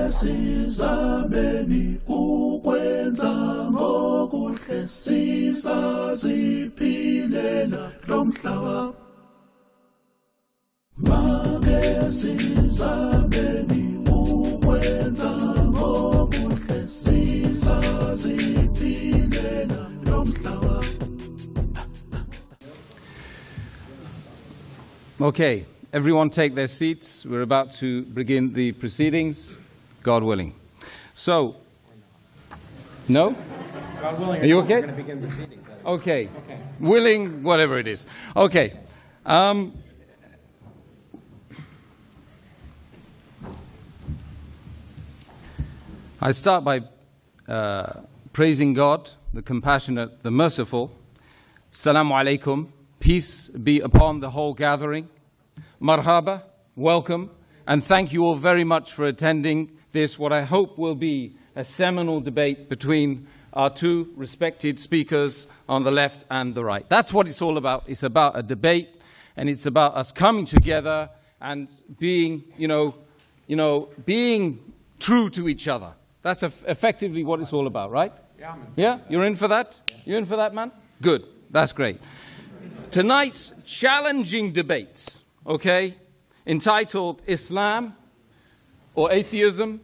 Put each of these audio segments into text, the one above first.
Mangesizameni ukwenza ngokuhle sisaziphilela lomhlaba. Mangesizameni ukwenza ngokuhle sisaziphilela lomhlaba. Okay, everyone take their seats. We're about to begin the proceedings, God willing. So, no? God willing. Are you okay? We're going to begin proceedings. Okay. Willing, whatever it is. Okay. I start by praising God, the compassionate, the merciful. Assalamu alaikum. Peace be upon the whole gathering. Marhaba, welcome, and thank you all very much for attending this, what I hope will be a seminal debate between our two respected speakers on the left and the right. That's what it's all about. It's about a debate, and it's about us coming together and being, being true to each other. That's effectively what it's all about, right? Yeah, man. Yeah? You're in for that? You in for that, man? Good. That's great. Tonight's challenging debates, okay, entitled Islam or Atheism,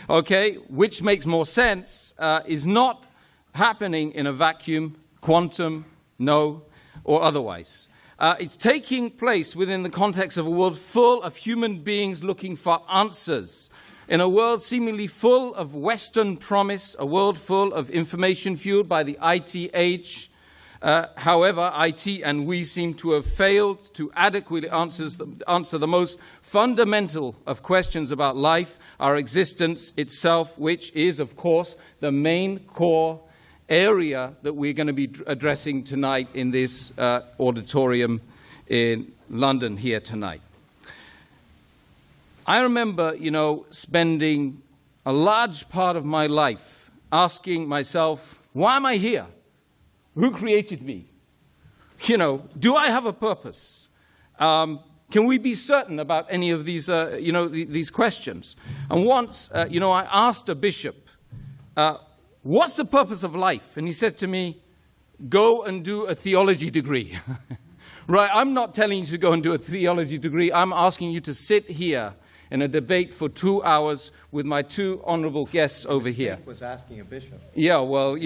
okay, which makes more sense, is not happening in a vacuum, quantum, no, or otherwise. It's taking place within the context of a world full of human beings looking for answers, in a world seemingly full of Western promise, a world full of information fueled by the IT age. However, IT and we seem to have failed to adequately answer the most fundamental of questions about life, our existence itself, which is, of course, the main core area that we're going to be addressing tonight in this auditorium in London here tonight. I remember, spending a large part of my life asking myself, why am I here? Who created me? Do I have a purpose? Can we be certain about any of these, these questions? And once, I asked a bishop, what's the purpose of life? And he said to me, go and do a theology degree. Right, I'm not telling you to go and do a theology degree. I'm asking you to sit here in a debate for 2 hours with my two honorable guests over here. Was asking a bishop. Yeah, well,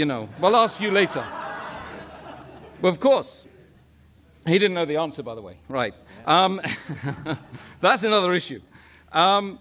I'll ask you later. Well, of course, he didn't know the answer, by the way. Right. That's another issue. But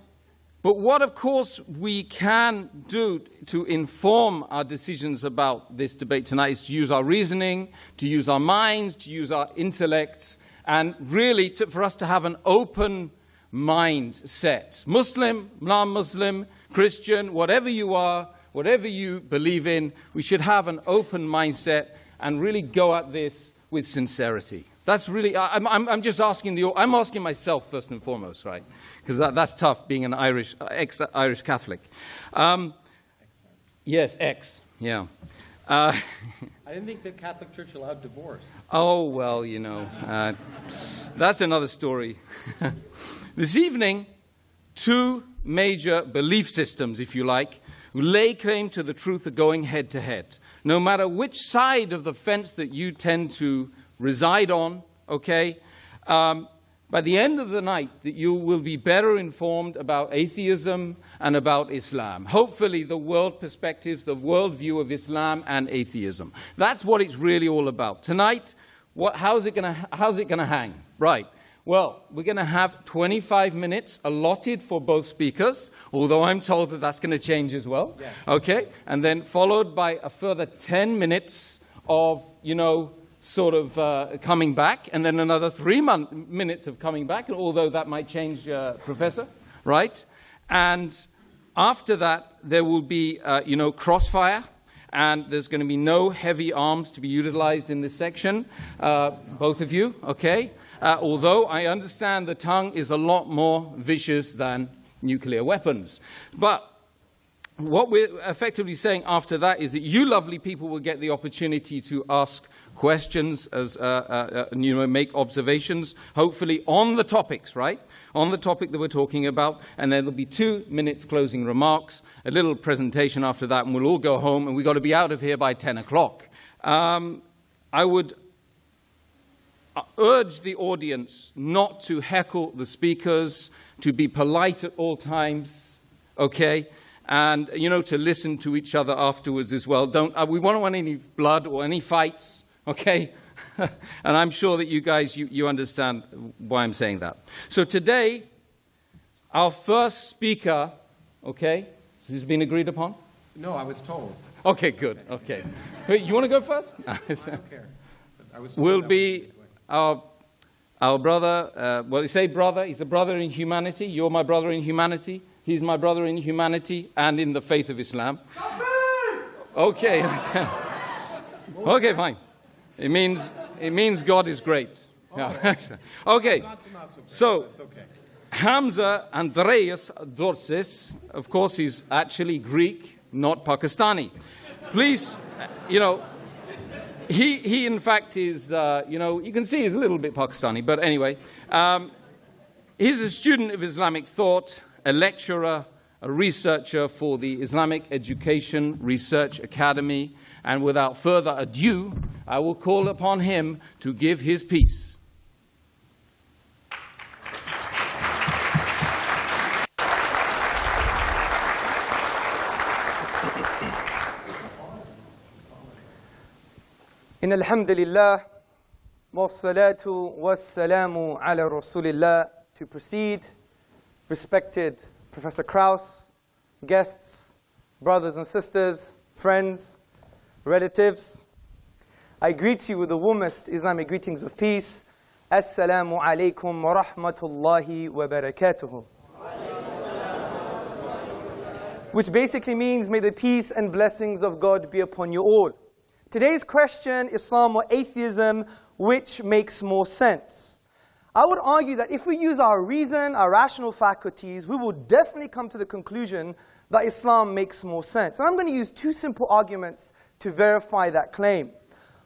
what, of course, we can do to inform our decisions about this debate tonight is to use our reasoning, to use our minds, to use our intellect, and really for us to have an open mindset. Muslim, non-Muslim, Christian, whatever you are, whatever you believe in, we should have an open mindset and really go at this with sincerity. That's really, I'm just asking I'm asking myself first and foremost, right? Because that's tough being an ex-Irish Catholic. Yes, yeah. I didn't think the Catholic Church allowed divorce. Oh, well, that's another story. This evening, two major belief systems, if you like, who lay claim to the truth are going head to head. No matter which side of the fence that you tend to reside on, okay, by the end of the night, that you will be better informed about atheism and about Islam. Hopefully, the world perspectives, the world view of Islam and atheism. That's what it's really all about. Tonight, how's it going to hang? Right. Well, we're going to have 25 minutes allotted for both speakers, although I'm told that that's going to change as well. Yeah. Okay? And then followed by a further 10 minutes of, coming back, and then another 3 minutes of coming back, although that might change, Professor, right? And after that, there will be, crossfire, and there's going to be no heavy arms to be utilized in this section, both of you, okay? Although I understand the tongue is a lot more vicious than nuclear weapons. But what we're effectively saying after that is that you lovely people will get the opportunity to ask questions, as make observations, hopefully on the topics, right? On the topic that we're talking about, and then there'll be 2 minutes closing remarks, a little presentation after that, and we'll all go home, and we've got to be out of here by 10 o'clock. I would urge the audience not to heckle the speakers, to be polite at all times, okay? And, to listen to each other afterwards as well. We don't want any blood or any fights, okay? And I'm sure that you guys, you understand why I'm saying that. So today, our first speaker, okay? Has this been agreed upon? No, I was told. Okay, good, okay. You want to go first? I don't care. I was told Will be our brother, well, you say brother, he's a brother in humanity. You're my brother in humanity. He's my brother in humanity and in the faith of Islam. Okay. Okay, fine. It means God is great. Yeah. Okay. So, Hămză Andreas Dorsis, of course, he's actually Greek, not Pakistani. Please, he in fact is, you can see he's a little bit Pakistani, but anyway. He's a student of Islamic thought, a lecturer, a researcher for the Islamic Education Research Academy, and without further ado, I will call upon him to give his piece. إن الحمد لله والصلاة والسلام على رسول الله. To proceed, respected Professor Kraus, guests, brothers and sisters, friends, relatives, I greet you with the warmest Islamic greetings of peace. Assalamu alaikum wa rahmatullahi wa barakatuhu. Which basically means, may the peace and blessings of God be upon you all. Today's question, Islam or atheism, which makes more sense? I would argue that if we use our reason, our rational faculties, we will definitely come to the conclusion that Islam makes more sense. And I'm going to use 2 simple arguments to verify that claim.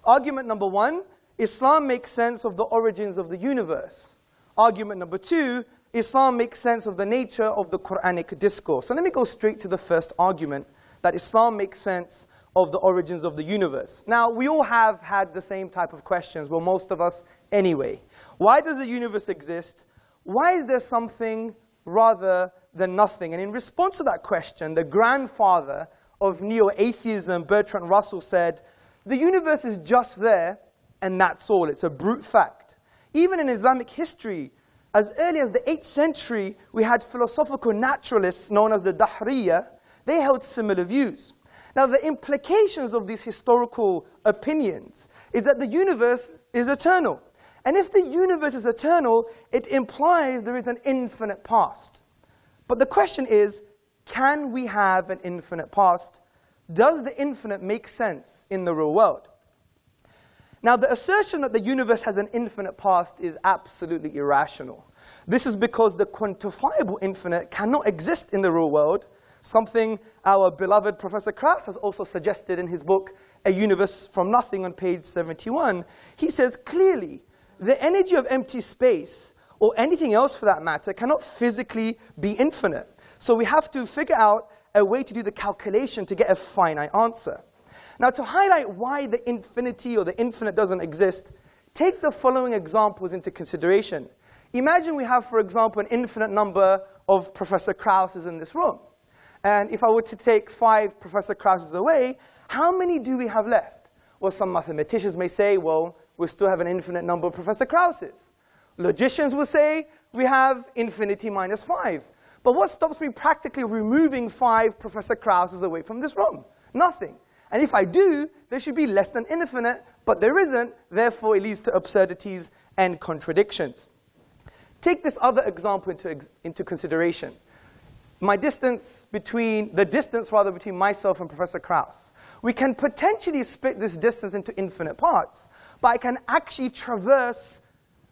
Argument number 1, Islam makes sense of the origins of the universe. Argument number 2, Islam makes sense of the nature of the Quranic discourse. So let me go straight to the first argument, that Islam makes sense of the origins of the universe. Now, we all have had the same type of questions, well, most of us anyway. Why does the universe exist? Why is there something rather than nothing? And in response to that question, the grandfather of neo-atheism, Bertrand Russell, said, the universe is just there, and that's all. It's a brute fact. Even in Islamic history, as early as the 8th century, we had philosophical naturalists known as the Dahriya. They held similar views. Now, the implications of these historical opinions is that the universe is eternal. And if the universe is eternal, it implies there is an infinite past. But the question is, can we have an infinite past? Does the infinite make sense in the real world? Now, the assertion that the universe has an infinite past is absolutely irrational. This is because the quantifiable infinite cannot exist in the real world, something our beloved Professor Kraus has also suggested in his book, A Universe from Nothing, on page 71. He says clearly, the energy of empty space, or anything else for that matter, cannot physically be infinite. So we have to figure out a way to do the calculation to get a finite answer. Now, to highlight why the infinity or the infinite doesn't exist, take the following examples into consideration. Imagine we have, for example, an infinite number of Professor Krauses in this room. And if I were to take 5 Professor Krauses away, how many do we have left? Well, some mathematicians may say, well, we still have an infinite number of Professor Krauses. Logicians will say, we have infinity minus 5. But what stops me practically removing 5 Professor Krauses away from this room? Nothing. And if I do, there should be less than infinite, but there isn't. Therefore, it leads to absurdities and contradictions. Take this other example into consideration. The distance between myself and Professor Kraus. We can potentially split this distance into infinite parts, but I can actually traverse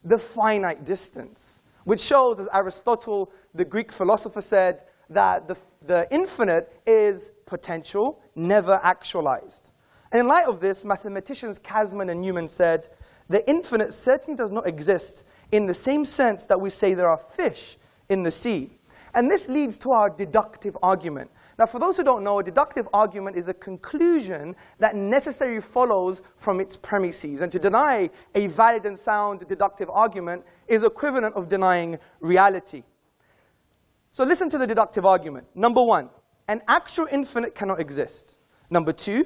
the finite distance, which shows, as Aristotle, the Greek philosopher, said, that the infinite is potential, never actualized. And in light of this, mathematicians Kasman and Newman said, the infinite certainly does not exist in the same sense that we say there are fish in the sea. And this leads to our deductive argument. Now, for those who don't know, a deductive argument is a conclusion that necessarily follows from its premises. And to deny a valid and sound deductive argument is equivalent of denying reality. So listen to the deductive argument. Number one, an actual infinite cannot exist. Number two,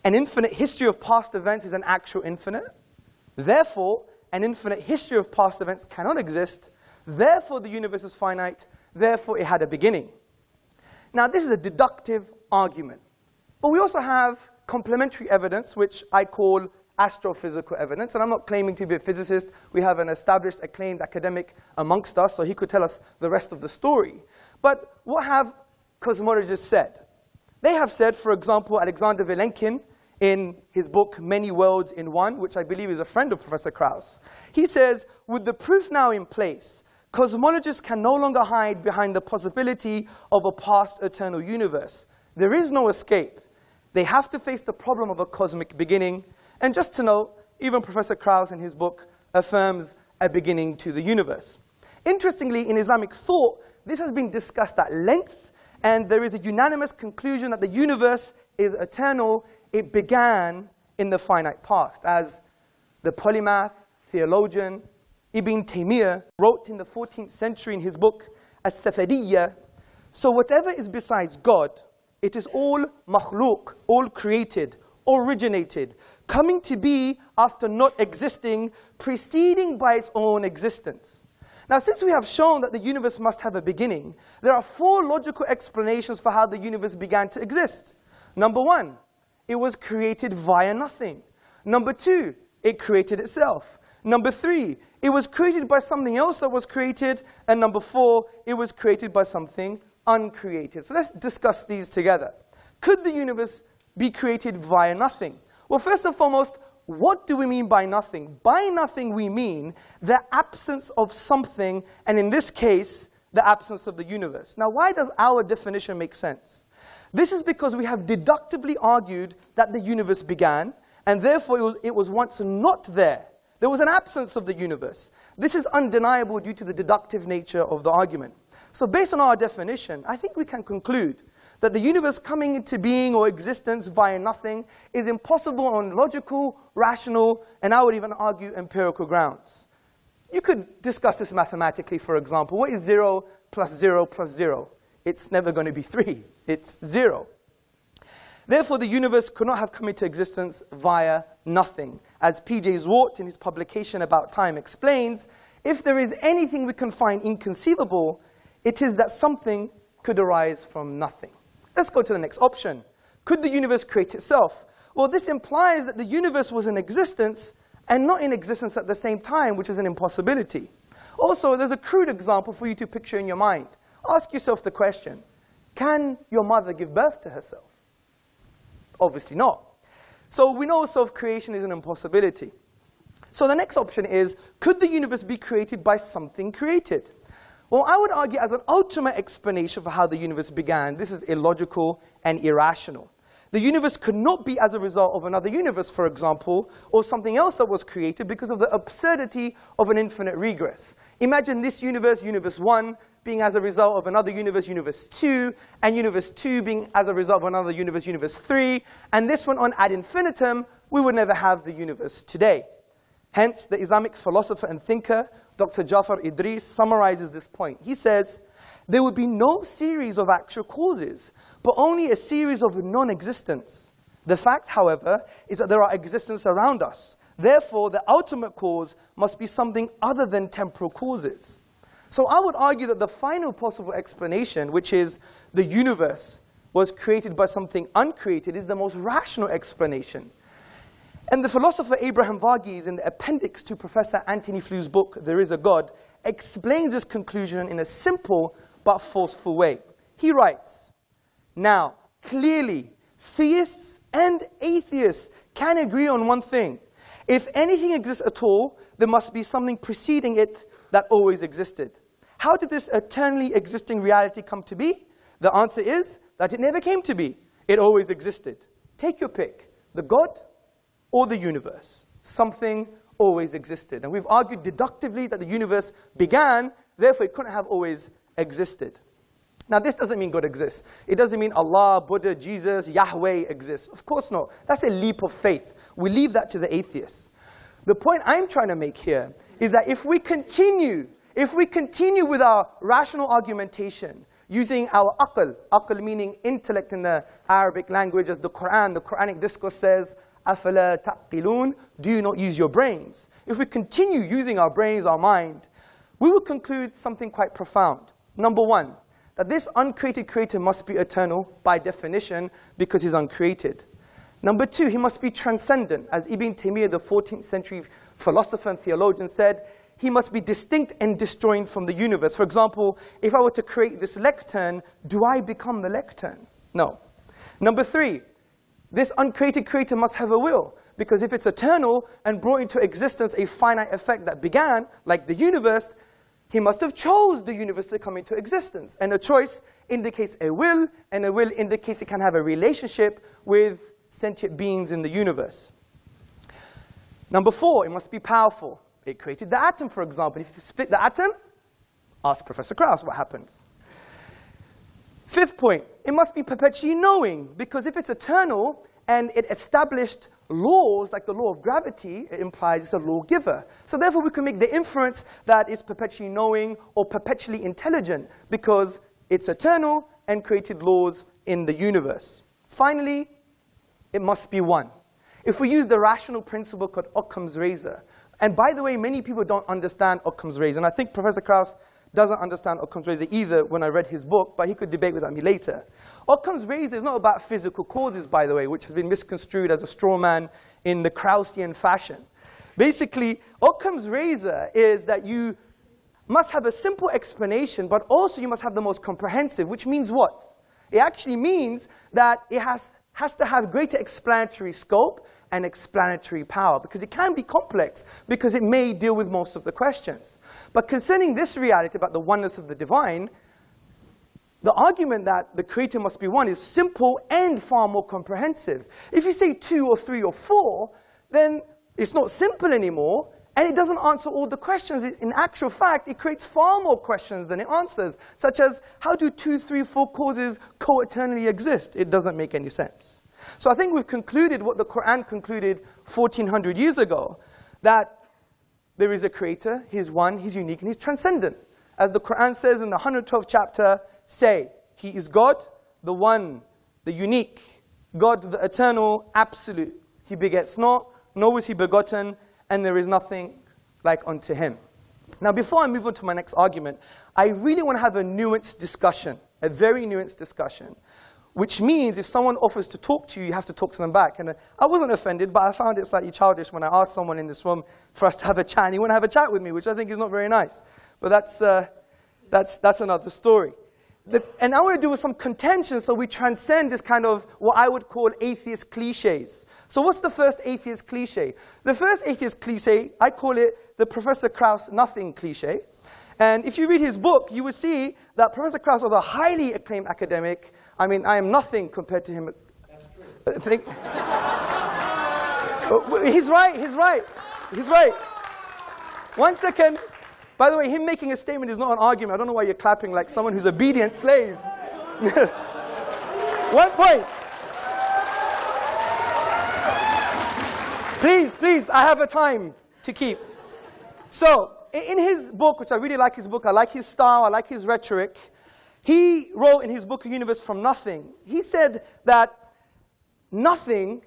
an infinite history of past events is an actual infinite. Therefore, an infinite history of past events cannot exist. Therefore, the universe is finite. Therefore, it had a beginning. Now, this is a deductive argument. But we also have complementary evidence, which I call astrophysical evidence. And I'm not claiming to be a physicist. We have an established, acclaimed academic amongst us, so he could tell us the rest of the story. But what have cosmologists said? They have said, for example, Alexander Vilenkin, in his book, Many Worlds in One, which I believe is a friend of Professor Kraus. He says, with the proof now in place, cosmologists can no longer hide behind the possibility of a past eternal universe. There is no escape. They have to face the problem of a cosmic beginning. And just to note, even Professor Kraus in his book affirms a beginning to the universe. Interestingly, in Islamic thought, this has been discussed at length, and there is a unanimous conclusion that the universe is eternal. It began in the finite past, as the polymath, theologian, Ibn Taymiyyah wrote in the 14th century in his book, As-Safadiyya, so whatever is besides God, it is all makhluk, all created, originated, coming to be after not existing, preceding by its own existence. Now, since we have shown that the universe must have a beginning, there are four logical explanations for how the universe began to exist. Number one, it was created via nothing. Number two, it created itself. Number three, it was created by something else that was created. And number four, it was created by something uncreated. So let's discuss these together. Could the universe be created via nothing? Well, first and foremost, what do we mean by nothing? By nothing, we mean the absence of something, and in this case, the absence of the universe. Now, why does our definition make sense? This is because we have deductively argued that the universe began, and therefore it was once not there. There was an absence of the universe. This is undeniable due to the deductive nature of the argument. So based on our definition, I think we can conclude that the universe coming into being or existence via nothing is impossible on logical, rational, and I would even argue empirical grounds. You could discuss this mathematically, for example. What is 0 plus 0 plus 0? It's never going to be 3. It's 0. Therefore, the universe could not have come into existence via nothing. As P.J. Zwart in his publication About Time explains, if there is anything we can find inconceivable, it is that something could arise from nothing. Let's go to the next option. Could the universe create itself? Well, this implies that the universe was in existence and not in existence at the same time, which is an impossibility. Also, there's a crude example for you to picture in your mind. Ask yourself the question, can your mother give birth to herself? Obviously not. So we know self-creation is an impossibility. So the next option is, could the universe be created by something created? Well, I would argue as an ultimate explanation for how the universe began, this is illogical and irrational. The universe could not be as a result of another universe, for example, or something else that was created because of the absurdity of an infinite regress. Imagine this universe, universe 1, being as a result of another universe, universe 2, and universe 2 being as a result of another universe, universe 3, and this one on ad infinitum, we would never have the universe today. Hence, the Islamic philosopher and thinker, Dr. Jafar Idris, summarizes this point. He says, there would be no series of actual causes, but only a series of non-existence. The fact, however, is that there are existence around us. Therefore, the ultimate cause must be something other than temporal causes. So I would argue that the final possible explanation, which is the universe was created by something uncreated, is the most rational explanation. And the philosopher Abraham Varghese, in the appendix to Professor Anthony Flue's book, There Is a God, explains this conclusion in a simple but forceful way. He writes, now, clearly, theists and atheists can agree on one thing. If anything exists at all, there must be something preceding it that always existed. How did this eternally existing reality come to be? The answer is that it never came to be. It always existed. Take your pick, the God or the universe. Something always existed. And we've argued deductively that the universe began, therefore it couldn't have always existed. Now this doesn't mean God exists. It doesn't mean Allah, Buddha, Jesus, Yahweh exists. Of course not. That's a leap of faith. We leave that to the atheists. The point I'm trying to make here is that if we continue with our rational argumentation, using our aql meaning intellect in the Arabic language, as the Quranic discourse says, أَفَلَا تَعْقِلُونَ, do you not use your brains? If we continue using our brains, our mind, we will conclude something quite profound. Number one, that this uncreated creator must be eternal by definition because he's uncreated. Number two, he must be transcendent. As Ibn Taymiyyah, the 14th century philosopher and theologian, said, he must be distinct and disjoined from the universe. For example, if I were to create this lectern, do I become the lectern? No. Number three, this uncreated creator must have a will, because if it's eternal and brought into existence a finite effect that began, like the universe, he must have chose the universe to come into existence. And a choice indicates a will, and a will indicates it can have a relationship with sentient beings in the universe. Number four, it must be powerful. It created the atom, for example. If you split the atom, ask Professor Kraus what happens. Fifth point, it must be perpetually knowing, because if it's eternal and it established laws like the law of gravity, it implies it's a lawgiver. So therefore we can make the inference that it's perpetually knowing or perpetually intelligent, because it's eternal and created laws in the universe. Finally, it must be one. If we use the rational principle called Occam's razor, and by the way, many people don't understand Occam's razor, and I think Professor Kraus doesn't understand Occam's razor either when I read his book, but he could debate with me later. Occam's razor is not about physical causes, by the way, which has been misconstrued as a straw man in the Krausian fashion. Basically, Occam's razor is that you must have a simple explanation, but also you must have the most comprehensive, which means what? It actually means that it has to have greater explanatory scope and explanatory power, because it can be complex, because it may deal with most of the questions. But concerning this reality about the oneness of the divine, the argument that the creator must be one is simple and far more comprehensive. If you say 2 or 3 or 4, then it's not simple anymore, and it doesn't answer all the questions. In actual fact, it creates far more questions than it answers, such as, how do 2, 3, 4 causes co-eternally exist? It doesn't make any sense. So I think we've concluded what the Quran concluded 1400 years ago, that there is a creator, he's one, he's unique, and he's transcendent. As the Quran says in the 112th chapter, say, he is God, the one, the unique, God, the eternal, absolute. He begets not, nor is he begotten, and there is nothing like unto him. Now before I move on to my next argument, I really want to have a nuanced discussion, a very nuanced discussion. Which means if someone offers to talk to you, you have to talk to them back. And I wasn't offended, but I found it slightly childish when I asked someone in this room for us to have a chat, and he wouldn't have a chat with me, which I think is not very nice. But that's another story. And I want to do with some contention, so we transcend this kind of what I would call atheist cliches. So what's the first atheist cliche? The first atheist cliche, I call it the Professor Kraus nothing cliche. And if you read his book, you will see that Professor Kraus, although a highly acclaimed academic, I mean, I am nothing compared to him. That's true. He's right. 1 second. By the way, him making a statement is not an argument. I don't know why you're clapping like someone who's obedient slave. 1 point. Please, I have a time to keep. So, in his book, which I really like his book, I like his style, I like his rhetoric, he wrote in his book, A Universe from Nothing, he said that nothing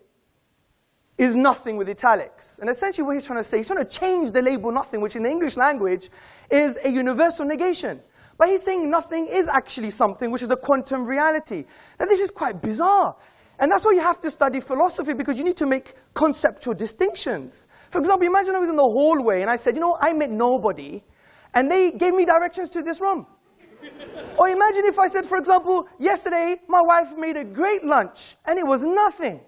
is nothing with italics. And essentially what he's trying to say, he's trying to change the label nothing, which in the English language is a universal negation. But he's saying nothing is actually something, which is a quantum reality. Now this is quite bizarre. And that's why you have to study philosophy, because you need to make conceptual distinctions. For example, imagine I was in the hallway and I said, you know, I met nobody, and they gave me directions to this room. Or imagine if I said, for example, yesterday my wife made a great lunch, and it was nothing.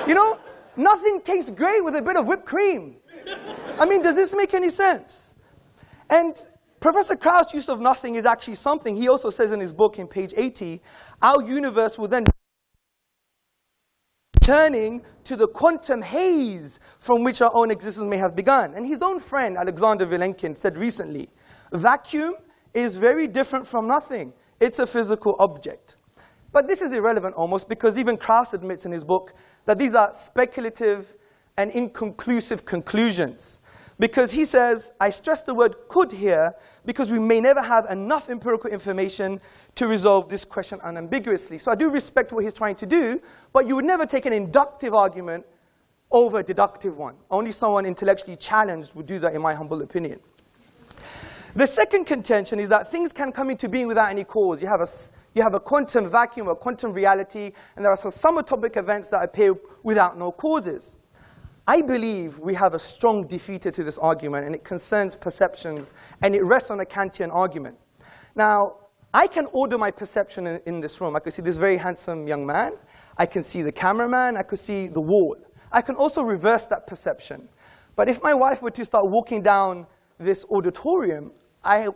You know, nothing tastes great with a bit of whipped cream. I mean, does this make any sense? And Professor Kراوس' use of nothing is actually something. He also says in his book in page 80, our universe will then turning to the quantum haze from which our own existence may have begun. And his own friend, Alexander Vilenkin, said recently, vacuum is very different from nothing. It's a physical object. But this is irrelevant almost, because even Kراوس admits in his book that these are speculative and inconclusive conclusions. Because he says, I stress the word could here, because we may never have enough empirical information to resolve this question unambiguously. So I do respect what he's trying to do, but you would never take an inductive argument over a deductive one. Only someone intellectually challenged would do that, in my humble opinion. The second contention is that things can come into being without any cause. You have a quantum vacuum, a quantum reality, and there are some subatomic events that appear without no causes. I believe we have a strong defeater to this argument, and it concerns perceptions, and it rests on a Kantian argument. Now, I can order my perception in this room. I can see this very handsome young man. I can see the cameraman. I could see the wall. I can also reverse that perception. But if my wife were to start walking down this auditorium, I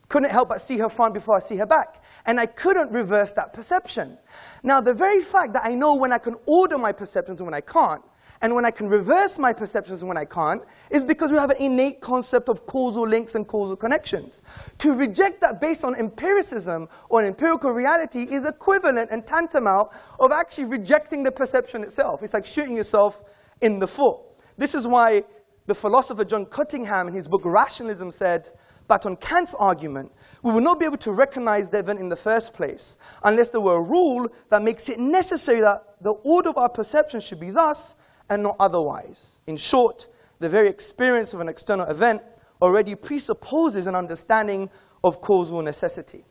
couldn't help but see her front before I see her back. And I couldn't reverse that perception. Now, the very fact that I know when I can order my perceptions and when I can't, and when I can reverse my perceptions and when I can't, is because we have an innate concept of causal links and causal connections. To reject that based on empiricism or an empirical reality is equivalent and tantamount of actually rejecting the perception itself. It's like shooting yourself in the foot. This is why the philosopher John Cottingham in his book Rationalism said, but on Kant's argument, we will not be able to recognize the event in the first place unless there were a rule that makes it necessary that the order of our perception should be thus and not otherwise. In short, the very experience of an external event already presupposes an understanding of causal necessity.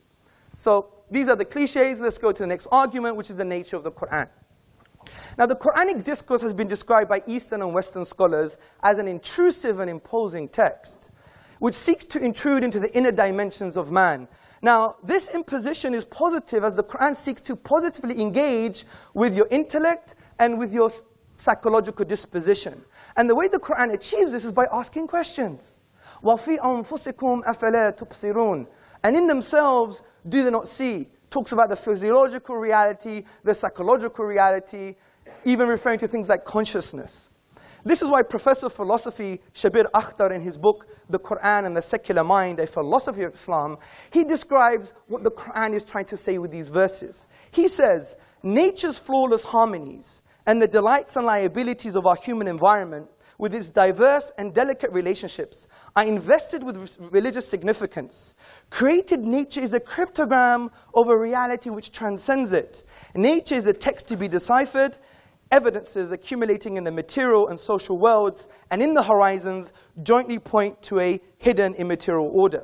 So these are the cliches. Let's go to the next argument, which is the nature of the Quran. Now, the Quranic discourse has been described by Eastern and Western scholars as an intrusive and imposing text, which seeks to intrude into the inner dimensions of man. Now, this imposition is positive as the Quran seeks to positively engage with your intellect and with your psychological disposition. And the way the Quran achieves this is by asking questions. وَفِي أَنفُسِكُمْ أَفَلَا تُبْصِرُونَ. And in themselves, do they not see? Talks about the physiological reality, the psychological reality, even referring to things like consciousness. This is why Professor of Philosophy Shabir Akhtar, in his book, The Quran and the Secular Mind, A Philosophy of Islam, he describes what the Quran is trying to say with these verses. He says, nature's flawless harmonies and the delights and liabilities of our human environment, with its diverse and delicate relationships, are invested with religious significance. Created nature is a cryptogram of a reality which transcends it. Nature is a text to be deciphered, evidences accumulating in the material and social worlds, and in the horizons, jointly point to a hidden immaterial order.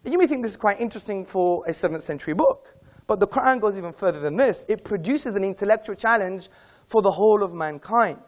You may think this is quite interesting for a 7th century book, but the Quran goes even further than this. It produces an intellectual challenge for the whole of mankind.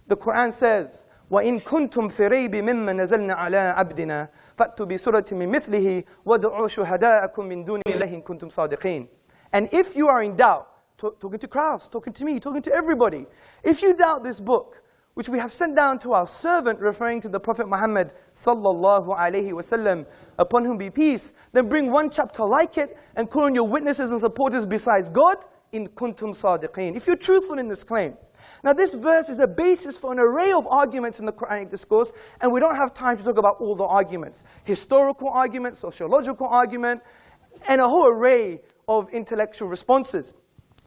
The Quran says, وَإِن كُنْتُمْ فِي رَيْبٍ مِّمَّا نَزَلْنَا عَلَىٰ عَبْدِنَا فَأْتُوا بِسُورَةٍ مِّن مِّثْلِهِ وَادْعُوا شُهَدَاءَكُم مِّن دُونِ اللَّهِ إِن كُنتُمْ صَادِقِينَ. And if you are in doubt, talking to Kراوس, talking to me, talking to everybody, if you doubt this book, which we have sent down to our servant, referring to the Prophet Muhammad sallallahu alaihi wasallam, upon whom be peace, then bring one chapter like it and call on your witnesses and supporters besides God, in kuntum sadiqeen, if you're truthful in this claim. Now, this verse is a basis for an array of arguments in the Quranic discourse, and we don't have time to talk about all the arguments. Historical argument, sociological argument, and a whole array of intellectual responses.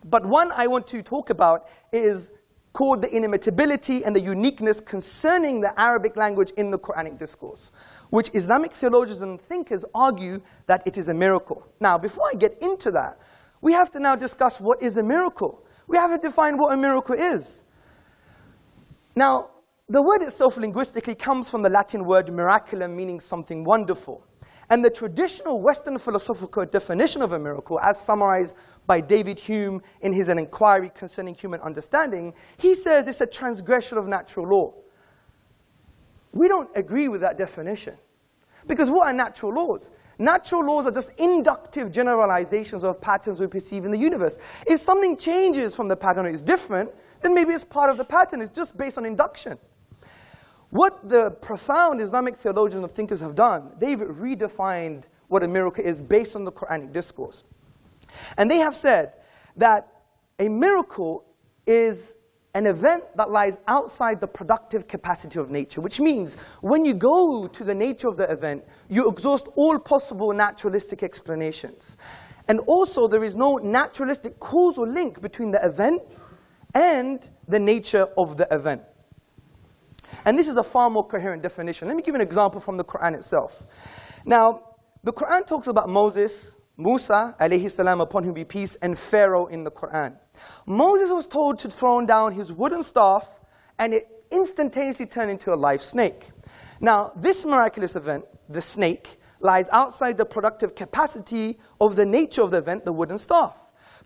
But one I want to talk about is called the inimitability and the uniqueness concerning the Arabic language in the Quranic discourse, which Islamic theologians and thinkers argue that it is a miracle. Now, before I get into that, we have to now discuss what is a miracle. We have to define what a miracle is. Now, the word itself linguistically comes from the Latin word miraculum, meaning something wonderful. And the traditional Western philosophical definition of a miracle, as summarized by David Hume in his An Inquiry Concerning Human Understanding, he says it's a transgression of natural law. We don't agree with that definition. Because what are natural laws? Natural laws are just inductive generalizations of patterns we perceive in the universe. If something changes from the pattern or is different, then maybe it's part of the pattern. It's just based on induction. What the profound Islamic theologians and thinkers have done, they've redefined what a miracle is based on the Quranic discourse. And they have said that a miracle is an event that lies outside the productive capacity of nature, which means when you go to the nature of the event, you exhaust all possible naturalistic explanations. And also, there is no naturalistic causal link between the event and the nature of the event. And this is a far more coherent definition. Let me give you an example from the Quran itself. Now, the Quran talks about Moses, Musa, alayhi salam, upon whom be peace, and Pharaoh in the Quran. Moses was told to throw down his wooden staff, and it instantaneously turned into a live snake. Now, this miraculous event, the snake, lies outside the productive capacity of the nature of the event, the wooden staff.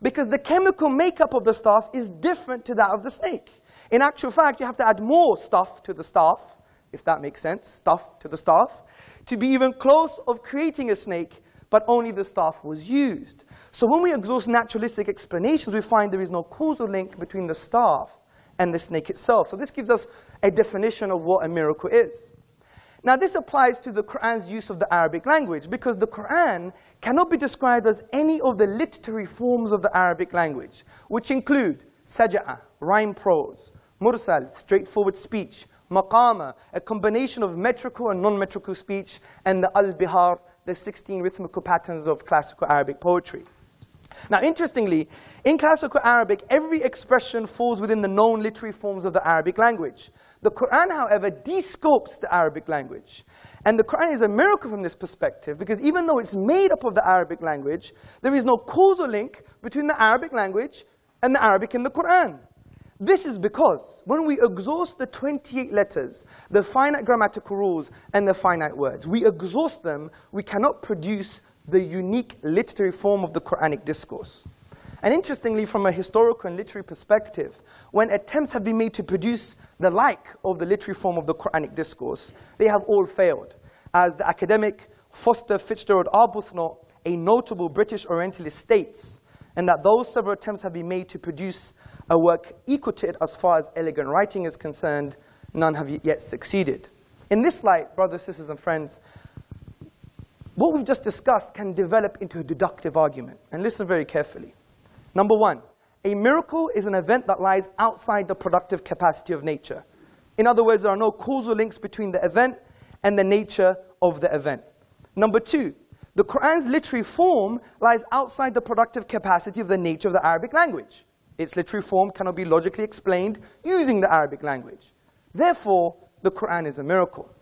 Because the chemical makeup of the staff is different to that of the snake. In actual fact, you have to add more stuff to the staff, if that makes sense, stuff to the staff, to be even close of creating a snake, but only the staff was used. So when we exhaust naturalistic explanations, we find there is no causal link between the staff and the snake itself. So this gives us a definition of what a miracle is. Now this applies to the Quran's use of the Arabic language, because the Quran cannot be described as any of the literary forms of the Arabic language, which include saj'a, rhyme prose, mursal, straightforward speech, maqama, a combination of metrical and non-metrical speech, and the al-bihar, the 16 rhythmical patterns of classical Arabic poetry. Now interestingly, in classical Arabic, every expression falls within the known literary forms of the Arabic language. The Quran, however, de-scopes the Arabic language. And the Quran is a miracle from this perspective, because even though it's made up of the Arabic language, there is no causal link between the Arabic language and the Arabic in the Quran. This is because when we exhaust the 28 letters, the finite grammatical rules, and the finite words, we exhaust them, we cannot produce the unique literary form of the Quranic discourse. And interestingly, from a historical and literary perspective, when attempts have been made to produce the like of the literary form of the Quranic discourse, they have all failed. As the academic Foster Fitzgerald Arbuthnot, a notable British Orientalist, states, and that those several attempts have been made to produce a work equal to it as far as elegant writing is concerned, none have yet succeeded. In this light, brothers, sisters, and friends, what we've just discussed can develop into a deductive argument. And listen very carefully. Number one, a miracle is an event that lies outside the productive capacity of nature. In other words, there are no causal links between the event and the nature of the event. Number two, the Quran's literary form lies outside the productive capacity of the nature of the Arabic language. Its literary form cannot be logically explained using the Arabic language. Therefore, the Quran is a miracle.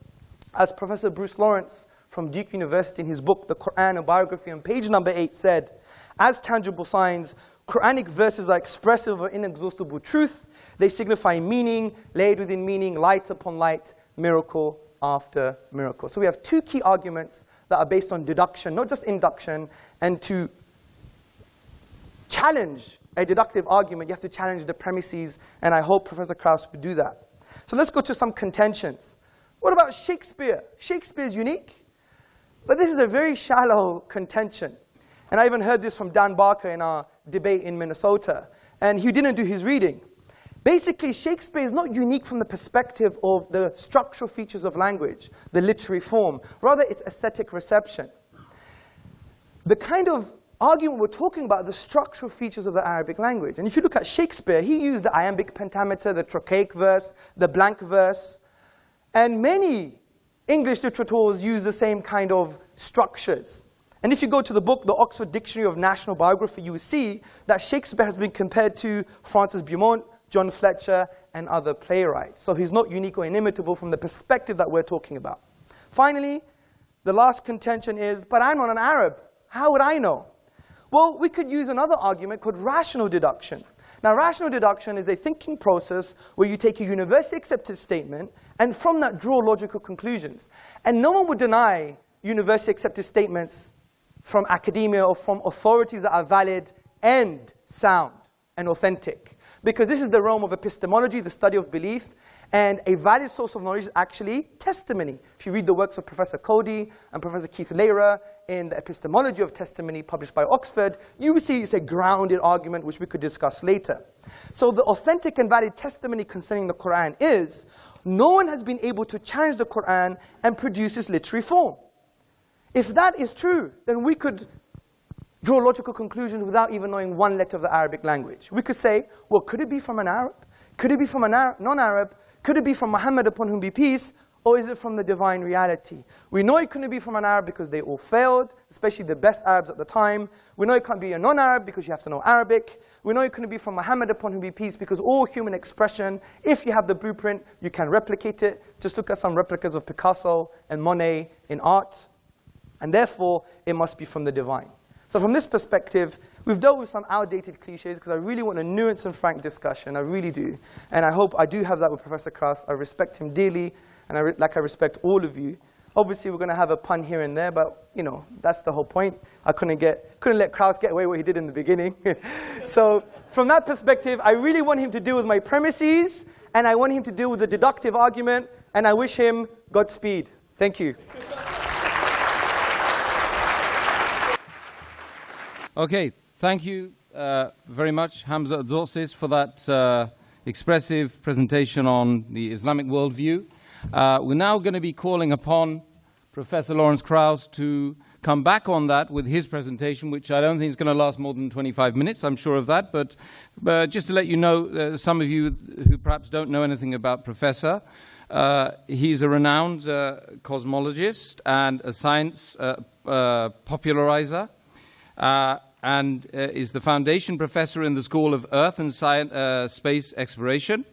As Professor Bruce Lawrence from Duke University in his book, The Quran, a Biography, on page number 8 said, as tangible signs, Quranic verses are expressive of inexhaustible truth. They signify meaning, laid within meaning, light upon light, miracle after miracle. So we have two key arguments that are based on deduction, not just induction. And to challenge a deductive argument, you have to challenge the premises, and I hope Professor Kraus would do that. So let's go to some contentions. What about Shakespeare? Shakespeare is unique, but this is a very shallow contention. And I even heard this from Dan Barker in our debate in Minnesota, and he didn't do his reading. Basically, Shakespeare is not unique from the perspective of the structural features of language, the literary form. Rather, it's aesthetic reception. The kind of argument we're talking about are the structural features of the Arabic language. And if you look at Shakespeare, he used the iambic pentameter, the trochaic verse, the blank verse. And many English literateurs use the same kind of structures. And if you go to the book, the Oxford Dictionary of National Biography, you will see that Shakespeare has been compared to Francis Beaumont, John Fletcher, and other playwrights. So he's not unique or inimitable from the perspective that we're talking about. Finally, the last contention is, but I'm not an Arab. How would I know? Well, we could use another argument called rational deduction. Now, rational deduction is a thinking process where you take a universally accepted statement and from that draw logical conclusions. And no one would deny universally accepted statements from academia or from authorities that are valid and sound and authentic. Because this is the realm of epistemology, the study of belief, and a valid source of knowledge is actually testimony. If you read the works of Professor Cody and Professor Keith Lehrer in the epistemology of testimony published by Oxford, you will see it's a grounded argument which we could discuss later. So the authentic and valid testimony concerning the Quran is no one has been able to challenge the Quran and produce its literary form. If that is true, then we could draw logical conclusions without even knowing one letter of the Arabic language. We could say, well, could it be from an Arab? Could it be from a non-Arab? Could it be from Muhammad, upon whom be peace? Or is it from the divine reality? We know it couldn't be from an Arab because they all failed, especially the best Arabs at the time. We know it can't be a non-Arab because you have to know Arabic. We know it couldn't be from Muhammad, upon whom be peace, because all human expression, if you have the blueprint, you can replicate it. Just look at some replicas of Picasso and Monet in art. And therefore, it must be from the divine. So from this perspective, we've dealt with some outdated cliches because I really want a nuanced and frank discussion. I really do. And I hope I do have that with Professor Kras. I respect him dearly, and I respect all of you. Obviously, we're going to have a pun here and there, but you know, that's the whole point. I couldn't let Kras get away what he did in the beginning. So from that perspective, I really want him to deal with my premises, and I want him to deal with the deductive argument, and I wish him Godspeed. Thank you. Okay, thank you very much, Hamzə Dorsis, for that expressive presentation on the Islamic worldview. We're now going to be calling upon Professor Laurence Krauss to come back on that with his presentation, which I don't think is going to last more than 25 minutes, I'm sure of that. But just to let you know, some of you who perhaps don't know anything about Professor, he's a renowned cosmologist and a science popularizer. And is the foundation professor in the School of Earth and Space Exploration,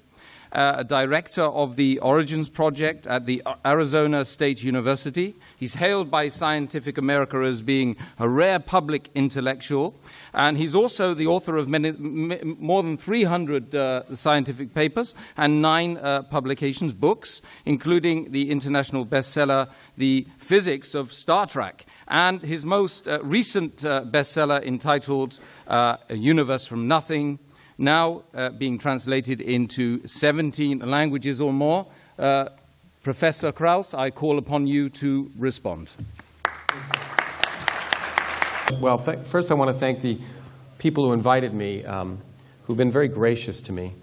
a director of the Origins Project at the Arizona State University. He's hailed by Scientific America as being a rare public intellectual, and he's also the author of more than 300 scientific papers and 9 publications, books, including the international bestseller, The Physics of Star Trek, and his most recent bestseller entitled A Universe from Nothing, now being translated into 17 languages or more. Professor Krauss, I call upon you to respond. Well, first I want to thank the people who invited me, who've been very gracious to me,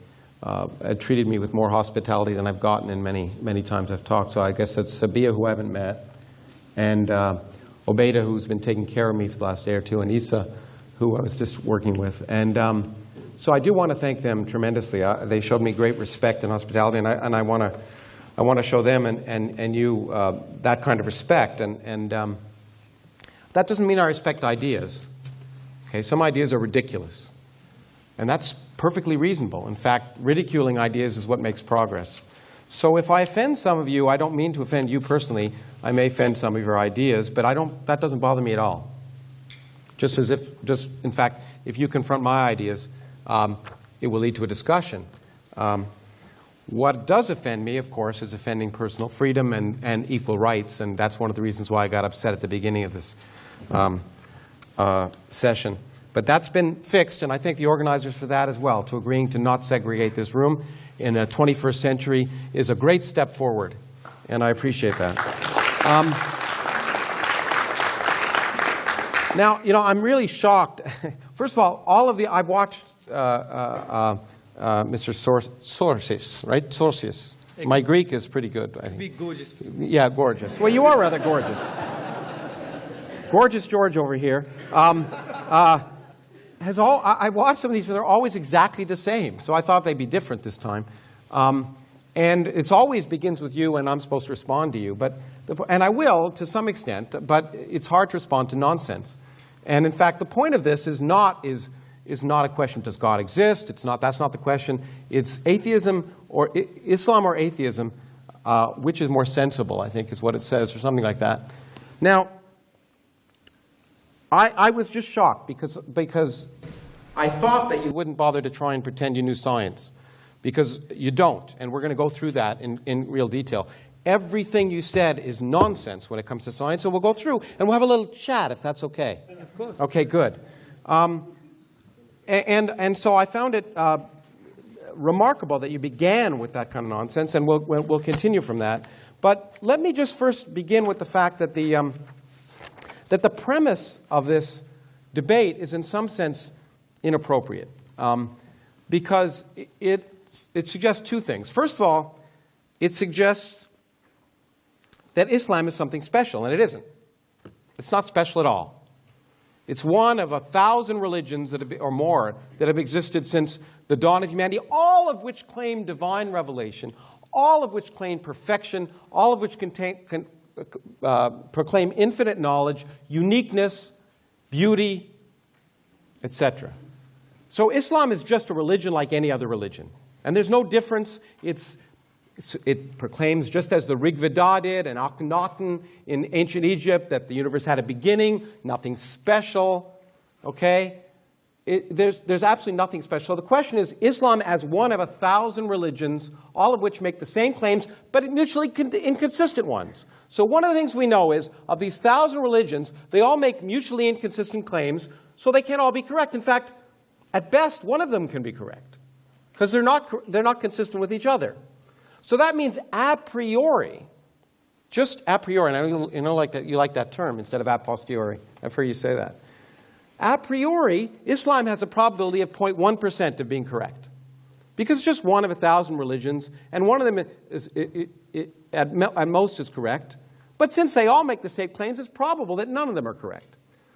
treated me with more hospitality than I've gotten in many times I've talked. So I guess it's Sabia, who I haven't met, and Obeida, who's been taking care of me for the last day or two, and Isa, who I was just working with. And so I do want to thank them tremendously. They showed me great respect and hospitality, and I want to show them and you that kind of respect. And that doesn't mean I respect ideas. Okay, some ideas are ridiculous, and that's perfectly reasonable. In fact, ridiculing ideas is what makes progress. So if I offend some of you, I don't mean to offend you personally. I may offend some of your ideas, but that doesn't bother me at all. In fact, if you confront my ideas, it will lead to a discussion. What does offend me, of course, is offending personal freedom and equal rights, and that's one of the reasons why I got upset at the beginning of this session. But that's been fixed, and I thank the organizers for that as well. To agreeing to not segregate this room in the 21st century is a great step forward, and I appreciate that. Now, you know, I'm really shocked. First of all I've watched Mr. Sorsis, right? Sorsis. My Greek is pretty good, I think. Be gorgeous. Yeah, gorgeous. Well, you are rather gorgeous. Gorgeous George over here. I watched some of these, and they're always exactly the same. So I thought they'd be different this time. And it always begins with you, and I'm supposed to respond to you. And I will, to some extent, but it's hard to respond to nonsense. And in fact, the point of this is not a question, does God exist? That's not the question. It's atheism, or Islam or atheism, which is more sensible, I think, is what it says, or something like that. Now, I was just shocked because I thought that you wouldn't bother to try and pretend you knew science, because you don't, and we're going to go through that in real detail. Everything you said is nonsense when it comes to science, so we'll go through, and we'll have a little chat, if that's okay. Of course. Okay, good. And so I found it remarkable that you began with that kind of nonsense, and we'll continue from that. But let me just first begin with the fact that the premise of this debate is in some sense inappropriate, because it suggests two things. First of all, it suggests that Islam is something special, and it isn't. It's not special at all. It's one of 1,000 religions or more that have existed since the dawn of humanity, all of which claim divine revelation, all of which claim perfection, all of which proclaim infinite knowledge, uniqueness, beauty, etc. So Islam is just a religion like any other religion. And there's no difference. It proclaims, just as the Rig Veda did and Akhenaten in ancient Egypt, that the universe had a beginning, nothing special. Okay? There's absolutely nothing special. The question is, Islam as one of 1,000 religions, all of which make the same claims, but mutually inconsistent ones. So one of the things we know is, of these 1,000 religions, they all make mutually inconsistent claims, so they can't all be correct. In fact, at best, one of them can be correct, because they're not consistent with each other. So that means a priori, just a priori, and I know like that, you like that term instead of a posteriori. I've heard you say that. A priori, Islam has a probability of 0.1% of being correct, because it's just one of 1,000 religions, and one of them at most is correct. But since they all make the same claims, it's probable that none of them are correct.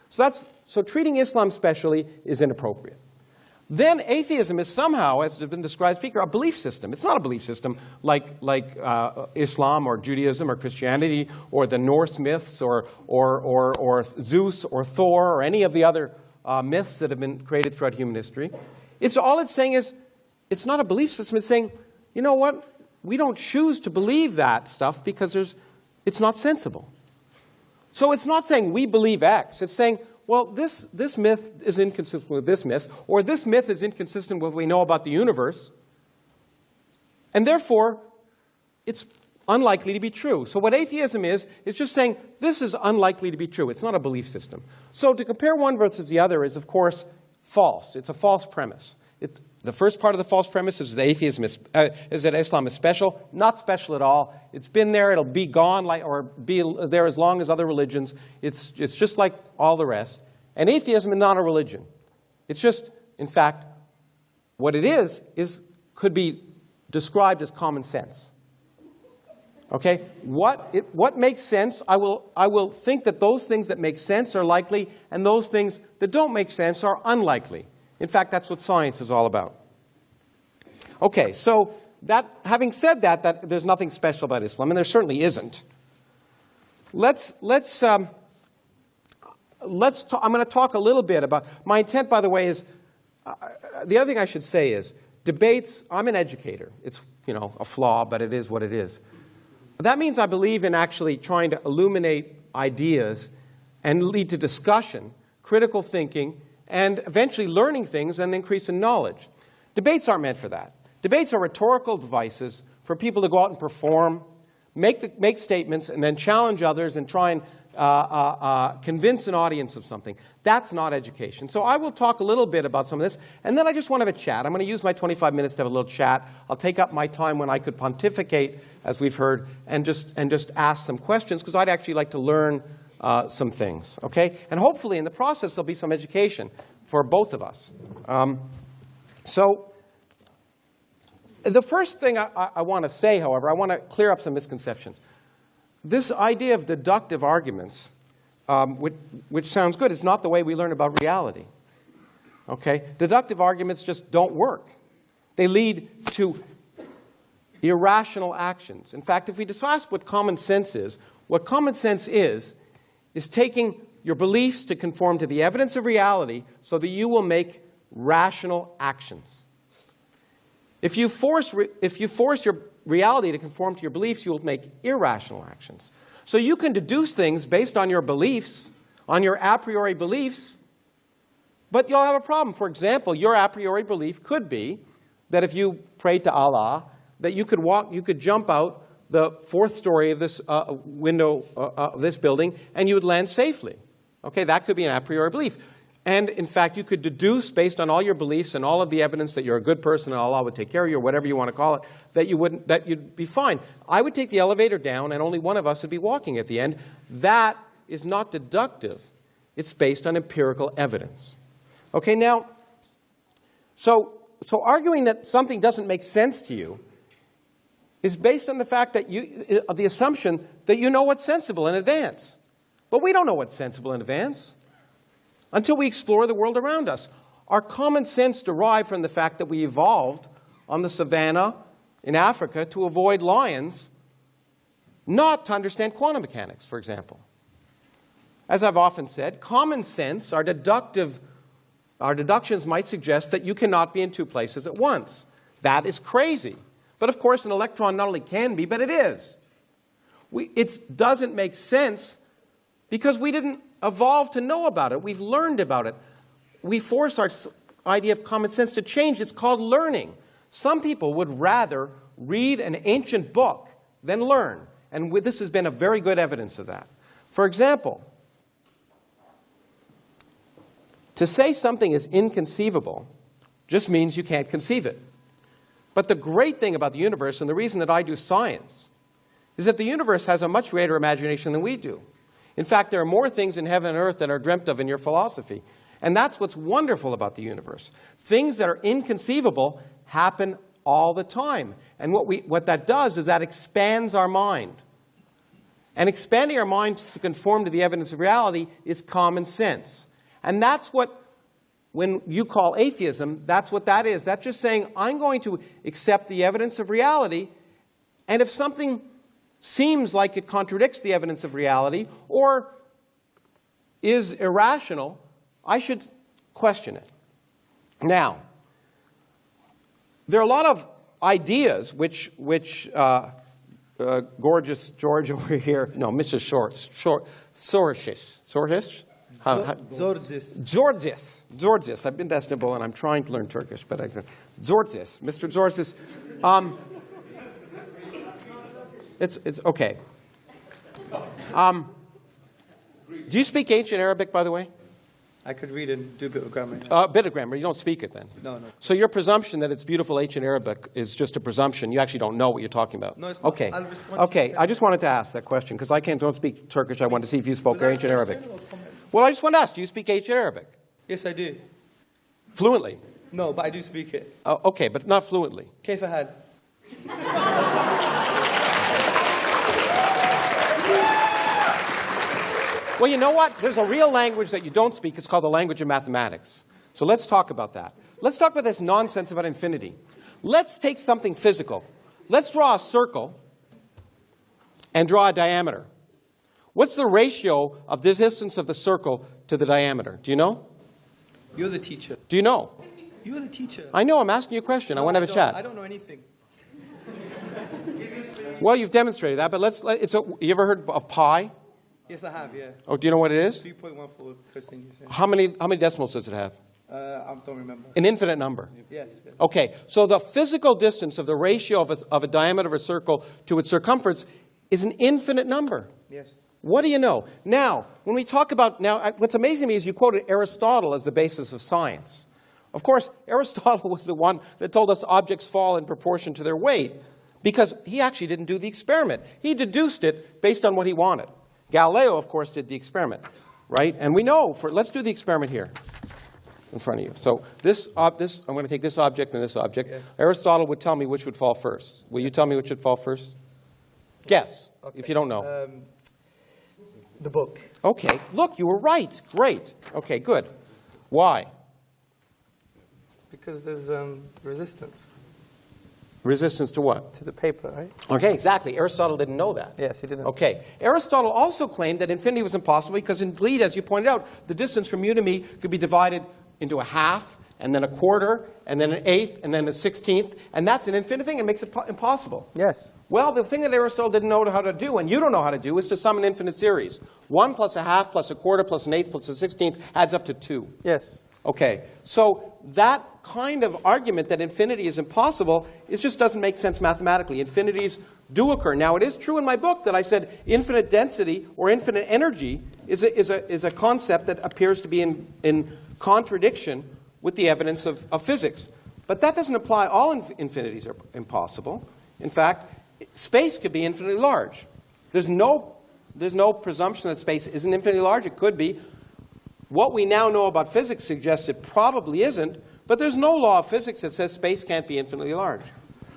So treating Islam specially is inappropriate. Then atheism is somehow, as has been described, speaker, a belief system. It's not a belief system like Islam or Judaism or Christianity or the Norse myths or Zeus or Thor or any of the other myths that have been created throughout human history. All it's saying is, it's not a belief system. It's saying, you know what? We don't choose to believe that stuff because it's not sensible. So it's not saying we believe X. It's saying, well, this myth is inconsistent with this myth, or this myth is inconsistent with what we know about the universe, and therefore, it's unlikely to be true. So what atheism is just saying, this is unlikely to be true. It's not a belief system. So to compare one versus the other is, of course, false. It's a false premise. The first part of the false premise is that Islam is special. Not special at all. It's been there. It'll be gone, or be there as long as other religions. It's just like all the rest. And atheism is not a religion. It's just, in fact, what it is could be described as common sense. Okay? What makes sense? I will think that those things that make sense are likely, and those things that don't make sense are unlikely. In fact, that's what science is all about. Okay, so having said that there's nothing special about Islam, and there certainly isn't. I'm going to talk a little bit about, my intent, by the way, is, the other thing I should say is, debates, I'm an educator. It's, a flaw, but it is what it is. That means I believe in actually trying to illuminate ideas and lead to discussion, critical thinking, and eventually learning things and increase in knowledge. Debates aren't meant for that. Debates are rhetorical devices for people to go out and perform, make statements, and then challenge others and try and convince an audience of something. That's not education. So I will talk a little bit about some of this, and then I just want to have a chat. I'm going to use my 25 minutes to have a little chat. I'll take up my time when I could pontificate, as we've heard, and just ask some questions, because I'd actually like to learn some things, okay? And hopefully in the process there'll be some education for both of us. So the first thing I want to say, however, I want to clear up some misconceptions. This idea of deductive arguments, which sounds good, is not the way we learn about reality, okay? Deductive arguments just don't work. They lead to irrational actions. In fact, if we ask what common sense is taking your beliefs to conform to the evidence of reality so that you will make rational actions. If you force your reality to conform to your beliefs, you will make irrational actions. So you can deduce things based on your beliefs, on your a priori beliefs, but you'll have a problem. For example, your a priori belief could be that if you prayed to Allah, that you could jump out the fourth story of this window of this building, and you would land safely. Okay, that could be an a priori belief. And in fact, you could deduce, based on all your beliefs and all of the evidence that you're a good person and Allah would take care of you, or whatever you want to call it, that you'd be fine. I would take the elevator down, and only one of us would be walking at the end. That is not deductive. It's based on empirical evidence. Okay, now, so arguing that something doesn't make sense to you is based on the fact that the assumption that you know what's sensible in advance. But we don't know what's sensible in advance until we explore the world around us. Our common sense derived from the fact that we evolved on the savannah in Africa to avoid lions, not to understand quantum mechanics, for example. As I've often said, common sense, our deductions might suggest that you cannot be in two places at once. That is crazy. But of course, an electron not only can be, but it is. It doesn't make sense because we didn't evolve to know about it. We've learned about it. We force our idea of common sense to change. It's called learning. Some people would rather read an ancient book than learn. And this has been a very good evidence of that. For example, to say something is inconceivable just means you can't conceive it. But the great thing about the universe, and the reason that I do science, is that the universe has a much greater imagination than we do. In fact, there are more things in heaven and earth than are dreamt of in your philosophy. And that's what's wonderful about the universe. Things that are inconceivable happen all the time. And what that does is that expands our mind. And expanding our minds to conform to the evidence of reality is common sense. And that's what, when you call atheism, that's what that is. That's just saying, I'm going to accept the evidence of reality, and if something seems like it contradicts the evidence of reality or is irrational, I should question it. Now, there are a lot of ideas which gorgeous George over here, no, Mr. Sorhish. Zordzis. I've been to Istanbul and I'm trying to learn Turkish, but Zordzis. Mr. Zordzis. It's okay. Do you speak ancient Arabic, by the way? I could read and do a bit of grammar. A bit of grammar. You don't speak it then? No. So your presumption that it's beautiful ancient Arabic is just a presumption. You actually don't know what you're talking about. No, it's not. Okay. I'll respond Okay. I just wanted to ask that question because I don't speak Turkish. I wanted to see if you spoke ancient Arabic. Well, I just want to ask, do you speak ancient Arabic? Yes, I do. Fluently? No, but I do speak it. Okay, but not fluently. كيف حال? Well, you know what? There's a real language that you don't speak. It's called the language of mathematics. So let's talk about that. Let's talk about this nonsense about infinity. Let's take something physical. Let's draw a circle and draw a diameter. What's the ratio of the distance of the circle to the diameter? Do you know? You're the teacher. Do you know? You're the teacher. I know. I'm asking you a question. I want to have a chat. I don't know anything. Well, you've demonstrated that, but you ever heard of pi? Yes, I have, yeah. Oh, do you know what it is? 3.1 for the first thing you said. How many decimals does it have? I don't remember. An infinite number. Yes. Okay, so the physical distance of the ratio of a diameter of a circle to its circumference is an infinite number. Yes. What do you know? Now, when we talk about, what's amazing to me is you quoted Aristotle as the basis of science. Of course, Aristotle was the one that told us objects fall in proportion to their weight because he actually didn't do the experiment. He deduced it based on what he wanted. Galileo, of course, did the experiment, right? And we know, let's do the experiment here in front of you. So I'm going to take this object and this object. Yes. Aristotle would tell me which would fall first. Will you tell me which would fall first? Guess, okay. If you don't know. The book. Okay, look, you were right. Great. Okay, good. Why? Because there's resistance. Resistance to what? To the paper, right? Okay, exactly. Aristotle didn't know that. Yes, he didn't. Okay. Aristotle also claimed that infinity was impossible because indeed, as you pointed out, the distance from you to me could be divided into a half, and then a quarter, and then an eighth, and then a 16th, and that's an infinite thing. It makes it impossible. Yes. Well, the thing that Aristotle didn't know how to do, and you don't know how to do, is to sum an infinite series. 1 plus a half plus a quarter plus an eighth plus a 16th adds up to 2. Yes. Okay, so that kind of argument that infinity is impossible, it just doesn't make sense mathematically. Infinities do occur. Now, it is true in my book that I said infinite density or infinite energy is a concept that appears to be in contradiction with the evidence of physics. But that doesn't apply. All infinities are impossible. In fact, space could be infinitely large. There's no presumption that space isn't infinitely large. It could be. What we now know about physics suggests it probably isn't, but there's no law of physics that says space can't be infinitely large.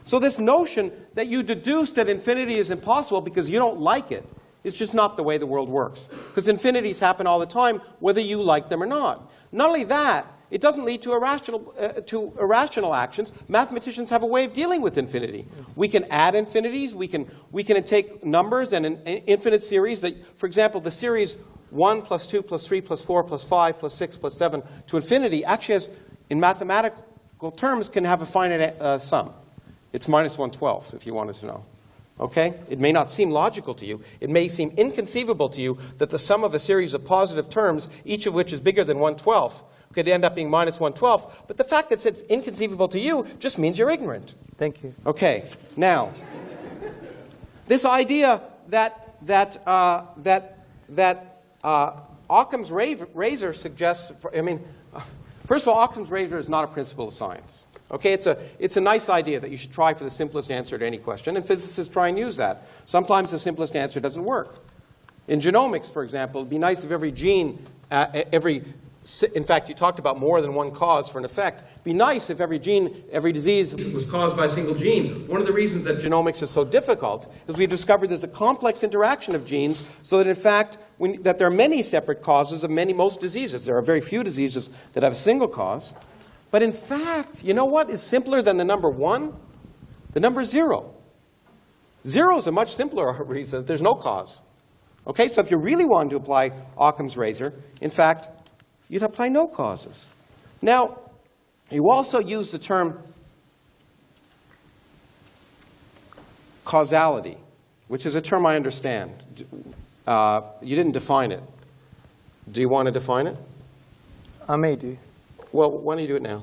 So this notion that you deduce that infinity is impossible because you don't like it is just not the way the world works. Because infinities happen all the time, whether you like them or not. Not only that, it doesn't lead to irrational actions. Mathematicians have a way of dealing with infinity. We can add infinities. We can take numbers and an infinite series. That, for example, the series 1 plus 2 plus 3 plus 4 plus 5 plus 6 plus 7 to infinity actually has, in mathematical terms, can have a finite sum. It's minus 1/12, if you wanted to know. Okay? It may not seem logical to you. It may seem inconceivable to you that the sum of a series of positive terms, each of which is bigger than 1/12, could end up being minus 1/12. But the fact that it's inconceivable to you just means you're ignorant. Thank you. Okay. Now, this idea that Occam's razor suggests, first of all, Occam's razor is not a principle of science. Okay, it's a nice idea that you should try for the simplest answer to any question, and physicists try and use that. Sometimes the simplest answer doesn't work. In genomics, for example, it'd be nice if every gene, in fact, you talked about more than one cause for an effect. It'd be nice if every disease was caused by a single gene. One of the reasons that genomics is so difficult is we've discovered there's a complex interaction of genes, so that in fact, that there are many separate causes of most diseases. There are very few diseases that have a single cause. But in fact, you know what is simpler than the number 1? The number 0. 0 is a much simpler reason that there's no cause. Okay, so if you really wanted to apply Occam's razor, in fact, you'd apply no causes. Now, you also use the term causality, which is a term I understand. You didn't define it. Do you want to define it? I may do. Well, why don't you do it now?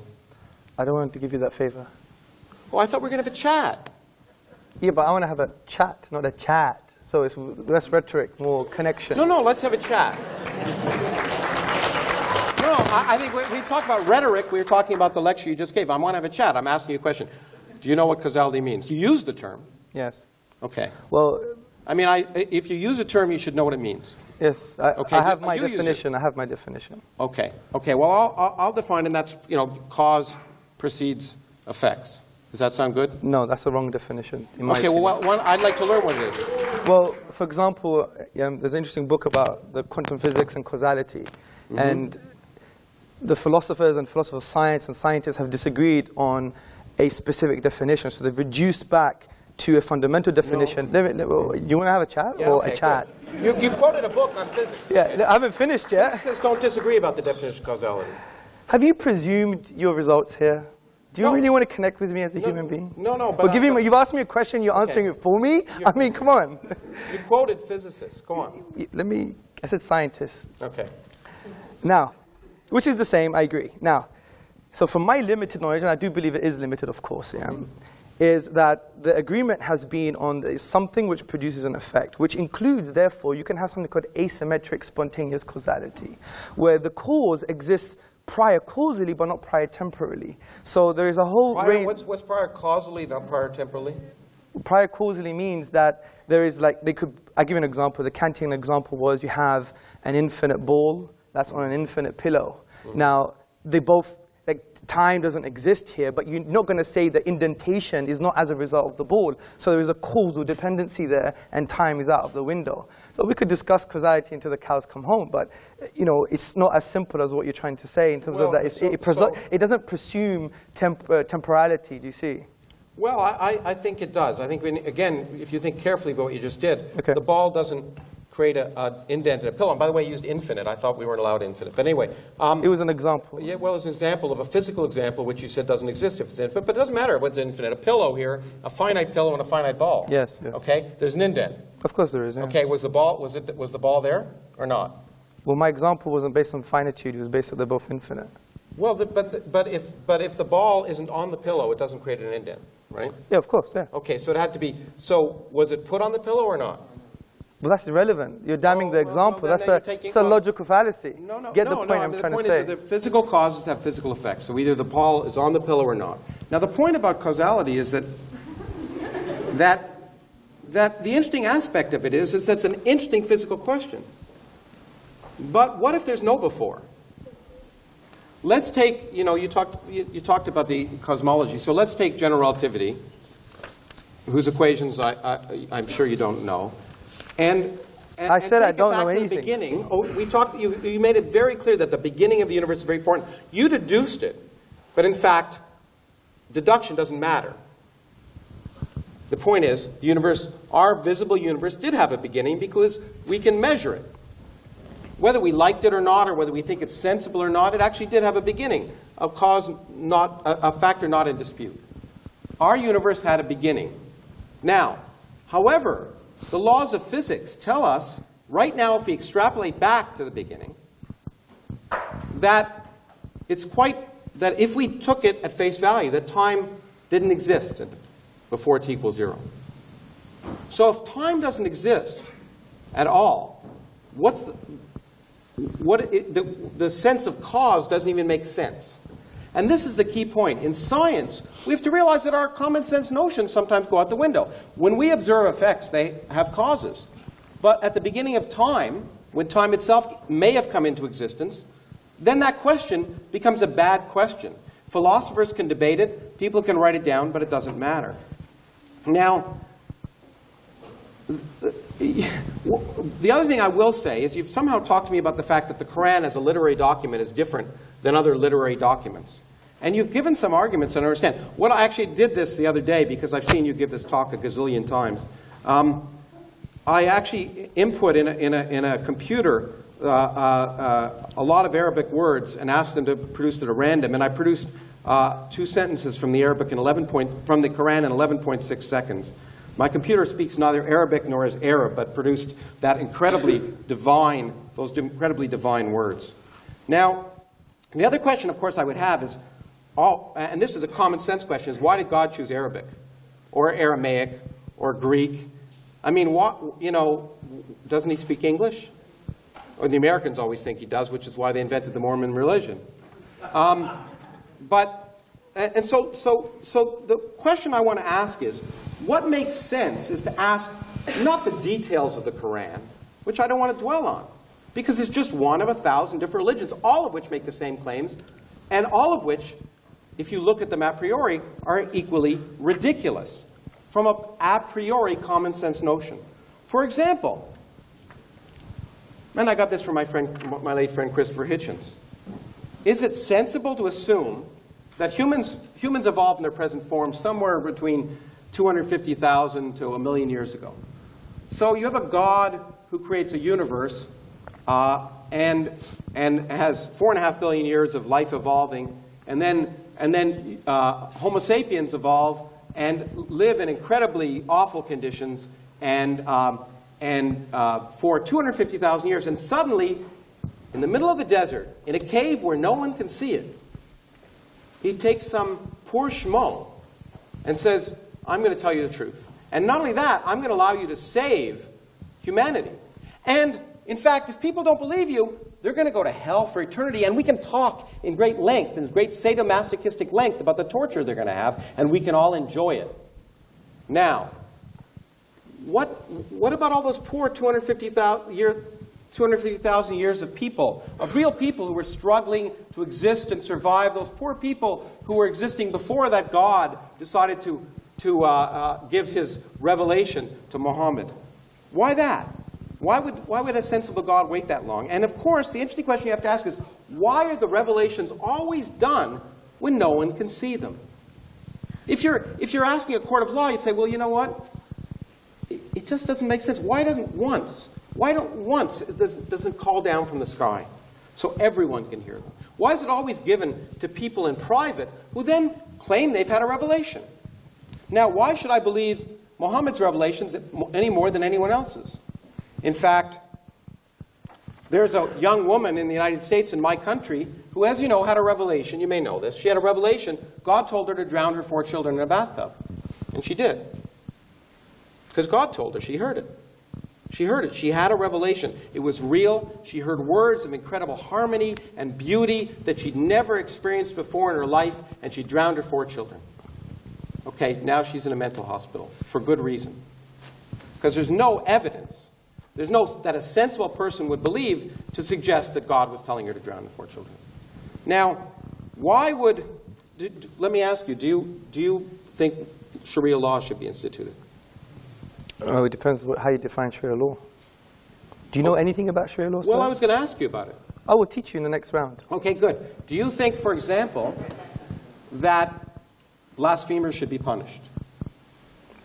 I don't want to give you that favor. Oh, I thought we were going to have a chat. Yeah, but I want to have a chat, not a chat. So it's less rhetoric, more connection. No, let's have a chat. No, I think we talk about rhetoric. We were talking about the lecture you just gave. I want to have a chat. I'm asking you a question. Do you know what causality means? You use the term. Yes. Okay. Well, if you use a term, you should know what it means. Yes. I have my definition. I have my definition. Okay. Okay. Well, I'll define, and that's cause precedes effects. Does that sound good? No, that's the wrong definition. Okay. Well, I'd like to learn what it is. Well, for example, there's an interesting book about the quantum physics and causality, and the philosophers and philosophers of science and scientists have disagreed on a specific definition. So they've reduced back to a fundamental definition. No. You want to have a chat a chat? Good. You quoted a book on physics. Yeah, I haven't finished yet. Physicists don't disagree about the definition of causality. Have you presumed your results here? Do you really want to connect with me as a human being? No. But you've asked me a question. You're answering it for me. Come on. You quoted physicists. Go on. I said scientists. Okay. Now, which is the same. I agree. Now, so from my limited knowledge, and I do believe it is limited, of course, is that the agreement has been on something which produces an effect, which includes, therefore, you can have something called asymmetric spontaneous causality, where the cause exists prior causally, but not prior temporally. So there is a whole range. What's prior causally, not prior temporally? Prior causally means that there is I'll give you an example. The Kantian example was you have an infinite ball that's on an infinite pillow. Now, they both, time doesn't exist here, but you're not going to say the indentation is not as a result of the ball. So there is a causal dependency there, and time is out of the window. So we could discuss causality until the cows come home, but it's not as simple as what you're trying to say in terms of that. It doesn't presume temporality, do you see? Well, I think it does. I think, again, if you think carefully about what you just did, okay. The ball doesn't create an indent in a pillow. And by the way, you used infinite. I thought we weren't allowed infinite. But anyway. It was an example. Yeah, well, it's an example of a physical example, which you said doesn't exist if it's infinite. But it doesn't matter what's infinite. A pillow here, a finite pillow and a finite ball. Yes. Okay? There's an indent. Of course there is, yeah. Okay, was the ball there or not? Well, my example wasn't based on finitude. It was based on they're both infinite. Well, but if the ball isn't on the pillow, it doesn't create an indent, right? Yeah, of course, yeah. Okay, so it had to be. So was it put on the pillow or not? Well, that's irrelevant. You're damning the example. That's a logical fallacy. No. Get the point I'm trying to say. The point is that the physical causes have physical effects. So either the ball is on the pillow or not. Now, the point about causality is that the interesting aspect of it is that's an interesting physical question. But what if there's no before? Let's take, you talked about the cosmology. So let's take general relativity. whose equations I'm sure you don't know. And I said I don't know anything. anything. The beginning, we talked. You made it very clear that the beginning of the universe is very important. You deduced it, but in fact, deduction doesn't matter. The point is, the universe, our visible universe, did have a beginning because we can measure it. Whether we liked it or not, or whether we think it's sensible or not, it actually did have a beginning, a cause not a factor not in dispute. Our universe had a beginning. Now, however, the laws of physics tell us, right now, if we extrapolate back to the beginning, that that if we took it at face value, that time didn't exist before t equals 0. So if time doesn't exist at all, the sense of cause doesn't even make sense. And this is the key point. In science, we have to realize that our common sense notions sometimes go out the window. When we observe effects, they have causes. But at the beginning of time, when time itself may have come into existence, then that question becomes a bad question. Philosophers can debate it, people can write it down, but it doesn't matter. Now, the other thing I will say is you've somehow talked to me about the fact that the Quran as a literary document is different than other literary documents. And you've given some arguments that I understand. What I actually did this the other day because I've seen you give this talk a gazillion times. I actually input in a computer a lot of Arabic words and asked them to produce it at random. And I produced 2 sentences from the Arabic from the Quran in 11.6 seconds. My computer speaks neither Arabic nor is Arab, but produced that incredibly divine, those incredibly divine words. Now, the other question, of course, I would have is, and this is a common sense question, is why did God choose Arabic, or Aramaic, or Greek? I mean, doesn't he speak English? Or the Americans always think he does, which is why they invented the Mormon religion. So the question I want to ask is, what makes sense is to ask not the details of the Quran, which I don't want to dwell on, because it's just one of 1,000 different religions, all of which make the same claims, and all of which, if you look at them a priori, are equally ridiculous from an a priori common sense notion. For example, and I got this from my late friend Christopher Hitchens, is it sensible to assume that humans evolved in their present form somewhere between 250,000 to 1 million years ago? So you have a God who creates a universe and has 4.5 billion years of life evolving, and then Homo sapiens evolve and live in incredibly awful conditions and for 250,000 years, and suddenly, in the middle of the desert, in a cave where no one can see it, he takes some poor schmo and says, I'm going to tell you the truth. And not only that, I'm going to allow you to save humanity. And, in fact, if people don't believe you, they're going to go to hell for eternity. And we can talk in great length, in great sadomasochistic length, about the torture they're going to have, and we can all enjoy it. Now, what about all those poor 250,000 years of people, of real people who were struggling to exist and survive, those poor people who were existing before that God decided to give his revelation to Muhammad? Why that? Why would a sensible God wait that long? And of course, the interesting question you have to ask is, why are the revelations always done when no one can see them? If you're asking a court of law, you'd say, well, you know what? It just doesn't make sense. Why don't once it doesn't call down from the sky so everyone can hear them? Why is it always given to people in private who then claim they've had a revelation? Now, why should I believe Muhammad's revelations any more than anyone else's? In fact, there's a young woman in the United States, in my country, who, as you know, had a revelation. You may know this. She had a revelation. God told her to drown her 4 children in a bathtub. And she did. Because God told her. She heard it. She heard it. She had a revelation. It was real. She heard words of incredible harmony and beauty that she'd never experienced before in her life, and she drowned her 4 children. Okay, now she's in a mental hospital for good reason. Because there's no evidence. There's no that a sensible person would believe to suggest that God was telling her to drown the 4 children. Now, why would, let me ask you, do you think Sharia law should be instituted? Oh, it depends how you define Sharia law. Do you know anything about Sharia law, sir? Well, I was going to ask you about it. I will teach you in the next round. Okay, good. Do you think, for example, that blasphemers should be punished?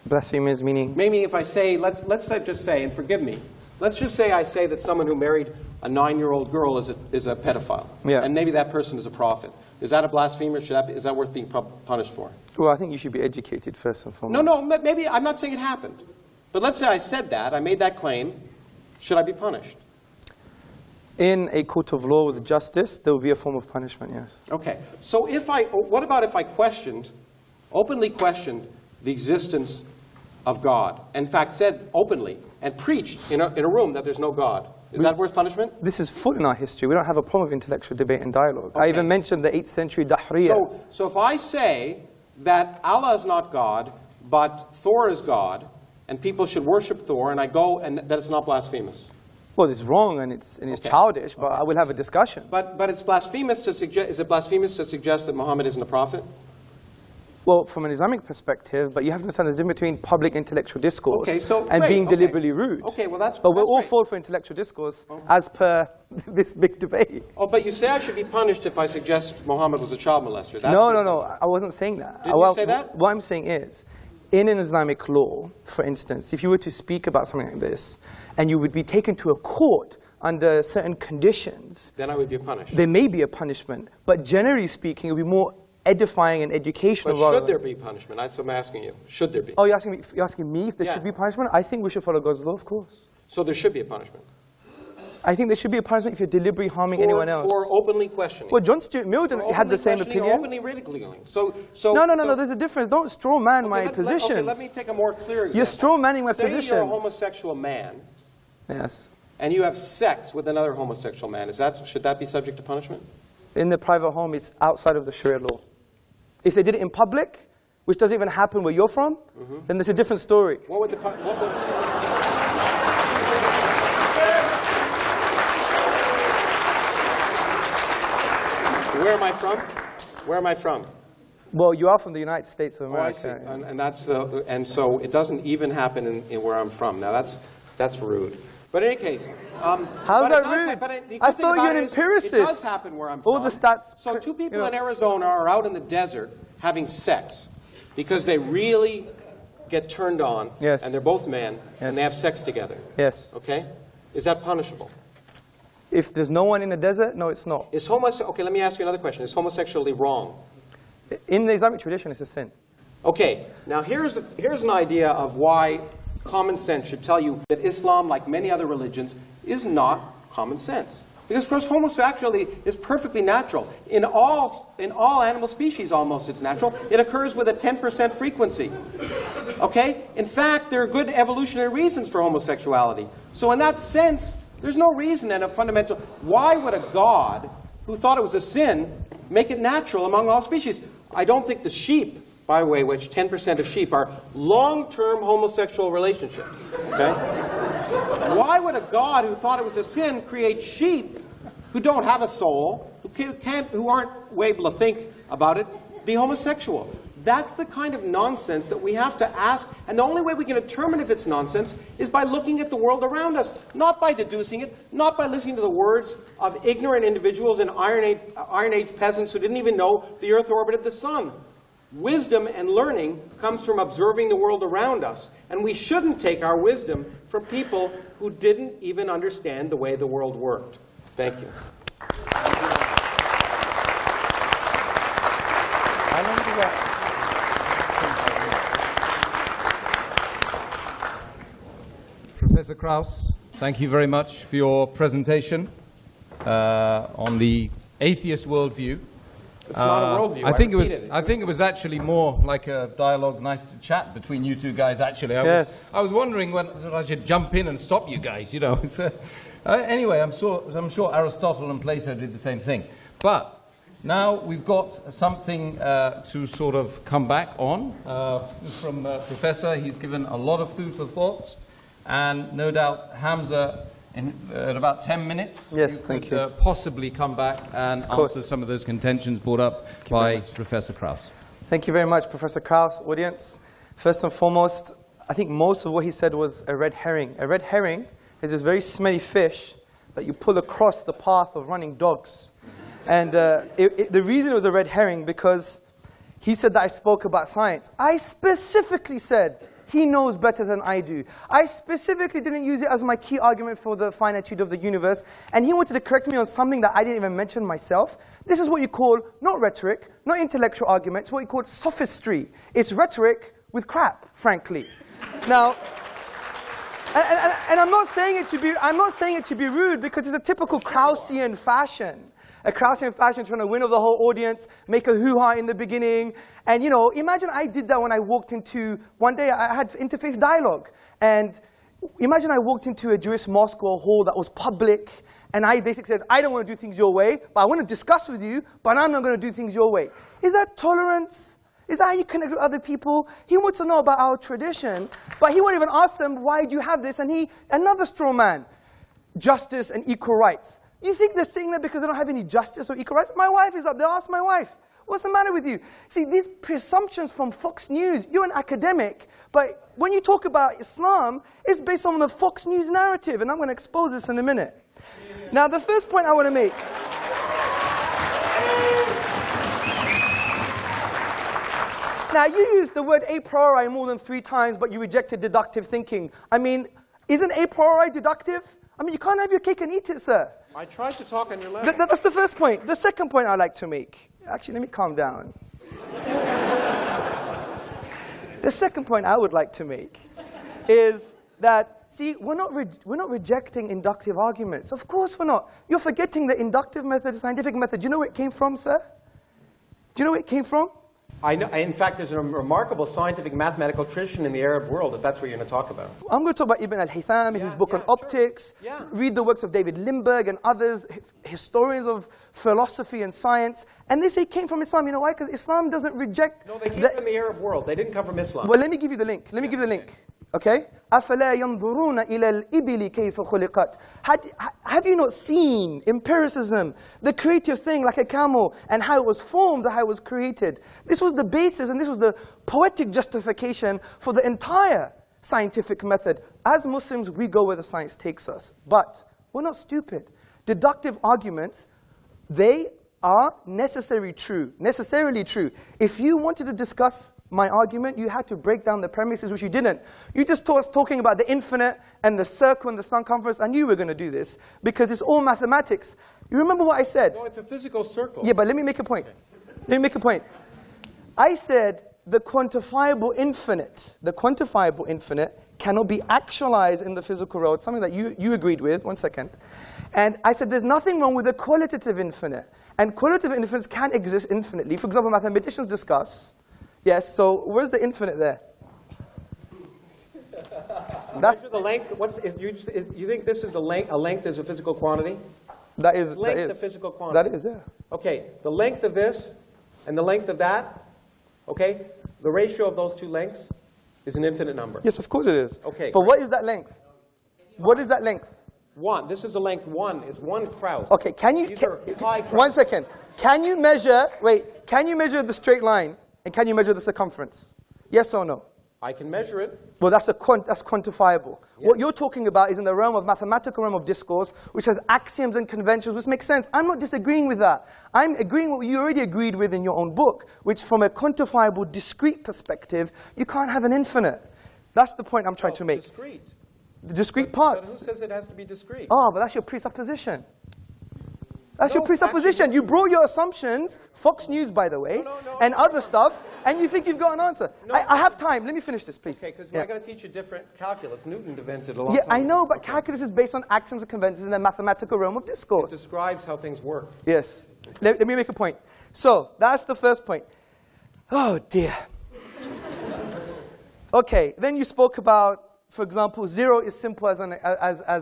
Blasphemers meaning? Maybe if I say, let's just say, and forgive me, let's just say I say that someone who married a 9-year-old girl is a pedophile. Yeah. And maybe that person is a prophet. Is that a blasphemer? Is that worth being punished for? Well, I think you should be educated first and foremost. No, maybe, I'm not saying it happened. But let's say I said that, I made that claim. Should I be punished? In a court of law with justice, there will be a form of punishment, yes. Okay. So what about if I openly questioned the existence of God? In fact, said openly and preached in a room that there's no God. Is that worth punishment? This is full in our history. We don't have a problem with intellectual debate and dialogue. Okay. I even mentioned the 8th century Dahriya. So if I say that Allah is not God, but Thor is God, and people should worship Thor, and I go and that it's not blasphemous. Well, it's wrong and it's childish, but I will have a discussion. But it's blasphemous to suggest. Is it blasphemous to suggest that Muhammad isn't a prophet? Well, from an Islamic perspective, but you have to understand there's a difference between public intellectual discourse and great, being deliberately rude. Okay, well that's. But we're all great. for intellectual discourse as per this big debate. Oh, but you say I should be punished if I suggest Muhammad was a child molester. That's No. I wasn't saying that. Didn't you say that? What I'm saying is, in an Islamic law, for instance, if you were to speak about something like this, and you would be taken to a court under certain conditions, then I would be punished. There may be a punishment, but generally speaking, it would be more edifying and educational. But should there be punishment? That's what I'm asking you. Should there be? Oh, you're asking me if there should be punishment? I think we should follow God's law, of course. So there should be a punishment? I think there should be a punishment if you're deliberately harming anyone else. For openly questioning. Well, John Stuart Mill had the same opinion. Openly ridiculing. No, there's a difference. Don't straw man my positions. Okay, let me take a more clear example. You're straw manning my positions. Say you're a homosexual man. Yes. And you have sex with another homosexual man. Should that be subject to punishment? In the private home, it's outside of the Sharia law. If they did it in public, which doesn't even happen where you're from, then there's a different story. What would Where am I from? Where am I from? Well, you are from the United States of America. Oh, I see. And so it doesn't even happen in where I'm from. Now that's rude. But in any case, how's that rude? I thought you're an empiricist. It does happen where I'm from. All the stats. So two people in Arizona are out in the desert having sex because they really get turned on. Yes. And they're both men and they have sex together. Yes. Okay? Is that punishable? If there's no one in the desert, no, it's not. Okay, let me ask you another question. Is homosexuality wrong? In the Islamic tradition, it's a sin. Okay, now here's an idea of why common sense should tell you that Islam, like many other religions, is not common sense. Because, of course, homosexuality is perfectly natural. In all animal species, almost, it's natural. It occurs with a 10% frequency. Okay? In fact, there are good evolutionary reasons for homosexuality. So in that sense, there's no reason and a fundamental... Why would a God who thought it was a sin make it natural among all species? I don't think the sheep, by the way, which 10% of sheep are long-term homosexual relationships. Okay? Why would a God who thought it was a sin create sheep who don't have a soul, who aren't able to think about it, be homosexual? That's the kind of nonsense that we have to ask, and the only way we can determine if it's nonsense is by looking at the world around us, not by deducing it, not by listening to the words of ignorant individuals and Iron Age peasants who didn't even know the Earth orbited the sun. Wisdom and learning comes from observing the world around us, and we shouldn't take our wisdom from people who didn't even understand the way the world worked. Thank you. How long do that? Professor Kraus, thank you very much for your presentation on the atheist worldview. It's not a worldview. I think it was actually more like a dialogue, nice to chat between you two guys. Actually, I was wondering whether I should jump in and stop you guys. You know. Anyway, I'm sure Aristotle and Plato did the same thing. But now we've got something to sort of come back on from Professor. He's given a lot of food for thought, and no doubt Hamză, in about 10 minutes, yes, you could possibly come back and answer some of those contentions brought up by Professor Kraus. Thank you very much, Professor Kraus. Audience, First and foremost, I think most of what he said was a red herring. A red herring is this very smelly fish that you pull across the path of running dogs. And the reason it was a red herring because he said that I spoke about science. I specifically said he knows better than I do. I specifically didn't use it as my key argument for the finitude of the universe. And he wanted to correct me on something that I didn't even mention myself. This is what you call not rhetoric, not intellectual argument. It's what you call sophistry. It's rhetoric with crap, frankly. Now, and I'm not saying it to be rude because it's a typical Krausian fashion. A Krausian fashion trying to win over the whole audience, make a hoo-ha in the beginning. And you know, imagine I did that when I walked into, one day I had interfaith dialogue. And imagine I walked into a Jewish mosque or hall that was public, and I basically said, I don't want to do things your way, but I want to discuss with you, but I'm not going to do things your way. Is that tolerance? Is that how you connect with other people? He wants to know about our tradition, but he won't even ask them, why do you have this? And another straw man, justice and equal rights. You think they're saying that because they don't have any justice or equal rights? My wife is up there. Ask my wife. What's the matter with you? See, these presumptions from Fox News, you're an academic, but when you talk about Islam, it's based on the Fox News narrative, and I'm going to expose this in a minute. Now, the first point I want to make. Now, you used the word a priori more than 3 times, but you rejected deductive thinking. I mean, isn't a priori deductive? I mean, you can't have your cake and eat it, sir. I tried to talk on your level. That's the first point. The second point I'd like to make. Actually, let me calm down. The second point I would like to make is that, see, we're not rejecting inductive arguments. Of course we're not. You're forgetting the inductive method, the scientific method. Do you know where it came from, sir? Do you know where it came from? I know. In fact, there's a remarkable scientific mathematical tradition in the Arab world, if that's what you're going to talk about. I'm going to talk about Ibn al-Haytham, his book on optics. Yeah. Read the works of David Lindbergh and others, historians of philosophy and science. And they say it came from Islam. You know why? Because Islam doesn't reject... No, they came from the Arab world. They didn't come from Islam. Well, let me give you the link. Let me give you the link. Okay? أَفَلَا يَنْظُرُونَ إِلَى الْإِبِلِ كَيْفَ خُلِقَتْ. Have you not seen empiricism, the creative thing like a camel, and how it was formed, how it was created? This was the basis, and this was the poetic justification for the entire scientific method. As Muslims, we go where the science takes us. But we're not stupid. Deductive arguments, they are necessarily true. If you wanted to discuss my argument, you had to break down the premises, which you didn't. You just talking about the infinite and the circle and the circumference. I knew you were going to do this because it's all mathematics. You remember what I said? No, it's a physical circle. Yeah, but let me make a point. I said the quantifiable infinite cannot be actualized in the physical world, something that you agreed with. 1 second. And I said there's nothing wrong with the qualitative infinite. And qualitative infinites can exist infinitely. For example, mathematicians discuss. Yes, so where's the infinite there? That's the length. You think this is a length? A length is a physical quantity? That is. Length a physical quantity? That is, yeah. Okay, the length of this and the length of that, okay, the ratio of those two lengths is an infinite number. Yes, of course it is. Okay. But what is that length? What is that length? 1. This is the length 1. It's 1 Kraus. Okay, can you... These are pi Kraus. 1 second. Can you measure the straight line? And can you measure the circumference? Yes or no? I can measure it. Well, that's quantifiable. Yeah. What you're talking about is in the realm of mathematical realm of discourse, which has axioms and conventions, which makes sense. I'm not disagreeing with that. I'm agreeing with what you already agreed with in your own book, which from a quantifiable, discrete perspective, you can't have an infinite. That's the point I'm trying to make. Discrete. The discrete parts. But who says it has to be discrete? Oh, but that's your presupposition. That's your presupposition. Actually, you brought your assumptions, Fox News, by the way, and other stuff, and you think you've got an answer. No. I have time. Let me finish this, please. Okay, because Yeah. I got to teach you different calculus. Newton invented a long Yeah, time I ago. know, but calculus is based on axioms and conventions in the mathematical realm of It discourse. describes how things work. Yes. Let me make a point. So, that's the first point. Oh, dear. Okay, then you spoke about, for example, 0 is simple as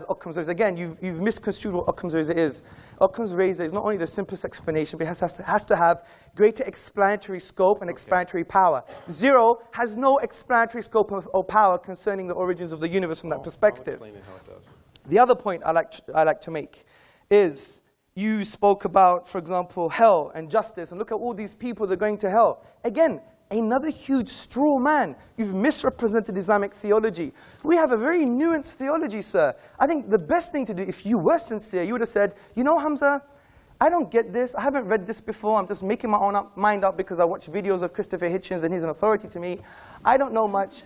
Occam's razor. Again, you've misconstrued what Occam's razor is. Occam's razor is not only the simplest explanation, but it has to have greater explanatory scope and explanatory power. 0 has no explanatory scope or power concerning the origins of the universe from that perspective. I'll explain how it does. The other point I like to make is you spoke about, for example, hell and justice, and look at all these people that are going to hell. Again, another huge straw man. You've misrepresented Islamic theology. We have a very nuanced theology, sir. I think the best thing to do, if you were sincere, you would have said, you know, Hamza, I don't get this. I haven't read this before. I'm just making my own mind up because I watch videos of Christopher Hitchens and he's an authority to me. I don't know much.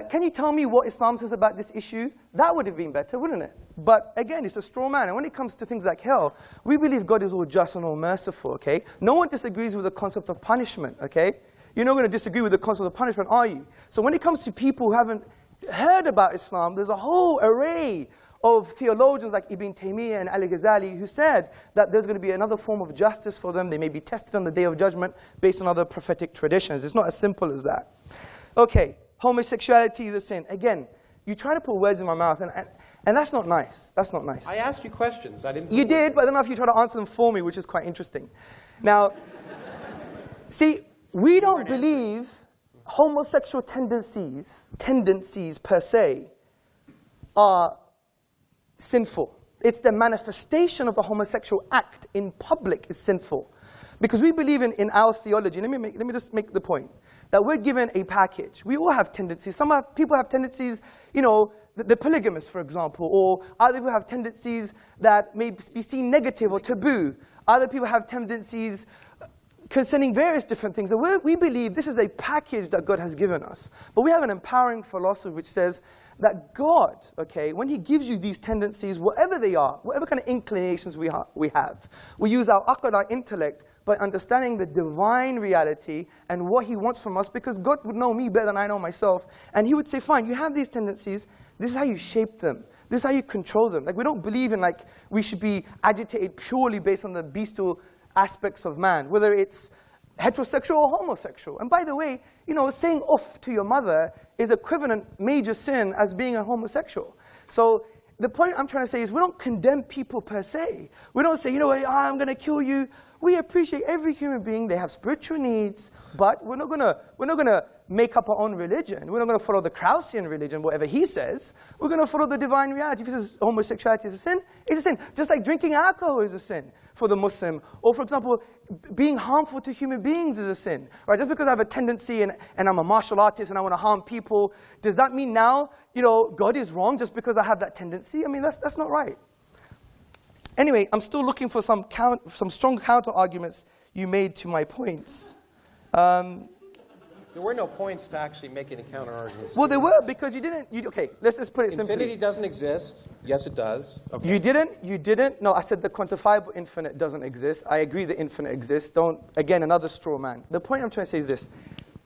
Can you tell me what Islam says about this issue? That would have been better, wouldn't it? But again, it's a straw man. And when it comes to things like hell, we believe God is all just and all merciful, okay? No one disagrees with the concept of punishment, okay? You're not going to disagree with the concept of punishment, are you? So when it comes to people who haven't heard about Islam, there's a whole array of theologians like Ibn Taymiyyah and Al-Ghazali who said that there's going to be another form of justice for them. They may be tested on the Day of Judgment based on other prophetic traditions. It's not as simple as that. Okay, homosexuality is a sin. Again, you try to put words in my mouth, and that's not nice. That's not nice. I asked you questions. I didn't. You did, but I don't know if you try to answer them for me, which is quite interesting. Now, see, we don't believe homosexual tendencies per se, are sinful. It's the manifestation of the homosexual act in public is sinful. Because we believe in our theology, let me just make the point, that we're given a package. We all have tendencies. Some people have tendencies, you know, the polygamous, for example, or other people have tendencies that may be seen negative or taboo. Other people have tendencies concerning various different things. And we believe this is a package that God has given us. But we have an empowering philosophy which says that God, okay, when he gives you these tendencies, whatever they are, whatever kind of inclinations we have, we use our aql, our intellect, by understanding the divine reality and what he wants from us, because God would know me better than I know myself. And he would say, fine, you have these tendencies. This is how you shape them. This is how you control them. Like, we don't believe in, like, we should be agitated purely based on the bestial aspects of man, whether it's heterosexual or homosexual. And by the way, you know, saying off to your mother is equivalent major sin as being a homosexual. So the point I'm trying to say is we don't condemn people per se. We don't say, you know what, I'm going to kill you. We appreciate every human being. They have spiritual needs, but we're not going to make up our own religion. We're not going to follow the Krausian religion, whatever he says. We're going to follow the divine reality. If he says homosexuality is a sin, it's a sin. Just like drinking alcohol is a sin for the Muslim. Or, for example, being harmful to human beings is a sin. Right? Just because I have a tendency and I'm a martial artist and I want to harm people, does that mean now, you know, God is wrong just because I have that tendency? I mean, that's not right. Anyway, I'm still looking for some strong counter-arguments you made to my points. There were no points to actually make any counter-arguments. Well, there were, because you didn't. Okay, let's just put it simply. Infinity doesn't exist. Yes, it does. Okay. You didn't. No, I said the quantifiable infinite doesn't exist. I agree the infinite exists. Again, another straw man. The point I'm trying to say is this.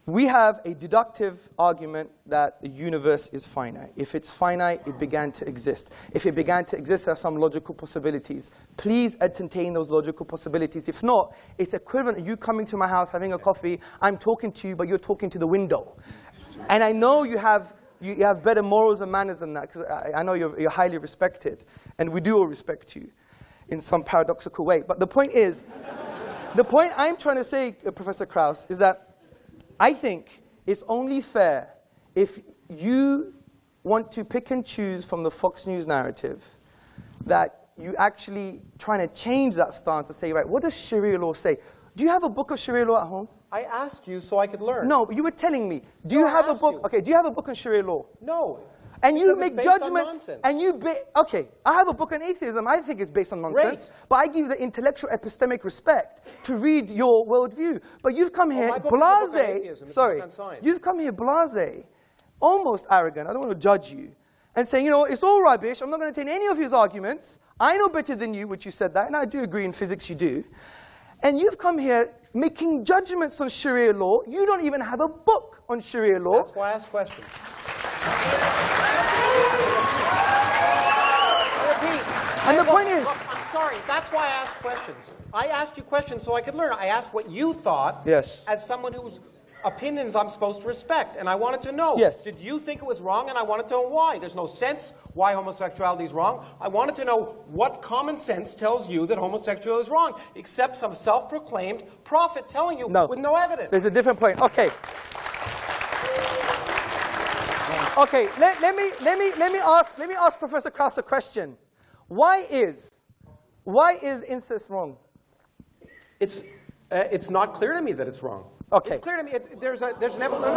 We have a deductive argument that the universe is finite. If it's finite, it began to exist. If it began to exist, there are some logical possibilities. Please entertain those logical possibilities. If not, it's equivalent to you coming to my house, having a coffee, I'm talking to you, but you're talking to the window. And I know you have better morals and manners than that, because I know you're highly respected. And we do all respect you in some paradoxical way. But the point is, the point I'm trying to say, Professor Kraus, is that I think it's only fair if you want to pick and choose from the Fox News narrative that you actually trying to change that stance and say, right, what does Sharia law say? Do you have a book of Sharia law at home? I asked you so I could learn. No, but you were telling me. Do you have a book? Okay, do you have a book on Sharia law? No. And you make judgments, and okay, I have a book on atheism. I think it's based on nonsense. Great. But I give you the intellectual epistemic respect to read your worldview. But you've come here blasé, sorry, you've come here blasé, almost arrogant, I don't want to judge you, and saying, you know, it's all rubbish, I'm not going to take any of his arguments, I know better than you, which you said that, and I do agree in physics you do. And you've come here making judgments on Sharia law. You don't even have a book on Sharia law. That's why I asked questions. And the point is... Look, I'm sorry, that's why I asked questions. I asked you questions so I could learn. I asked what you thought as someone whose opinions I'm supposed to respect. And I wanted to know, did you think it was wrong? And I wanted to know why. There's no sense why homosexuality is wrong. I wanted to know what common sense tells you that homosexuality is wrong, except some self-proclaimed prophet telling you with no evidence. There's a different point. Okay. Okay, let me ask Professor Kraus a question. Why is incest wrong? It's not clear to me that it's wrong. Okay. It's clear to me. there's an evolution.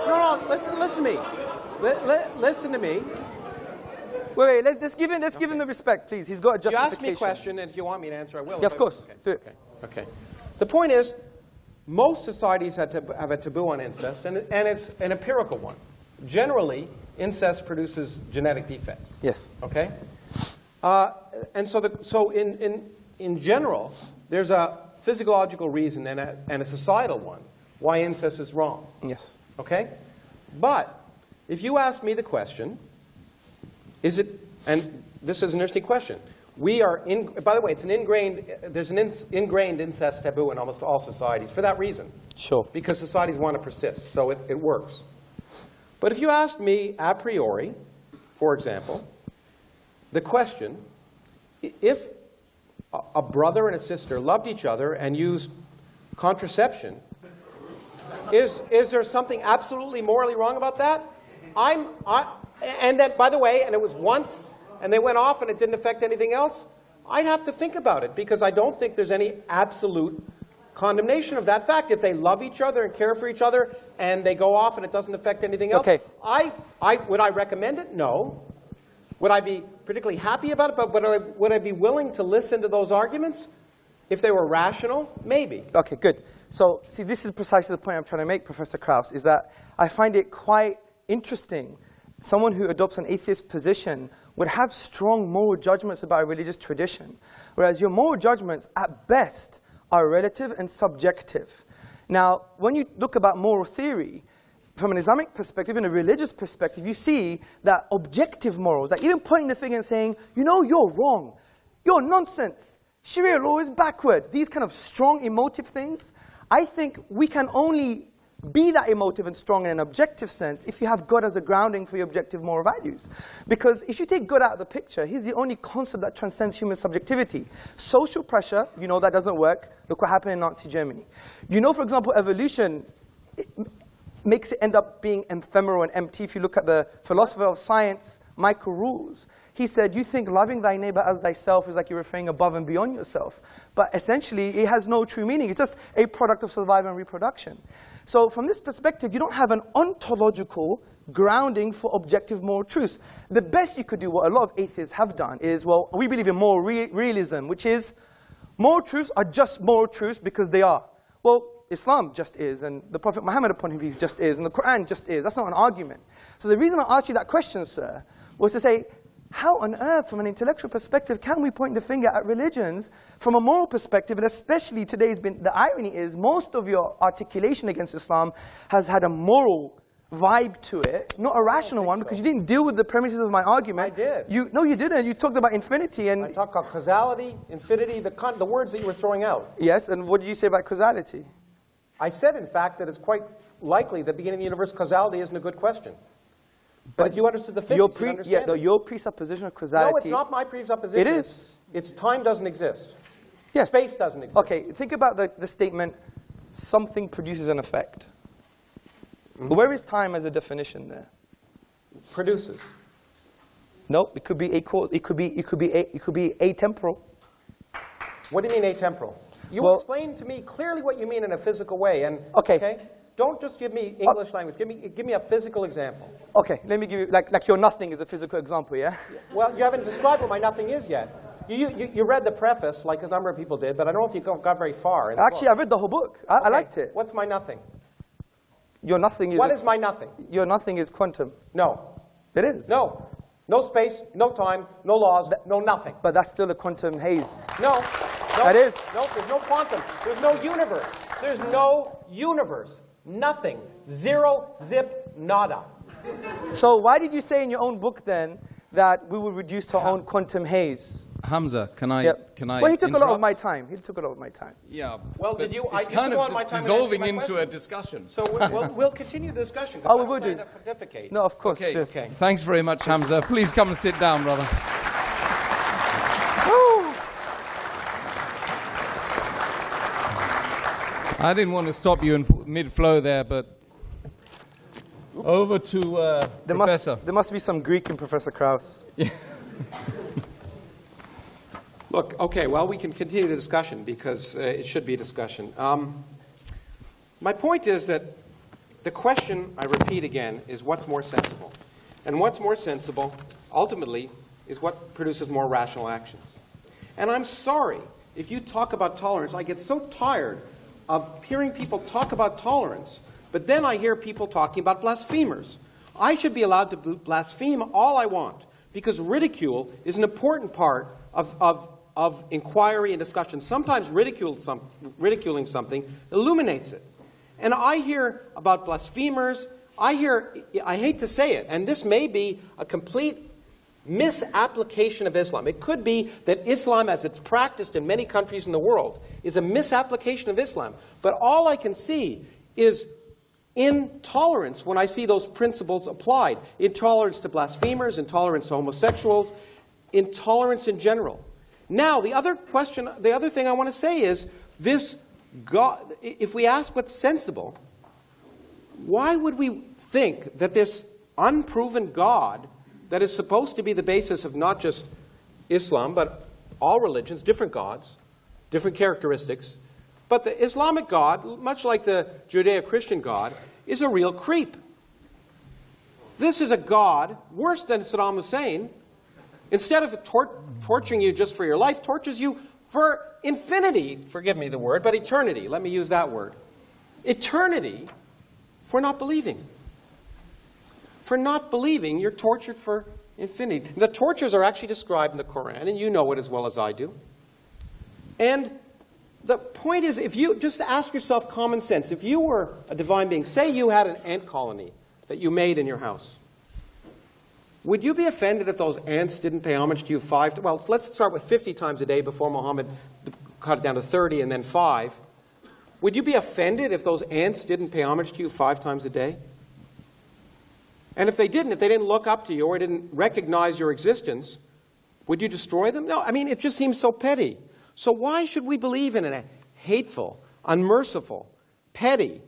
No, listen to me. Listen to me. Wait, let's give him the respect, please. He's got a You justification. ask me a question, and if you want me to answer, I will. Yeah, of course. Do it. Okay. The point is, most societies have a taboo on incest, and it's an empirical one. Generally, incest produces genetic defects. Yes. Okay? And so in general, there's a physiological reason and a societal one why incest is wrong. Yes. Okay? But if you ask me the question, is it, and this is an interesting question, by the way, there's an ingrained incest taboo in almost all societies for that reason. Sure. Because societies want to persist, so it works. But if you asked me a priori, for example, the question, if a brother and a sister loved each other and used contraception, is there something absolutely morally wrong about that? And that, by the way, and it was once, and they went off and it didn't affect anything else, I'd have to think about it, because I don't think there's any absolute condemnation of that fact. If they love each other and care for each other, and they go off and it doesn't affect anything else, okay. Would I recommend it? No. Would I be particularly happy about it? But would I be willing to listen to those arguments? If they were rational, maybe. Okay, good. So, see, this is precisely the point I'm trying to make, Professor Kraus, is that I find it quite interesting. Someone who adopts an atheist position would have strong moral judgments about a religious tradition, whereas your moral judgments, at best, are relative and subjective. Now, when you look about moral theory, from an Islamic perspective, in a religious perspective, you see that objective morals, like even pointing the finger and saying, you know, you're wrong, you're nonsense, Sharia law is backward, these kind of strong emotive things, I think we can only be that emotive and strong in an objective sense if you have God as a grounding for your objective moral values. Because if you take God out of the picture, he's the only concept that transcends human subjectivity. Social pressure, you know that doesn't work. Look what happened in Nazi Germany. You know, for example, evolution makes it end up being ephemeral and empty. If you look at the philosopher of science, Michael Rules, he said, you think loving thy neighbor as thyself is like you're referring above and beyond yourself. But essentially, it has no true meaning. It's just a product of survival and reproduction. So from this perspective, you don't have an ontological grounding for objective moral truths. The best you could do, what a lot of atheists have done, is, well, we believe in moral realism, which is moral truths are just moral truths because they are. Well, Islam just is, and the Prophet Muhammad upon him peace just is, and the Quran just is. That's not an argument. So the reason I asked you that question, sir, was to say, how on earth, from an intellectual perspective, can we point the finger at religions from a moral perspective? And especially today's the irony is, most of your articulation against Islam has had a moral vibe to it, not a rational one, because you didn't deal with the premises of my argument. I did. No, you didn't. You talked about infinity. And I talked about causality, infinity, the words that you were throwing out. Yes, and what did you say about causality? I said, in fact, that it's quite likely that beginning of the universe causality isn't a good question. But if you understood the physics, you'd understand it. Your presupposition of causality... No, it's not my presupposition. It is. It's time doesn't exist. Yes. Space doesn't exist. Okay, think about the statement, something produces an effect. Mm-hmm. Where is time as a definition there? Produces. No, it could be atemporal. What do you mean atemporal? You explain to me clearly what you mean in a physical way. And okay. Don't just give me English language. Give me a physical example. Okay, let me give you, like your nothing is a physical example, yeah? Well, you haven't described what my nothing is yet. You read the preface, like a number of people did, but I don't know if you got very far. Actually, I read the whole book. I liked it. What's my nothing? Your nothing is... What is my nothing? Your nothing is quantum. No. It is. No. No space, no time, no laws, no nothing. But that's still a quantum haze. No. That is. No, there's no quantum. There's no universe. There's no universe. Nothing. Zero, zip, nada. So why did you say in your own book then that we will reduce to our own quantum haze? Hamza, can I? Well, he took a lot of my time. Yeah. Well, did you? It's kind of dissolving into a discussion. So we'll continue the discussion. Oh, we will do. No, of course. Okay. Yes. Okay. Thanks very much, Hamza. Please come and sit down, brother. I didn't want to stop you in mid-flow there, but over to Professor. There must be some Greek in Professor Kraus. Look, okay, well, we can continue the discussion because it should be a discussion. My point is that the question, I repeat again, is what's more sensible? And what's more sensible, ultimately, is what produces more rational actions. And I'm sorry, if you talk about tolerance, I get so tired of hearing people talk about tolerance, but then I hear people talking about blasphemers. I should be allowed to blaspheme all I want, because ridicule is an important part of inquiry and discussion. Sometimes ridiculing something illuminates it. And I hear about blasphemers. I hate to say it, and this may be a complete misapplication of Islam. It could be that Islam, as it's practiced in many countries in the world, is a misapplication of Islam. But all I can see is intolerance when I see those principles applied. Intolerance to blasphemers, intolerance to homosexuals, intolerance in general. Now, the other thing I want to say is this God, if we ask what's sensible, why would we think that this unproven God that is supposed to be the basis of not just Islam, but all religions, different gods, different characteristics, but the Islamic God, much like the Judeo-Christian God, is a real creep? This is a God worse than Saddam Hussein. Instead of torturing you just for your life, tortures you for infinity. Forgive me the word, but eternity. Let me use that word. Eternity for not believing. For not believing, you're tortured for infinity. The tortures are actually described in the Quran, and you know it as well as I do. And the point is, if you just ask yourself common sense, if you were a divine being, say you had an ant colony that you made in your house, would you be offended if those ants didn't pay homage to you well, let's start with 50 times a day before Muhammad cut it down to 30 and then 5. Would you be offended if those ants didn't pay homage to you 5 times a day? And if they didn't look up to you or didn't recognize your existence, would you destroy them? No, I mean, it just seems so petty. So why should we believe in a hateful, unmerciful, petty,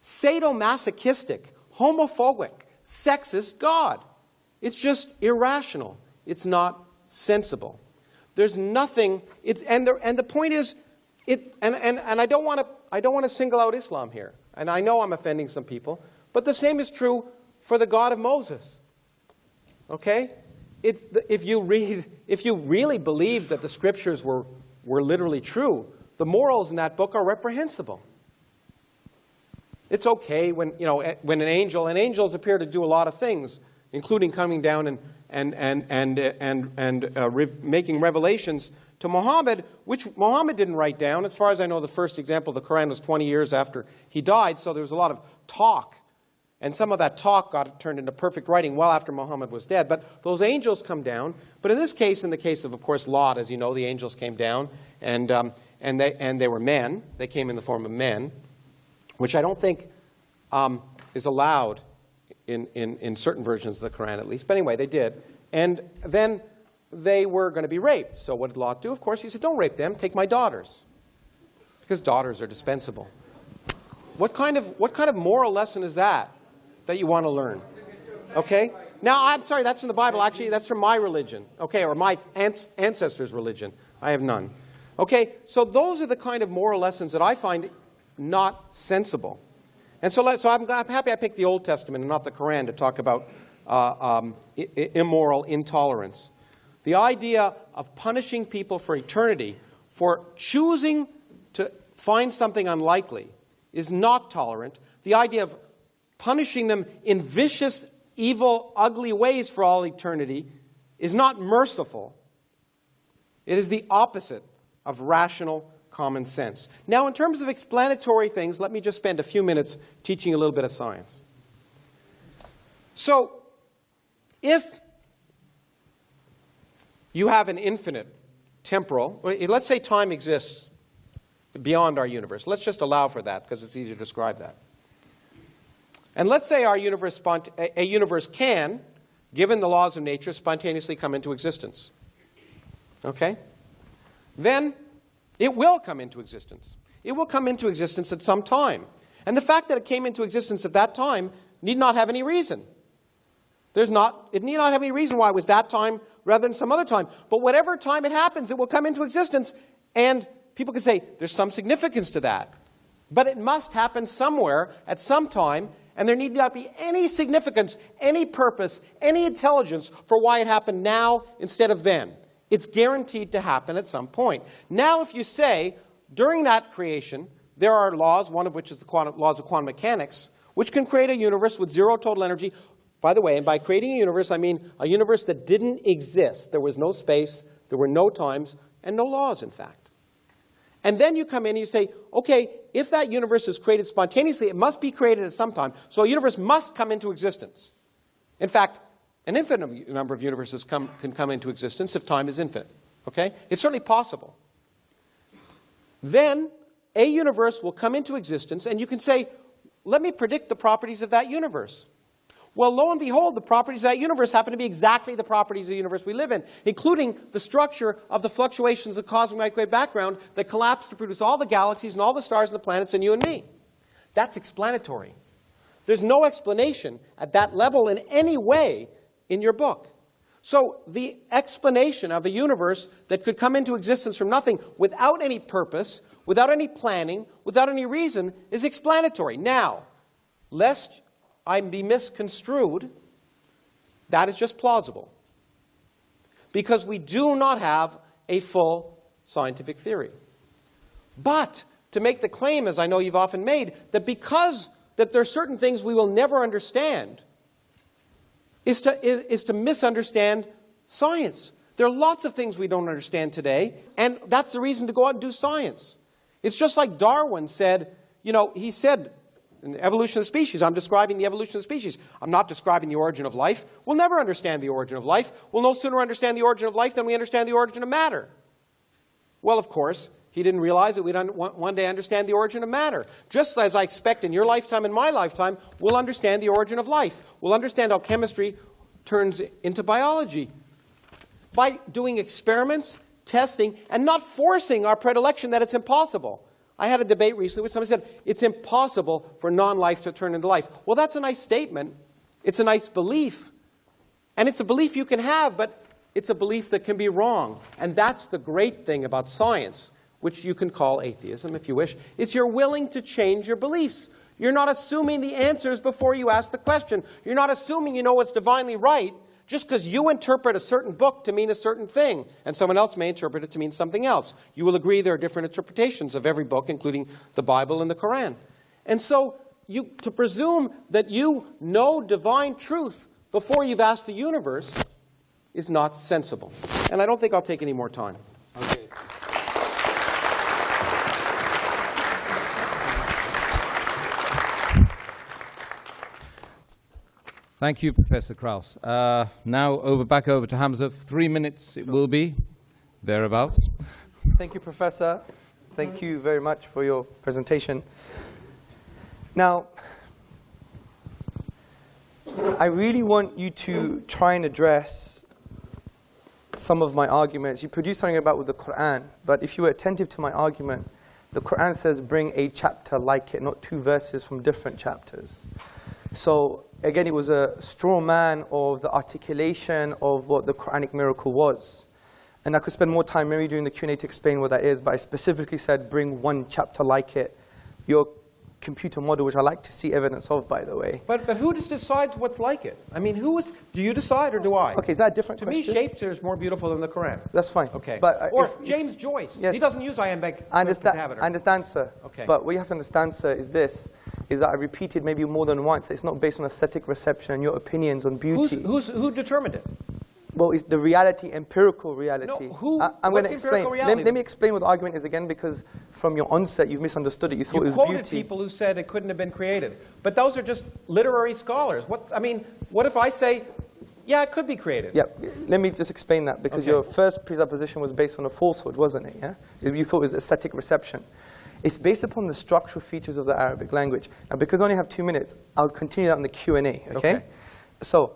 sadomasochistic, homophobic, sexist God? It's just irrational. It's not sensible. There's nothing. And the point is, and I don't want to single out Islam here. And I know I'm offending some people, but the same is true for the God of Moses. Okay? If you really believe that the scriptures were literally true, the morals in that book are reprehensible. It's okay when angels appear to do a lot of things, including coming down and making revelations to Muhammad, which Muhammad didn't write down. As far as I know, the first example of the Quran was 20 years after he died, so there was a lot of talk. And some of that talk got turned into perfect writing well after Muhammad was dead. But those angels come down. But in this case, in the case of course, Lot, as you know, the angels came down, and they were men. They came in the form of men, which I don't think is allowed in certain versions of the Quran, at least. But anyway, they did. And then they were going to be raped. So what did Lot do? Of course, he said, don't rape them. Take my daughters. Because daughters are dispensable. What kind of moral lesson is that you want to learn? Okay? Now, I'm sorry, that's in the Bible. Actually, that's from my religion. Okay, or my ancestors' religion. I have none. Okay, so those are the kind of moral lessons that I find not sensible. And so I'm happy I picked the Old Testament and not the Quran to talk about immoral intolerance. The idea of punishing people for eternity for choosing to find something unlikely is not tolerant. The idea of punishing them in vicious, evil, ugly ways for all eternity is not merciful. It is the opposite of rational common sense. Now, in terms of explanatory things, let me just spend a few minutes teaching a little bit of science. So, if you have an infinite temporal, let's say time exists beyond our universe. Let's just allow for that because it's easier to describe that. And let's say our universe, a universe can, given the laws of nature, spontaneously come into existence. Okay? Then it will come into existence. It will come into existence at some time. And the fact that it came into existence at that time need not have any reason. It need not have any reason why it was that time rather than some other time. But whatever time it happens, it will come into existence. And people can say, there's some significance to that. But it must happen somewhere at some time, and there need not be any significance, any purpose, any intelligence for why it happened now instead of then. It's guaranteed to happen at some point. Now, if you say, during that creation, there are laws, one of which is the laws of quantum mechanics, which can create a universe with zero total energy. By the way, and by creating a universe, I mean a universe that didn't exist. There was no space, there were no times, and no laws, in fact. And then you come in and you say, okay, if that universe is created spontaneously, it must be created at some time. So a universe must come into existence. In fact, an infinite number of universes can come into existence if time is infinite. Okay? It's certainly possible. Then a universe will come into existence, and you can say, let me predict the properties of that universe. Well, lo and behold, the properties of that universe happen to be exactly the properties of the universe we live in, including the structure of the fluctuations of the cosmic microwave background that collapse to produce all the galaxies and all the stars and the planets and you and me. That's explanatory. There's no explanation at that level in any way in your book. So the explanation of a universe that could come into existence from nothing without any purpose, without any planning, without any reason, is explanatory. Now, lest I be misconstrued, that is just plausible. Because we do not have a full scientific theory. But to make the claim, as I know you've often made, that because that there are certain things we will never understand, is to misunderstand science. There are lots of things we don't understand today, and that's the reason to go out and do science. It's just like Darwin said, he said, in the evolution of species, I'm describing the evolution of species. I'm not describing the origin of life. We'll never understand the origin of life. We'll no sooner understand the origin of life than we understand the origin of matter. Well, of course, he didn't realize that we'd one day understand the origin of matter. Just as I expect in your lifetime and my lifetime, we'll understand the origin of life. We'll understand how chemistry turns into biology by doing experiments, testing, and not forcing our predilection that it's impossible. I had a debate recently where somebody said, it's impossible for non-life to turn into life. Well, that's a nice statement. It's a nice belief. And it's a belief you can have, but it's a belief that can be wrong. And that's the great thing about science, which you can call atheism if you wish. It's you're willing to change your beliefs. You're not assuming the answers before you ask the question. You're not assuming you know what's divinely right just because you interpret a certain book to mean a certain thing, and someone else may interpret it to mean something else. You will agree there are different interpretations of every book, including the Bible and the Quran. And so to presume that you know divine truth before you've asked the universe is not sensible. And I don't think I'll take any more time. Okay. Thank you, Professor Kraus. Now back over to Hamzə. 3 minutes it will be, thereabouts. Thank you, Professor. Thank you very much for your presentation. Now, I really want you to try and address some of my arguments. You produced something about with the Quran, but if you were attentive to my argument, the Quran says bring a chapter like it, not 2 verses from different chapters. So again, it was a straw man of the articulation of what the Quranic miracle was. And I could spend more time maybe during the Q&A to explain what that is, but I specifically said bring 1 chapter like it. Your computer model, which I like to see evidence of, by the way. But who just decides what's like it? I mean, do you decide or do I? Okay, is that a different question? To me, Shakespeare is more beautiful than the Quran. That's fine. Okay. But, or James Joyce. Yes. He doesn't use iambic I understand, pentameter. sir. Okay. But what you have to understand, sir, is this, is that I repeated maybe more than once, it's not based on aesthetic reception and your opinions on beauty. Who determined it? Well, it's the reality, empirical reality. No, I'm going to what's explain. empirical reality? Let me explain what the argument is again, because from your onset, you've misunderstood it. You thought it was quoted beauty. People who said it couldn't have been created. But those are just literary scholars. What if I say, yeah, it could be created? Yeah, let me just explain that, because your first presupposition was based on a falsehood, wasn't it? Yeah? You thought it was aesthetic reception. It's based upon the structural features of the Arabic language. Now, because I only have 2 minutes, I'll continue that in the Q&A, okay? So,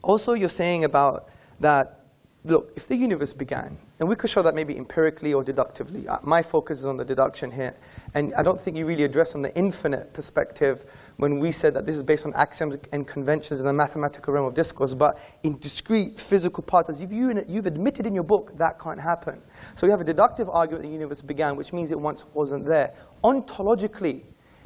also you're saying about that look, if the universe began, and we could show that maybe empirically or deductively. My focus is on the deduction here. And I don't think you really address on the infinite perspective when we said that this is based on axioms and conventions in the mathematical realm of discourse. But in discrete physical parts, as you've admitted in your book, that can't happen. So we have a deductive argument that the universe began, which means it once wasn't there. Ontologically,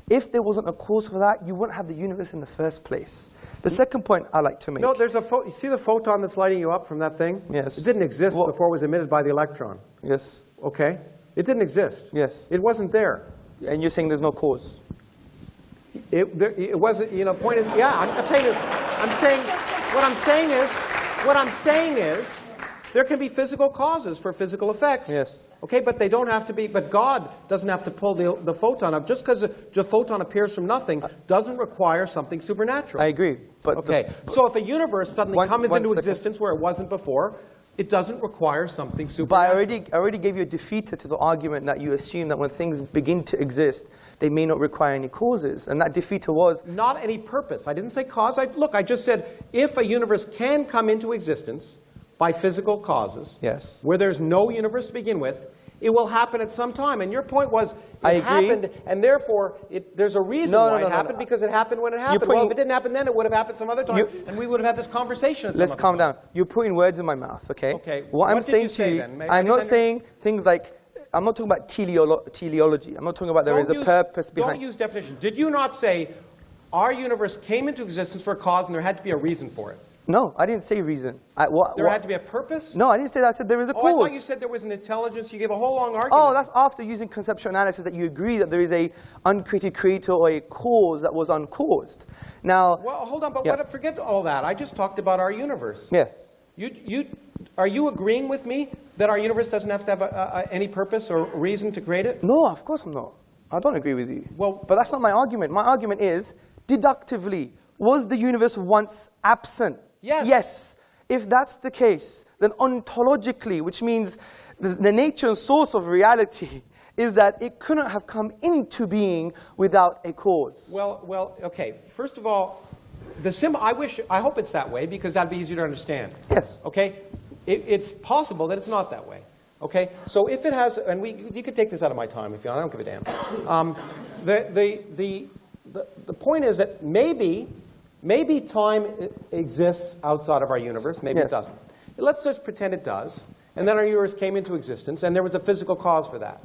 if there wasn't a cause for that, you wouldn't have the universe in the first place. The second point I like to make. No, there's you see the photon that's lighting you up from that thing? Yes. It didn't exist before it was emitted by the electron. Yes. Okay? It didn't exist. Yes. It wasn't there. And you're saying there's no cause? It wasn't, you know, point is, yeah, I'm saying this. What I'm saying is, there can be physical causes for physical effects. Yes. Okay, but they don't have to be, but God doesn't have to pull the photon up. Just because the photon appears from nothing doesn't require something supernatural. I agree. But okay, so if a universe suddenly comes into existence where it wasn't before, it doesn't require something supernatural. But I already gave you a defeater to the argument that you assume that when things begin to exist, they may not require any causes. And that defeater was... Not any purpose. I didn't say cause. Look, I just said if a universe can come into existence by physical causes, yes, where there's no universe to begin with, it will happen at some time. And your point was it happened, and therefore there's a reason why it happened, because it happened when it happened. Well, if it didn't happen then, it would have happened some other time, and we would have had this conversation. Let's calm down. You're putting words in my mouth, okay? Okay. What I'm saying to you, I'm not saying things like, I'm not talking about teleology. I'm not talking about there is a purpose behind. Don't use definition. Did you not say our universe came into existence for a cause and there had to be a reason for it? No, I didn't say reason. There had to be a purpose? No, I didn't say that. I said there is a cause. I thought you said there was an intelligence. You gave a whole long argument. Oh, that's after using conceptual analysis that you agree that there is a uncreated creator or a cause that was uncaused. Now, well, hold on, but forget all that. I just talked about our universe. Yes. Are you agreeing with me that our universe doesn't have to have any purpose or reason to create it? No, of course I'm not. I don't agree with you. Well, but that's not my argument. My argument is, deductively, was the universe once absent? Yes. Yes. If that's the case, then ontologically, which means the nature and source of reality, is that it couldn't have come into being without a cause. Well, okay. First of all, I hope it's that way, because that'd be easier to understand. Yes. Okay? It's possible that it's not that way. Okay? So if it has, and you could take this out of my time if you want. I don't give a damn. The point is that maybe time exists outside of our universe. Maybe it doesn't. Let's just pretend it does. And then our universe came into existence, and there was a physical cause for that.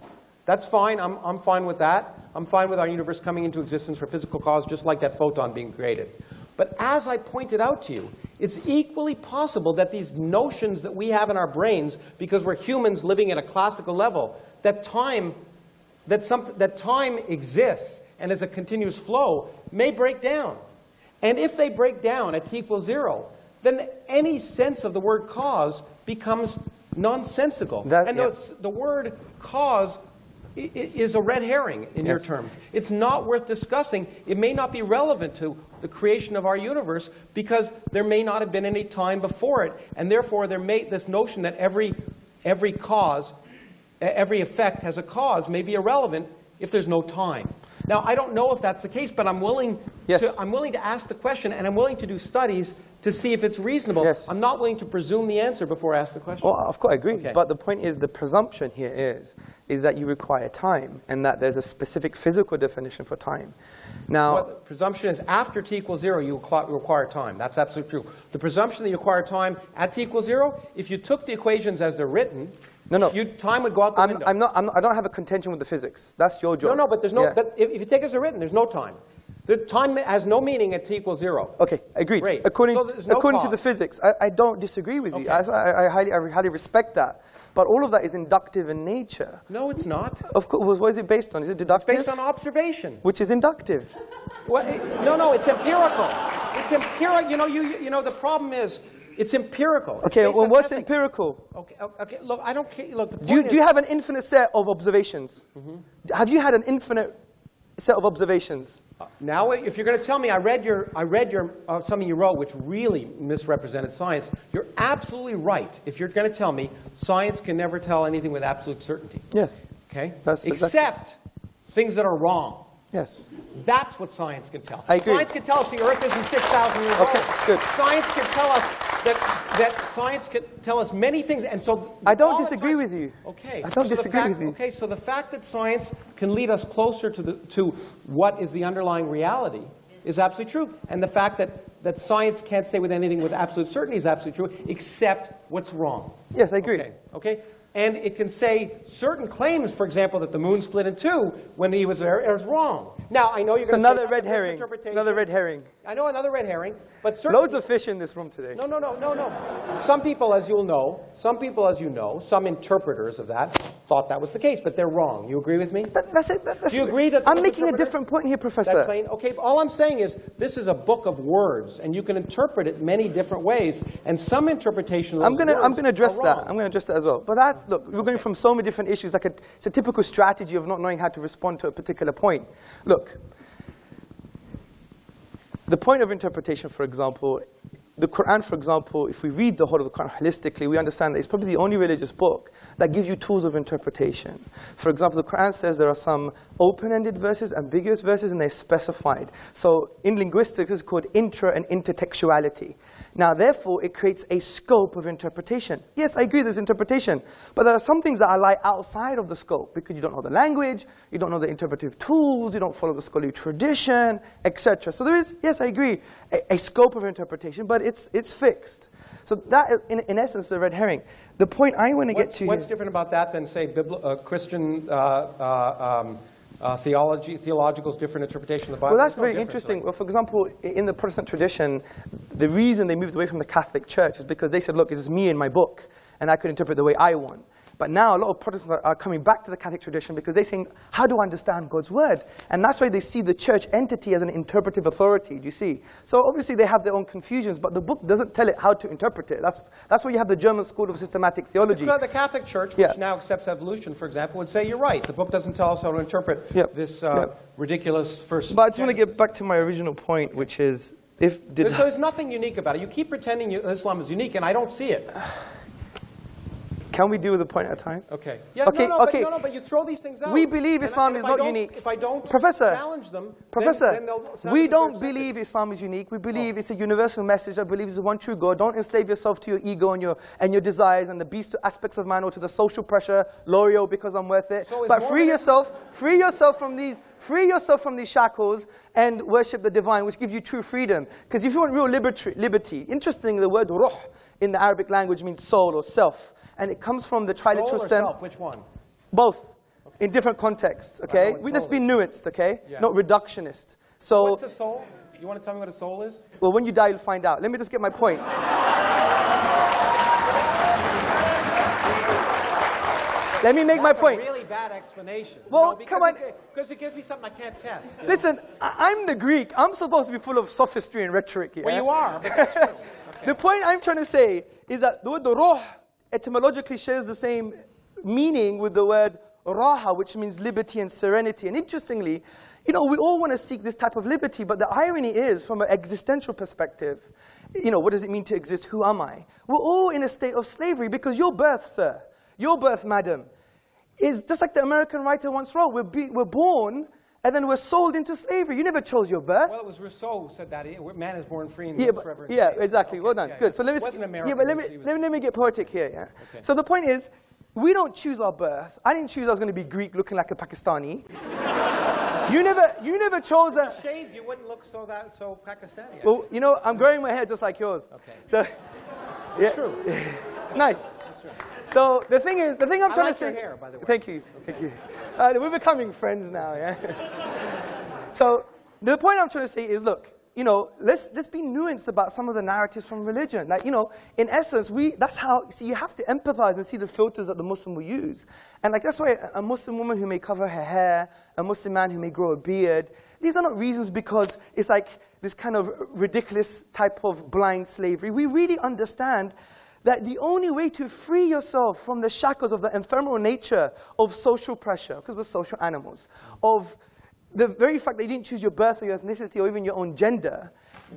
That's fine. I'm fine with that. I'm fine with our universe coming into existence for physical cause, just like that photon being created. But as I pointed out to you, it's equally possible that these notions that we have in our brains, because we're humans living at a classical level, that time exists and is a continuous flow, may break down. And if they break down at t = 0, then any sense of the word cause becomes nonsensical. The word cause is a red herring in your terms. It's not worth discussing. It may not be relevant to the creation of our universe because there may not have been any time before it, and therefore this notion that every effect has a cause may be irrelevant if there's no time. Now, I don't know if that's the case, but I'm willing to ask the question, and I'm willing to do studies to see if it's reasonable. Yes. I'm not willing to presume the answer before I ask the question. Well, of course, I agree. Okay. But the point is, the presumption here is that you require time, and that there's a specific physical definition for time. Now, the presumption is after t = 0, you require time. That's absolutely true. The presumption that you require time at t = 0, if you took the equations as they're written, time would go out the window. I don't have a contention with the physics. That's your job. No, but there's no. But if you take it as they're written, there's no time. The time has no meaning at t = 0. Okay, agreed. Great. According to the physics, I don't disagree with you. I highly respect that. But all of that is inductive in nature. No, it's not. Of course. What is it based on? Is it deductive? It's based on observation. Which is inductive. Well, no, it's empirical. It's empirical. You know, the problem is, it's empirical. Okay, well, what's empirical? Okay. Look, I don't care. Look, the do you have an infinite set of observations? Mm-hmm. Have you had an infinite set of observations? Now, if you're going to tell me I read something you wrote which really misrepresented science, you're absolutely right. If you're going to tell me science can never tell anything with absolute certainty. Yes. Okay. Except things that are wrong. Yes. That's what science can tell. I agree. Science can tell us the Earth isn't 6,000 years Okay, old. good. Science can tell us that science can tell us many things, and so I don't all the disagree with you. Okay. I don't disagree with you. Okay, so the fact that science can lead us closer to what is the underlying reality is absolutely true, and the fact that science can't say with anything with absolute certainty is absolutely true, except what's wrong. Yes, I agree. Okay. And it can say certain claims, for example, that the moon split in two when he was there, is wrong. Now, I know you're going to say another red herring. Another red herring. I know another red herring, but certainly... Loads of fish in this room today. No. Some people, as you'll know, some interpreters of that thought that was the case, but they're wrong. You agree with me? That's it. Do you agree that I'm making a different point here, Professor. Okay, all I'm saying is this is a book of words, and you can interpret it many different ways, and some interpretation of those I'm going to address are that. wrong. I'm going to address that as well. But that's, look, we're going from so many different issues. It's a typical strategy of not knowing how to respond to a particular point. Look, the point of interpretation, for example, the Quran, for example, if we read the whole of the Quran holistically, we understand that it's probably the only religious book that gives you tools of interpretation. For example, the Quran says there are some open-ended verses, ambiguous verses, and they're specified. So in linguistics, it's called intra and intertextuality. Now, therefore, it creates a scope of interpretation. Yes, I agree there's interpretation, but there are some things that lie outside of the scope because you don't know the language, you don't know the interpretive tools, you don't follow the scholarly tradition, etc. So there is, yes, I agree, a scope of interpretation, but it's fixed. So that, in essence, is the red herring. The point I want to get to What's here, different about that than, say, Christian theological's different interpretation of the Bible? well, that's very interesting. Well, for example, in the Protestant tradition, the reason they moved away from the Catholic Church is because they said, look, it's me and my book, and I could interpret the way I want. But now a lot of Protestants are coming back to the Catholic tradition because they're saying, how do I understand God's word? And that's why they see the church entity as an interpretive authority, do you see? So obviously they have their own confusions, but the book doesn't tell it how to interpret it. That's why you have the German School of Systematic Theology. The Catholic Church, which now accepts evolution, for example, would say, you're right, the book doesn't tell us how to interpret this ridiculous first... But I just want to get back to my original point, which is, so there's nothing unique about it. You keep pretending Islam is unique, and I don't see it. Can we deal with a point at a time? Okay. Yeah, okay, but you throw these things out. We believe Islam is not unique. If I don't Professor, challenge them, Professor, then we don't believe Islam is unique. We believe it's a universal message that believes in one true God. Don't enslave yourself to your ego and your desires and the beast aspects of man or to the social pressure, loyal because I'm worth it. So but free yourself from these shackles and worship the divine, which gives you true freedom. Because if you want real liberty, interestingly, the word ruh in the Arabic language means soul or self. And it comes from the triliteral soul or stem. Self? Which one? Both, in different contexts, okay? We just be nuanced, okay? Not reductionist. So what's a soul? You want to tell me what a soul is? Well, when you die, you'll find out. Let me just get my point. Let me make my point. That's a really bad explanation. Well, come on. Because it gives me something I can't test. Listen, I'm the Greek. I'm supposed to be full of sophistry and rhetoric here. Well, you are, but that's true. Okay. The point I'm trying to say is that the word ruh etymologically shares the same meaning with the word raha, which means liberty and serenity. And interestingly, we all want to seek this type of liberty, but the irony is, from an existential perspective, what does it mean to exist? Who am I? We're all in a state of slavery because your birth, sir, your birth, madam, is just like the American writer once wrote. We're born, and then we're sold into slavery. You never chose your birth. Well, it was Rousseau who said that. Man is born free and lives forever. Yeah, exactly. Okay. Well done. Good. So let me get poetic here. Yeah. Okay. So the point is, we don't choose our birth. I didn't choose I was going to be Greek looking like a Pakistani. You never chose a... If you shaved, you wouldn't look so Pakistani. Well, I'm growing my hair just like yours. Okay. So, it's true. It's nice. That's true. So the thing I'm trying to say... your hair, by the way. Thank you. We're becoming friends now, yeah? So the point I'm trying to say is, look, let's be nuanced about some of the narratives from religion. Like, in essence, that's how, you have to empathize and see the filters that the Muslim will use. And that's why a Muslim woman who may cover her hair, a Muslim man who may grow a beard, these are not reasons because it's like this kind of ridiculous type of blind slavery. We really understand that the only way to free yourself from the shackles of the ephemeral nature of social pressure, because we're social animals, of the very fact that you didn't choose your birth or your ethnicity or even your own gender,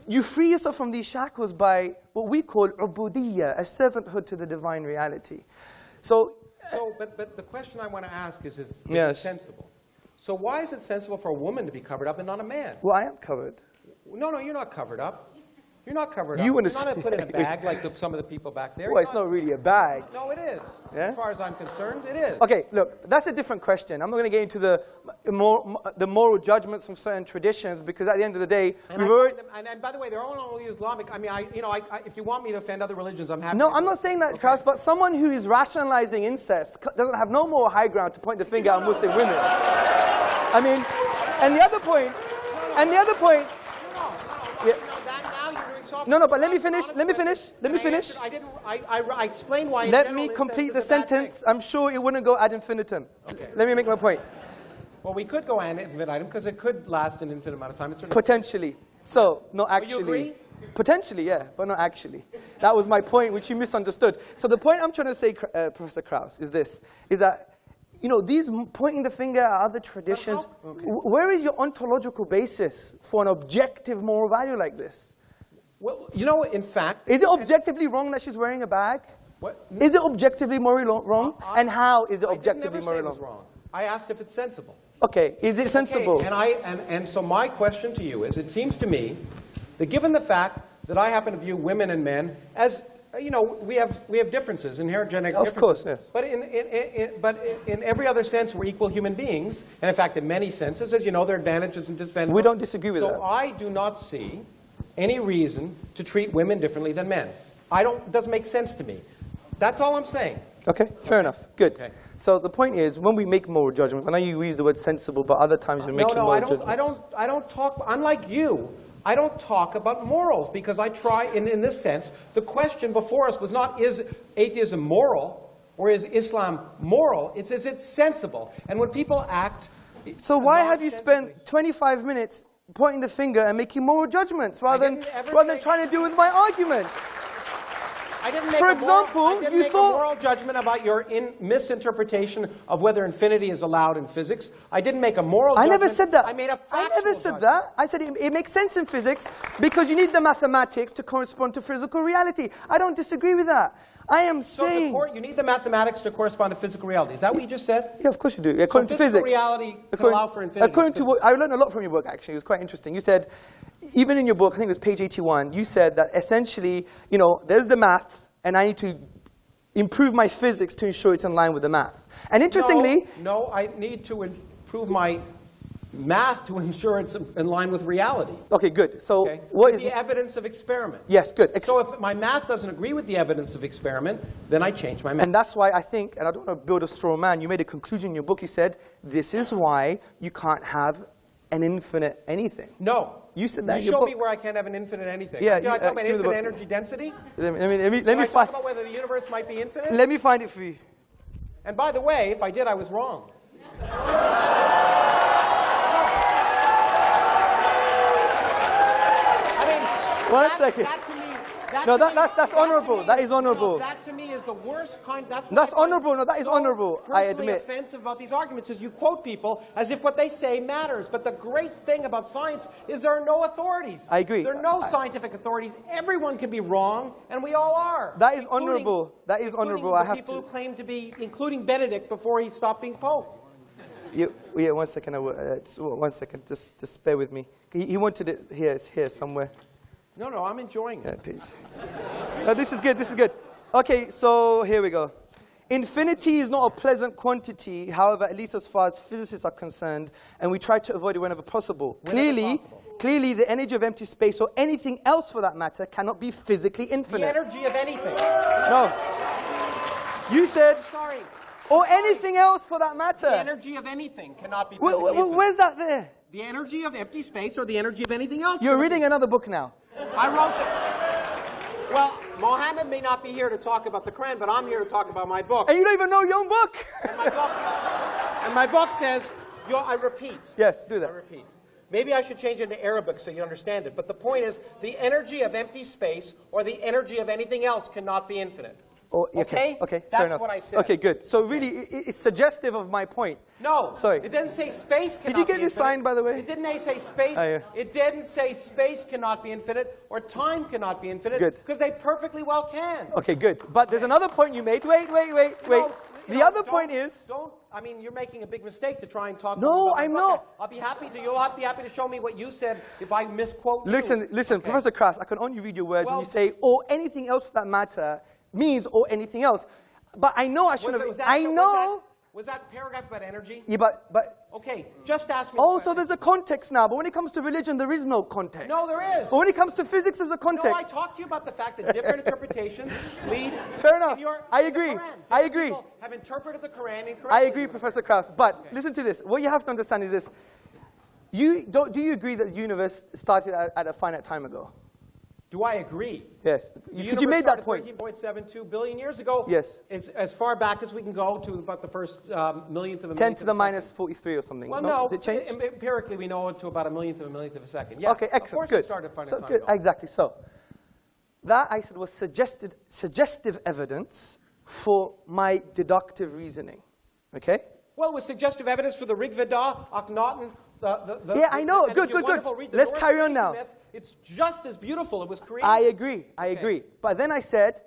you free yourself from these shackles by what we call ubudiyya, a servanthood to the divine reality. But the question I want to ask is yes. it sensible? So why is it sensible for a woman to be covered up and not a man? Well, I am covered. No, you're not covered up. You're not covered up. You You're wanna not put in a bag like some of the people back there. Well, it's not really a bag. No, it is. Yeah? As far as I'm concerned, it is. Okay, look, that's a different question. I'm not going to get into the moral judgments of certain traditions because at the end of the day, And, we've already... and by the way, they're all only Islamic. I mean, if you want me to offend other religions, I'm happy. No, to I'm do not it. saying that, Okay. Kras, but someone who is rationalizing incest doesn't have no moral high ground to point the finger at Muslim women. I mean, and the other point, yeah. No, but let me finish. I explained why. Let me complete the sentence. I'm sure it wouldn't go ad infinitum. Okay. Let me make my point. Well, we could go ad infinitum because it could last an infinite amount of time. It's sort of Potentially. So, not you actually. agree? Potentially, yeah, but not actually. That was my point, which you misunderstood. So the point I'm trying to say, Professor Kraus, is this, is that, you know, these pointing the finger at other traditions, where is your ontological basis for an objective moral value like this? Well, you know, in fact... Is it objectively wrong that she's wearing a bag? What? Is it objectively morally wrong? And how is it objectively morally wrong? wrong? I asked if it's sensible. Okay, is it sensible? Okay, and so my question to you is, it seems to me that given the fact that I happen to view women and men as, you know, we have differences, inherent genetic differences. Of course, yes. But in every other sense, we're equal human beings. And in fact, in many senses, as you know, there are advantages and disadvantages. We don't disagree with that. So I do not see any reason to treat women differently than men. It doesn't make sense to me. That's all I'm saying. Okay, fair enough. Good. Okay. So the point is, when we make moral judgments, I know you use the word sensible, but other times you're making moral judgments. I don't talk, unlike you, I don't talk about morals because I try, in this sense, the question before us was not, is atheism moral or is Islam moral? It's, is it sensible? And when people act... So why have you spent 25 minutes pointing the finger and making moral judgments rather than trying to deal with my argument? I didn't make For a moral, example, I didn't you make thought... a moral judgment about your misinterpretation of whether infinity is allowed in physics. I didn't make a moral judgment. I never said that. I made a factual I never said judgment. that. I said it makes sense in physics because you need the mathematics to correspond to physical reality. I don't disagree with that. I am saying... So you need the mathematics to correspond to physical reality. Is that what you just said? Yeah, of course you do. According to physical physics. reality can allow for infinity. According to what, I learned a lot from your book, actually. It was quite interesting. You said, even in your book, I think it was page 81, you said that essentially, you know, there's the maths, and I need to improve my physics to ensure it's in line with the math. And interestingly... No, I need to improve my math to ensure it's in line with reality. Okay, good. So Okay? what With is... the evidence of experiment. Yes, good. So if my math doesn't agree with the evidence of experiment, then I change my math. And that's why I think, and I don't want to build a straw man, you made a conclusion in your book. You said, this is why you can't have an infinite anything. No. You said that in You your show book. me where I can't have an infinite anything. Yeah, Did I talk about give me the infinite book. energy density? Let Did me I talk find... about whether the universe might be infinite? Let me find it for you. And by the way, if I did, I was wrong. I mean, One second. No, that's honorable. That is honorable. That to me is the worst kind. That's honorable. No, that is honorable. I admit. Offensive about these arguments is you quote people as if what they say matters. But the great thing about science is there are no authorities. I agree. There are no scientific authorities. Everyone can be wrong, and we all are. That is honorable. That is honorable. I have people to. who claim to be, including Benedict, before he stopped being Pope. Yeah, 1 second. 1 second. Just bear with me. He wanted it here somewhere. No, I'm enjoying it. Yeah, please. No, this is good. This is good. Okay, so here we go. Infinity is not a pleasant quantity, however, at least as far as physicists are concerned, and we try to avoid it whenever possible. Clearly, the energy of empty space, or anything else for that matter, cannot be physically infinite. The energy of anything. No. You said... Sorry. Or anything else for that matter. The energy of anything cannot be physically infinite. Where's that there? The energy of empty space or the energy of anything else. You're reading another book now. I wrote that. Well, Mohammed may not be here to talk about the Quran, but I'm here to talk about my book. And you don't even know your own book. And my book says, I repeat. Yes, do that. I repeat. Maybe I should change it into Arabic so you understand it. But the point is, the energy of empty space or the energy of anything else cannot be infinite. Oh, okay? Okay, That's fair enough. what I said. Okay, good. So really, it's suggestive of my point. No. Sorry. It didn't say space cannot be infinite. Did you get this signed, by the way? It didn't say space. Oh, yeah. It didn't say space cannot be infinite or time cannot be infinite. Good. Because they perfectly well can. Okay, good. But there's another point you made. Wait. No, The other point is... I mean, you're making a big mistake to try and talk... No, I'm not. I'll be happy to... You'll be happy to show me what you said if I misquote you. Listen, Professor Kras, I can only read your words when you say, or anything else for that matter, means or anything else. But I know I shouldn't have... I know... Was that paragraph about energy? Yeah, but... Okay, just ask me. Also, there's a context now, but when it comes to religion, there is no context. No, there is. But when it comes to physics, there's a context. No, I talked to you about the fact that different interpretations lead... Fair enough. I agree. I agree. People have interpreted the Quran incorrectly. I agree, Professor Kras. But listen to this. What you have to understand is this. Do you agree that the universe started at a finite time ago? Do I agree? Yes. Because you made that point. 13.72 billion years ago. Yes. It's as far back as we can go to about the first millionth of a 10 to the minus 43 or something. Well, no. no. Has it changed? Empirically, we know it to about a millionth of a second. Yeah. Okay, excellent. Of course good. It started finite so time good. ago. Exactly. So that, I said, was suggestive evidence for my deductive reasoning. Okay? Well, it was suggestive evidence for the Rig Veda, Akhenaten, yeah, I know. Good. Let's carry on now. Myth. It's just as beautiful. It was created. I agree. But then I said,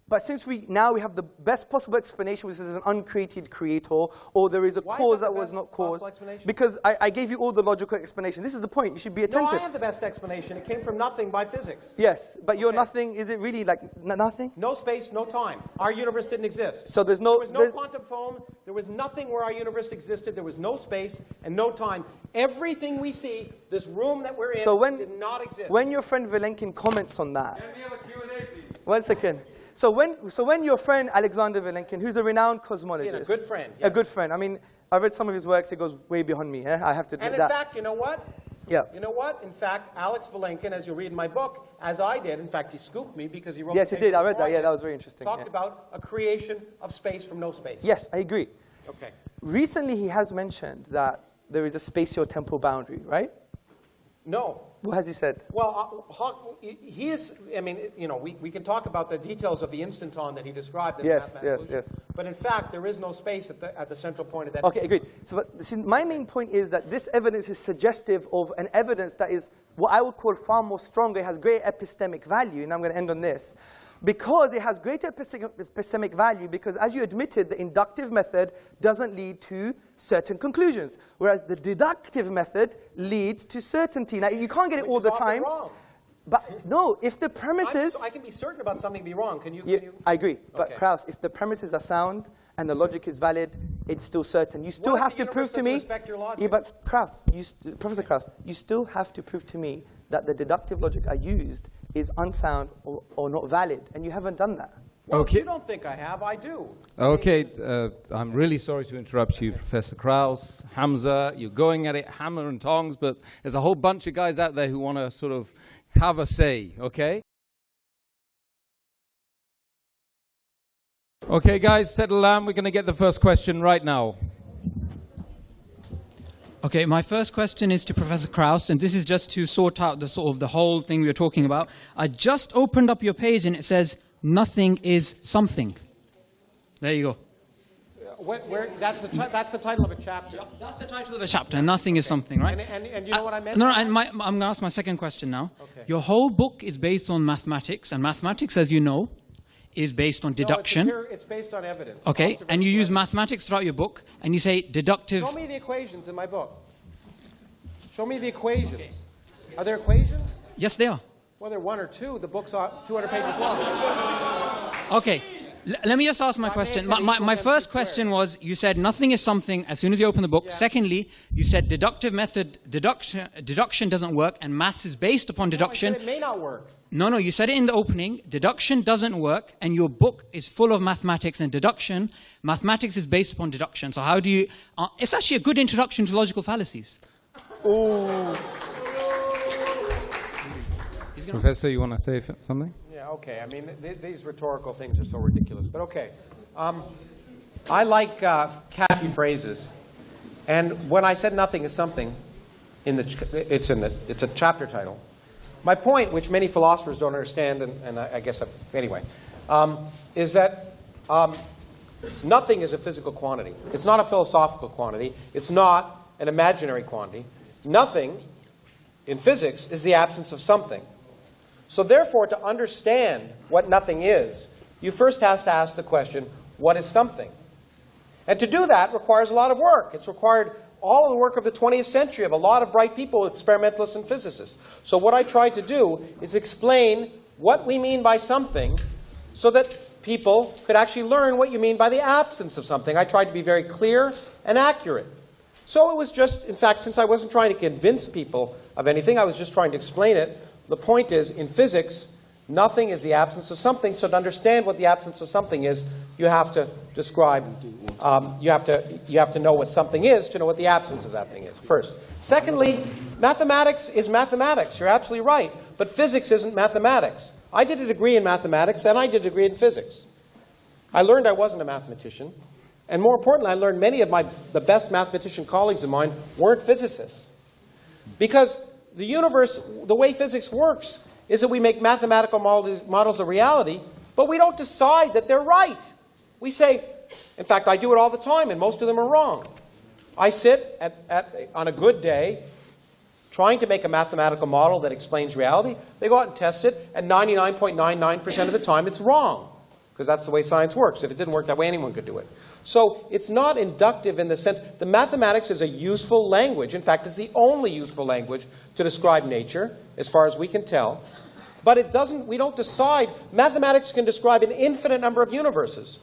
but since we have the best possible explanation, which is an uncreated creator, or there is a cause that was not caused, because I gave you all the logical explanation. This is the point. You should be attentive. No, I have the best explanation. It came from nothing by physics. Yes, but your nothing, is it really like nothing? No space, no time. Our universe didn't exist. So there was no quantum foam. There was nothing where our universe existed. There was no space and no time. Everything we see, this room that we're in, did not exist. When your friend Vilenkin comments on that... Can we have a Q&A, please? 1 second. So when your friend Alexander Vilenkin, who's a renowned cosmologist... Yeah, a good friend. Yeah. A good friend. I mean, I read some of his works. It goes way beyond me. I have to admit that. And in fact, you know what? Yeah. You know what? In fact, Alex Vilenkin, as you'll read in my book, as I did, in fact, he scooped me because he wrote... Yes, he did. I read that. Yeah, that was very interesting. Talked about a creation of space from no space. Yes, I agree. Okay. Recently, he has mentioned that there is a spatio-temporal boundary, right? No. What has he said? Well, he is, I mean, you know, we can talk about the details of the instanton that he described in yes. But in fact, there is no space at the central point of that. Okay, agreed. So see, my main point is that this evidence is suggestive of an evidence that is what I would call far more stronger. It has great epistemic value, and I'm going to end on this. Because it has greater epistemic value, because as you admitted, the inductive method doesn't lead to certain conclusions, whereas the deductive method leads to certainty. Now, you can't get it all the time. Wrong. But no, if the premises... I can be certain about something be wrong. Can you? I agree. But okay. Kras, if the premises are sound and the logic is valid, it's still certain. You still have to prove to me... Respect your logic? Yeah, but Kras, Professor Kras, you still have to prove to me that the deductive logic I used is unsound or not valid, and you haven't done that. Well, okay. If you don't think I have, I do. Okay, I'm really sorry to interrupt you, Professor Keraus, Hămză. You're going at it hammer and tongs, but there's a whole bunch of guys out there who want to sort of have a say, okay? Okay, guys, settle down. We're going to get the first question right now. Okay, my first question is to Professor Keraus, and this is just to sort out the sort of the whole thing we were talking about. I just opened up your page and it says, nothing is something. There you go. That's the title of a chapter. That's the title of a chapter, nothing is something, right? And you know what I meant? No, I'm going to ask my second question now. Okay. Your whole book is based on mathematics, and mathematics, as you know, is based on deduction. No, it's based on evidence. Okay, and you use mathematics throughout your book, and you say deductive... Show me the equations in my book. Show me the equations. Okay. Are there equations? Yes, they are. Well, there are one or two. The book's 200 pages long. Okay, let me just ask my question. My first question was, you said nothing is something as soon as you open the book. Yeah. Secondly, you said deductive method, deduction doesn't work, and maths is based upon deduction. No, I said it may not work. No, you said it in the opening. Deduction doesn't work, and your book is full of mathematics and deduction. Mathematics is based upon deduction. So how do you... it's actually a good introduction to logical fallacies. Oh. Professor, you want to say something? Yeah, okay. I mean, these rhetorical things are so ridiculous. But okay. I like catchy phrases. And when I said nothing is something, it's a chapter title. My point, which many philosophers don't understand, and I guess, anyway, is that nothing is a physical quantity. It's not a philosophical quantity. It's not an imaginary quantity. Nothing, in physics, is the absence of something. So therefore, to understand what nothing is, you first have to ask the question, what is something? And to do that requires a lot of work. It's required all of the work of the 20th century of a lot of bright people, experimentalists and physicists. So what I tried to do is explain what we mean by something so that people could actually learn what you mean by the absence of something. I tried to be very clear and accurate. So it was just, in fact, since I wasn't trying to convince people of anything, I was just trying to explain it. The point is, in physics, nothing is the absence of something. So to understand what the absence of something is, you have to describe, you have to know what something is to know what the absence of that thing is, first. Secondly, mathematics is mathematics. You're absolutely right. But physics isn't mathematics. I did a degree in mathematics, and I did a degree in physics. I learned I wasn't a mathematician. And more importantly, I learned many of the best mathematician colleagues of mine weren't physicists. Because the universe, the way physics works, is that we make mathematical models of reality, but we don't decide that they're right. We say, in fact, I do it all the time, and most of them are wrong. I sit on a good day trying to make a mathematical model that explains reality. They go out and test it, and 99.99% of the time it's wrong, because that's the way science works. If it didn't work that way, anyone could do it. So it's not inductive in the sense, the mathematics is a useful language. In fact, it's the only useful language to describe nature, as far as we can tell. But it doesn't, we don't decide. Mathematics can describe an infinite number of universes.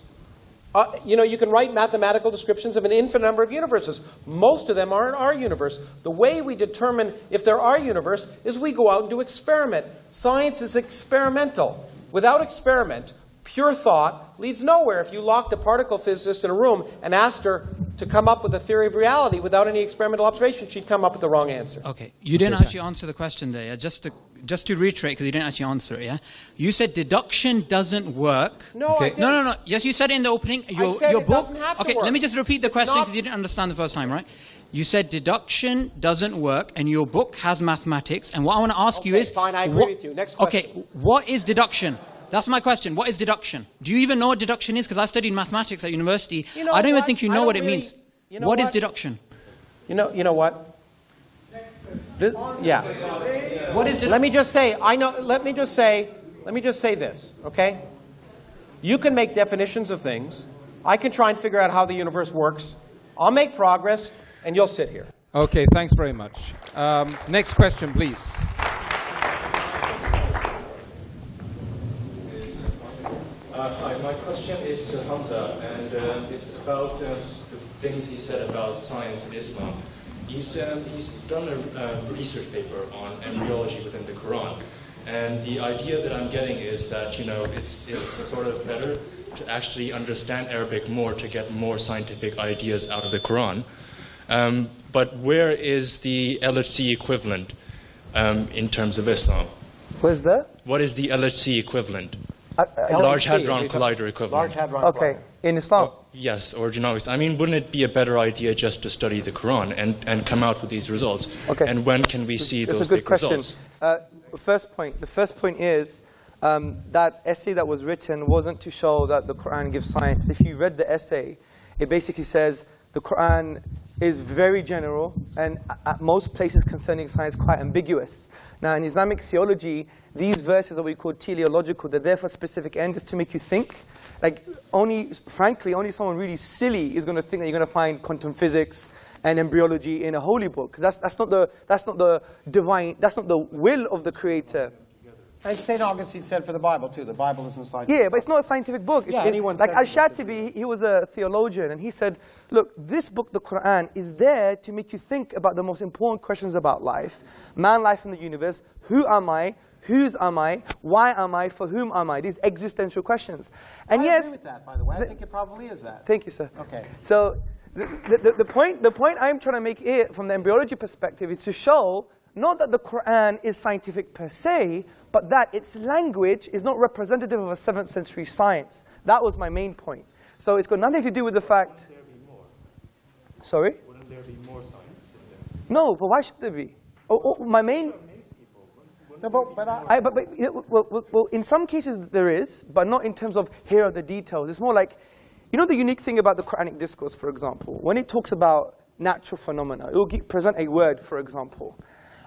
You can write mathematical descriptions of an infinite number of universes. Most of them are in our universe. The way we determine if they're our universe is we go out and do experiment. Science is experimental. Without experiment, pure thought leads nowhere. If you locked a particle physicist in a room and asked her to come up with a theory of reality without any experimental observation, she'd come up with the wrong answer. Okay, you didn't actually answer the question there. Yeah? Just to reiterate, because you didn't actually answer it. Yeah, you said deduction doesn't work. No, I didn't. No. Yes, you said it in the opening. I said it doesn't have to work. Let me just repeat the question because you didn't understand the first time, right? You said deduction doesn't work, and your book has mathematics. And what I want to ask you is, fine, I agree with you. Next question. Okay, what is deduction? That's my question. What is deduction? Do you even know what deduction is? Because I studied mathematics at university. I don't even think you know what it means. What is deduction? You know what? Yeah. What is deduction? Let me just say, let me just say this, okay? You can make definitions of things. I can try and figure out how the universe works. I'll make progress, and you'll sit here. Okay, thanks very much. Next question, please. Hi, my question is to Hamza, and it's about the things he said about science and Islam. He's done a research paper on embryology within the Quran, and the idea that I'm getting is that it's sort of better to actually understand Arabic more to get more scientific ideas out of the Quran. But where is the LHC equivalent in terms of Islam? Where's that? What is the LHC equivalent? LHC, Large Hadron Collider equivalent. Large Hadron Okay, in Islam. Yes, or genomics. I mean, wouldn't it be a better idea just to study the Quran and come out with these results? Okay. And when can we see That's those a good big question. results? The first point is that essay that was written wasn't to show that the Quran gives science. If you read the essay, it basically says the Quran is very general and at most places concerning science quite ambiguous. Now in Islamic theology, these verses are what we call teleological. They're there for specific ends to make you think. Like frankly, only someone really silly is going to think that you're going to find quantum physics and embryology in a holy book. Because that's not the divine, that's not the will of the Creator. And St. Augustine said for the Bible, too. The Bible isn't a scientific book. Yeah, but it's not a scientific book. Yeah, anyone like says Al-Shatibi, he was a theologian, and he said, look, this book, the Quran, is there to make you think about the most important questions about life, man, life, and the universe. Who am I? Whose am I? Why am I? For whom am I? These existential questions. And I agree with that, by the way. I think it probably is that. Thank you, sir. Okay. So the point I'm trying to make here from the embryology perspective is to show not that the Quran is scientific per se, but that its language is not representative of a 7th century science. That was my main point. So it's got nothing to do with the fact... Wouldn't there be more? Sorry? Wouldn't there be more science in there? No, but why should there be? My main... No, well, in some cases there is, but not in terms of here are the details. It's more like, the unique thing about the Quranic discourse, for example, when it talks about natural phenomena, it will present a word, for example.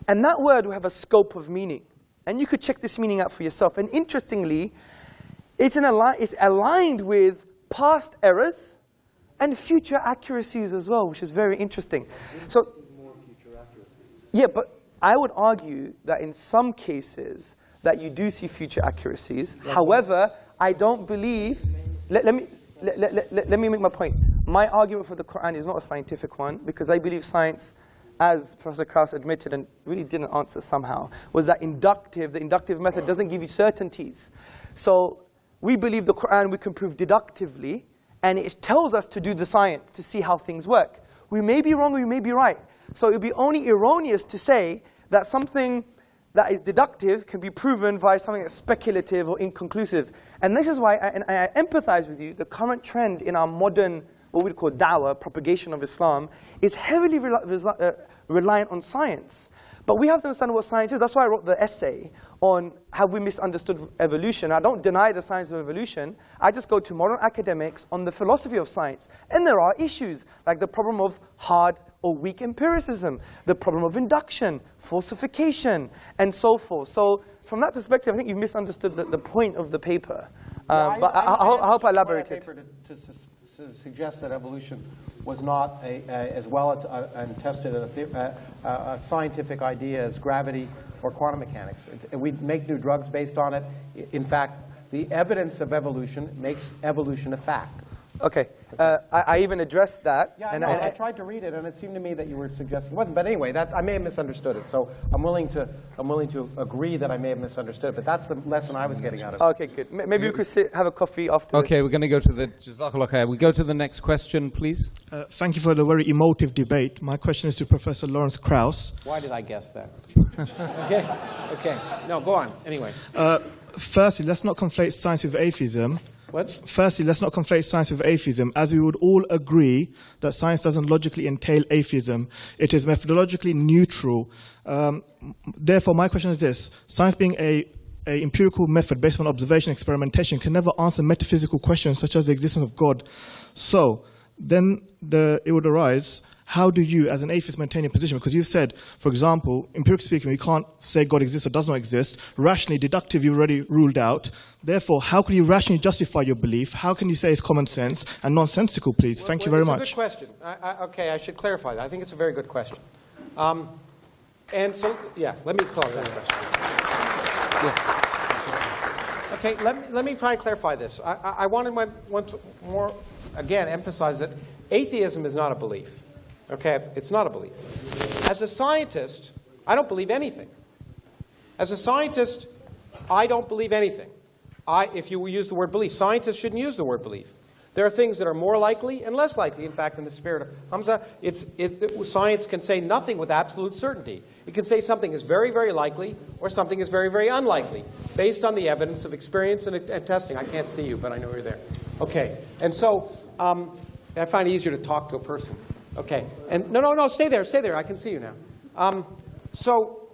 And that word will have a scope of meaning. And you could check this meaning out for yourself. And interestingly, it's aligned with past errors and future accuracies as well, which is very interesting. So, yeah, but I would argue that in some cases that you do see future accuracies. However, I don't believe. Let me make my point. My argument for the Quran is not a scientific one, because I believe science, as Professor Kraus admitted and really didn't answer somehow, was that the inductive method doesn't give you certainties. So we believe the Quran we can prove deductively, and it tells us to do the science to see how things work. We may be wrong, we may be right. So it would be only erroneous to say that something that is deductive can be proven by something that's speculative or inconclusive. And this is why I empathize with you. The current trend in our modern, what we call da'wah, propagation of Islam, is heavily reliant on science. But we have to understand what science is. That's why I wrote the essay on have we misunderstood evolution. I don't deny the science of evolution. I just go to modern academics on the philosophy of science. And there are issues, like the problem of hard or weak empiricism, the problem of induction, falsification, and so forth. So from that perspective, I think you've misunderstood the point of the paper. But I hope I elaborated. To suggest that evolution was not as well and tested a scientific idea as gravity or quantum mechanics. We make new drugs based on it. In fact, the evidence of evolution makes evolution a fact. Okay, I even addressed that. Yeah, and I tried to read it, and it seemed to me that you were suggesting it wasn't. But anyway, I may have misunderstood it. So I'm willing to agree that I may have misunderstood it. But that's the lesson I was getting out of it. Okay, good. Maybe we could have a coffee after. Okay, we're going to go to the Jazakallah khair. We go to the next question, please. Thank you for the very emotive debate. My question is to Professor Lawrence Krauss. Why did I guess that? Okay. No, go on. Anyway. Firstly, let's not conflate science with atheism. What? Firstly, let's not conflate science with atheism, as we would all agree that science doesn't logically entail atheism. It is methodologically neutral. Therefore, my question is this. Science being an empirical method based on observation and experimentation can never answer metaphysical questions such as the existence of God. So then it would arise, how do you, as an atheist, maintain your position? Because you've said, for example, empirically speaking, we can't say God exists or does not exist. Rationally, deductive, you've already ruled out. Therefore, how can you rationally justify your belief? How can you say it's common sense and nonsensical, please? Thank you very much. It's a good question. Okay, I should clarify that. I think it's a very good question. And so, yeah, let me clarify that question. Okay, let me try and clarify this. I want to more, again, emphasize that atheism is not a belief. Okay, it's not a belief. As a scientist, I don't believe anything. As a scientist, I don't believe anything. If you use the word belief, scientists shouldn't use the word belief. There are things that are more likely and less likely. In fact, in the spirit of Hamza, science can say nothing with absolute certainty. It can say something is very, very likely or something is very, very unlikely based on the evidence of experience and testing. I can't see you, but I know you're there. Okay, and so I find it easier to talk to a person. Okay, and no, stay there. I can see you now. So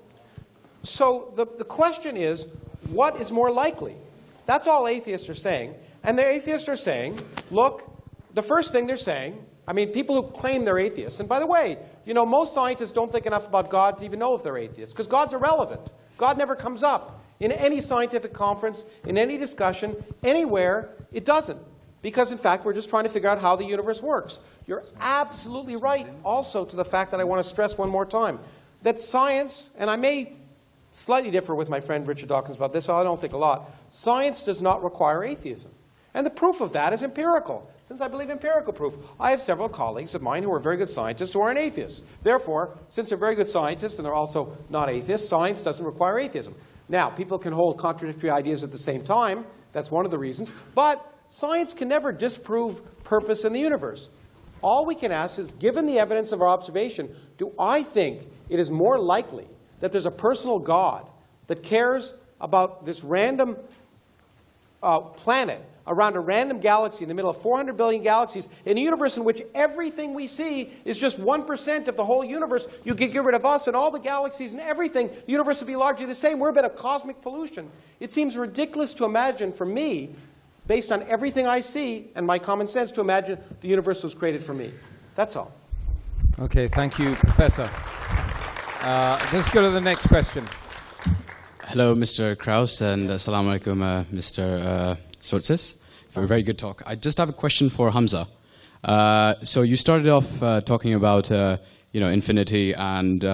the question is, what is more likely? That's all atheists are saying. And the atheists are saying, look, the first thing they're saying, I mean, people who claim they're atheists, and by the way, you know, most scientists don't think enough about God to even know if they're atheists, because God's irrelevant. God never comes up in any scientific conference, in any discussion, anywhere. It doesn't. Because, in fact, we're just trying to figure out how the universe works. You're absolutely right also to the fact that I want to stress one more time, that science, and I may slightly differ with my friend Richard Dawkins about this, I don't think a lot, science does not require atheism. And the proof of that is empirical, since I believe empirical proof. I have several colleagues of mine who are very good scientists who aren't atheists. Therefore, since they're very good scientists and they're also not atheists, science doesn't require atheism. Now, people can hold contradictory ideas at the same time. That's one of the reasons. But science can never disprove purpose in the universe. All we can ask is, given the evidence of our observation, do I think it is more likely that there's a personal God that cares about this random planet around a random galaxy in the middle of 400 billion galaxies, in a universe in which everything we see is just 1% of the whole universe? You could get rid of us and all the galaxies and everything. The universe would be largely the same. We're a bit of cosmic pollution. It seems ridiculous to imagine, for me, based on everything I see and my common sense, to imagine the universe was created for me. That's all. Okay, thank you, Professor. Let's go to the next question. Hello, Mr. Krauss, and assalamu alaikum, Mr. Sortsis, for a very good talk. I just have a question for Hamza. So you started off talking about infinity, and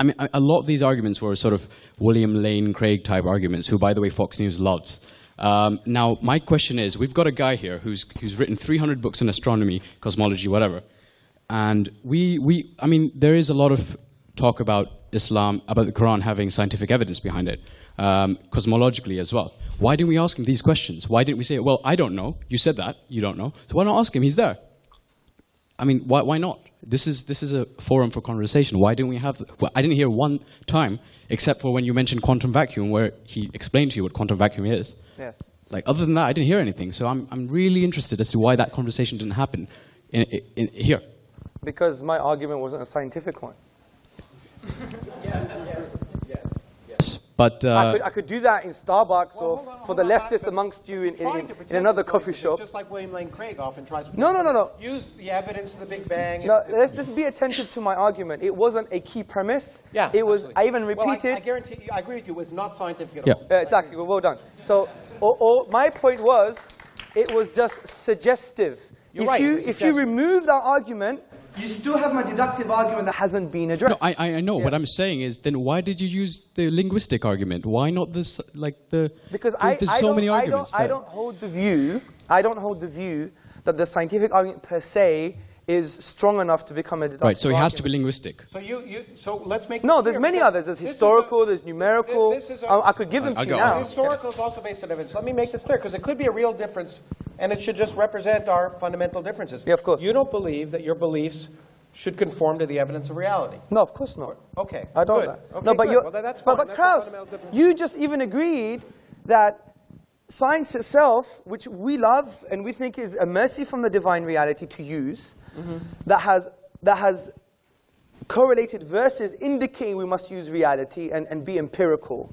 I mean, a lot of these arguments were sort of William Lane Craig type arguments, who, by the way, Fox News loves. Now, my question is, we've got a guy here who's written 300 books on astronomy, cosmology, whatever, and I mean, there is a lot of talk about Islam, about the Quran having scientific evidence behind it, cosmologically as well. Why didn't we ask him these questions? Why didn't we say, well, I don't know, you said that, you don't know, so why not ask him? He's there. I mean, why not? This is a forum for conversation. Why didn't we have... Well, I didn't hear one time, except for when you mentioned quantum vacuum, where he explained to you what quantum vacuum is. Yes. Like, other than that, I didn't hear anything. So I'm really interested as to why that conversation didn't happen in here. Because my argument wasn't a scientific one. Yes. But I could do that in Starbucks or for the leftists amongst you in another coffee shop. Just like William Lane Craig often tries to No. use the evidence of the Big Bang. No, let's be attentive to my argument. It wasn't a key premise. Yeah, it was. absolutely. I even repeated. Well, I guarantee you, I agree with you. It was not scientific at all. Exactly. Well done. So, my point was, it was just suggestive. If you remove that argument, you still have my deductive argument that hasn't been addressed. No, I know. Yeah. What I'm saying is, then why did you use the linguistic argument? Why not this, Because there's so many arguments. I don't hold the view that the scientific argument per se is strong enough to become a deductive Right, so it has argument. to be linguistic. So let's make No, there's many others. There's historical, there's numerical. I could give them to you now. Historical is also based on evidence. Let me make this clear, because it could be a real difference, and it should just represent our fundamental differences. Yeah, of course. You don't believe that your beliefs should conform to the evidence of reality. No, of course not. Okay. I don't. Good. Okay, no, but good. Well, that's fine. But That's Kraus, you just even agreed that science itself, which we love and we think is a mercy from the divine reality to use, that has correlated verses indicating we must use reality and be empirical.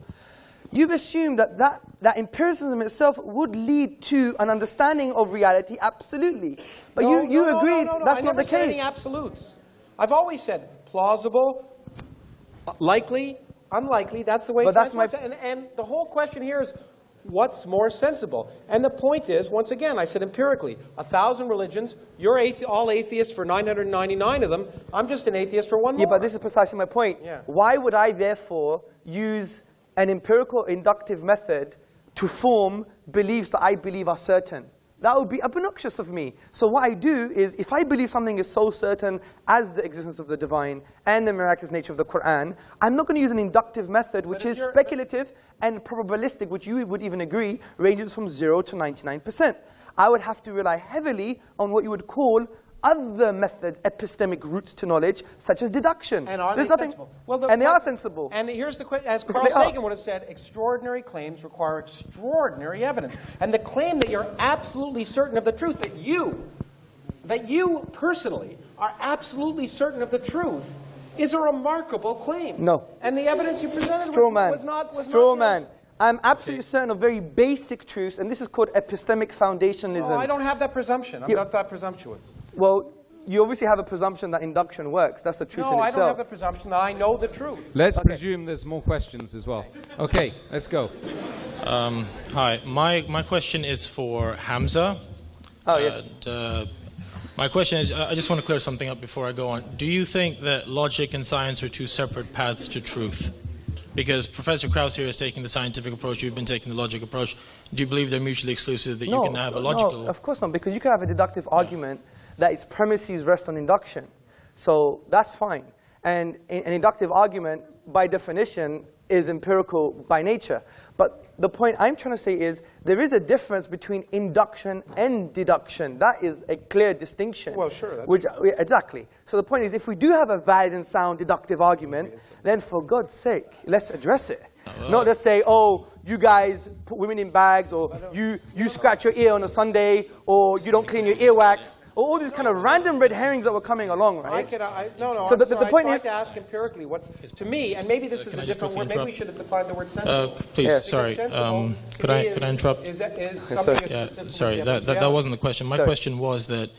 You've assumed that empiricism itself would lead to an understanding of reality, absolutely. But you agreed that's not the case. I never said any absolutes. I've always said plausible, likely, unlikely. That's the way science works. And the whole question here is, what's more sensible? And the point is, once again, I said empirically, 1,000 religions, you're all atheists for 999 of them. I'm just an atheist for one more. Yeah, but this is precisely my point. Yeah. Why would I, therefore, use an empirical inductive method to form beliefs that I believe are certain? That would be obnoxious of me. So what I do is, if I believe something is so certain as the existence of the divine and the miraculous nature of the Quran, I'm not going to use an inductive method which is speculative and probabilistic, which you would even agree ranges from 0 to 99%. I would have to rely heavily on what you would call other methods, epistemic routes to knowledge, such as deduction. And are they sensible? Well, they are sensible. And here's the question, as Carl Sagan would have said, extraordinary claims require extraordinary evidence. And the claim that you're absolutely certain of the truth, that you personally are absolutely certain of the truth, is a remarkable claim. No. And the evidence you presented was not... Straw man. I'm absolutely certain of very basic truths, and this is called epistemic foundationism. No, I don't have that presumption. I'm not that presumptuous. Well, you obviously have a presumption that induction works. That's the truth in itself. No, I don't have the presumption that I know the truth. Let's presume there's more questions as well. Okay, let's go. Hi, my question is for Hamza. Oh, yes. My question is, I just want to clear something up before I go on. Do you think that logic and science are two separate paths to truth? Because Professor Kraus here is taking the scientific approach, you've been taking the logic approach. Do you believe they're mutually exclusive, that you can have a logical... No, of course not, because you can have a deductive argument that its premises rest on induction. So that's fine. And an inductive argument, by definition, is empirical by nature. But the point I'm trying to say is, there is a difference between induction and deduction. That is a clear distinction. Well, sure. Exactly. So the point is, if we do have a valid and sound deductive argument, then for God's sake, let's address it. Not just say, oh, you guys put women in bags, or you scratch your ear on a Sunday, or you don't clean your earwax, or all these kind of random red herrings that were coming along, right? So the point is, to ask empirically what's, to me, and maybe this is a different word, maybe we should have defined the word sensible. Please, yes. Sorry. Could I interrupt? Sorry, that wasn't the question. My question was that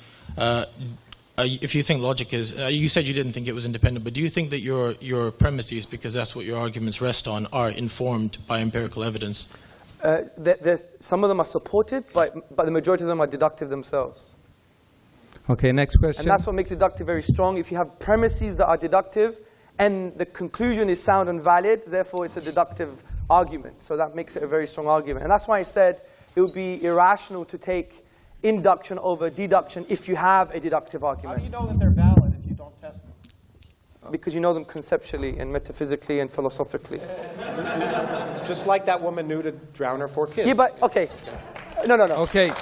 if you think logic is, you said you didn't think it was independent, but do you think that your premises, because that's what your arguments rest on, are informed by empirical evidence? Some of them are supported, but the majority of them are deductive themselves. Okay, next question. And that's what makes deductive very strong. If you have premises that are deductive and the conclusion is sound and valid, therefore it's a deductive argument. So that makes it a very strong argument. And that's why I said it would be irrational to take induction over deduction if you have a deductive argument. How do you know that they're valid if you don't test them? Because you know them conceptually and metaphysically and philosophically. Just like that woman knew to drown her 4 kids. Yeah, but, okay. No. Okay.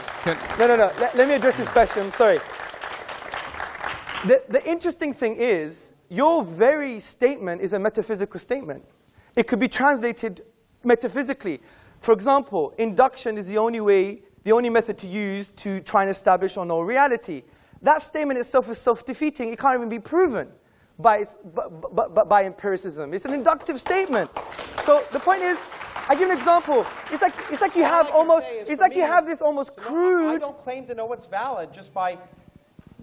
No. Let me address this question. Sorry. The interesting thing is, your very statement is a metaphysical statement. It could be translated metaphysically. For example, induction is the only method to use to try and establish or know reality. That statement itself is self-defeating. It can't even be proven by empiricism. It's an inductive statement. So the point is, I give an example. It's like you have almost. It's like you have this almost crude. I don't claim to know what's valid just by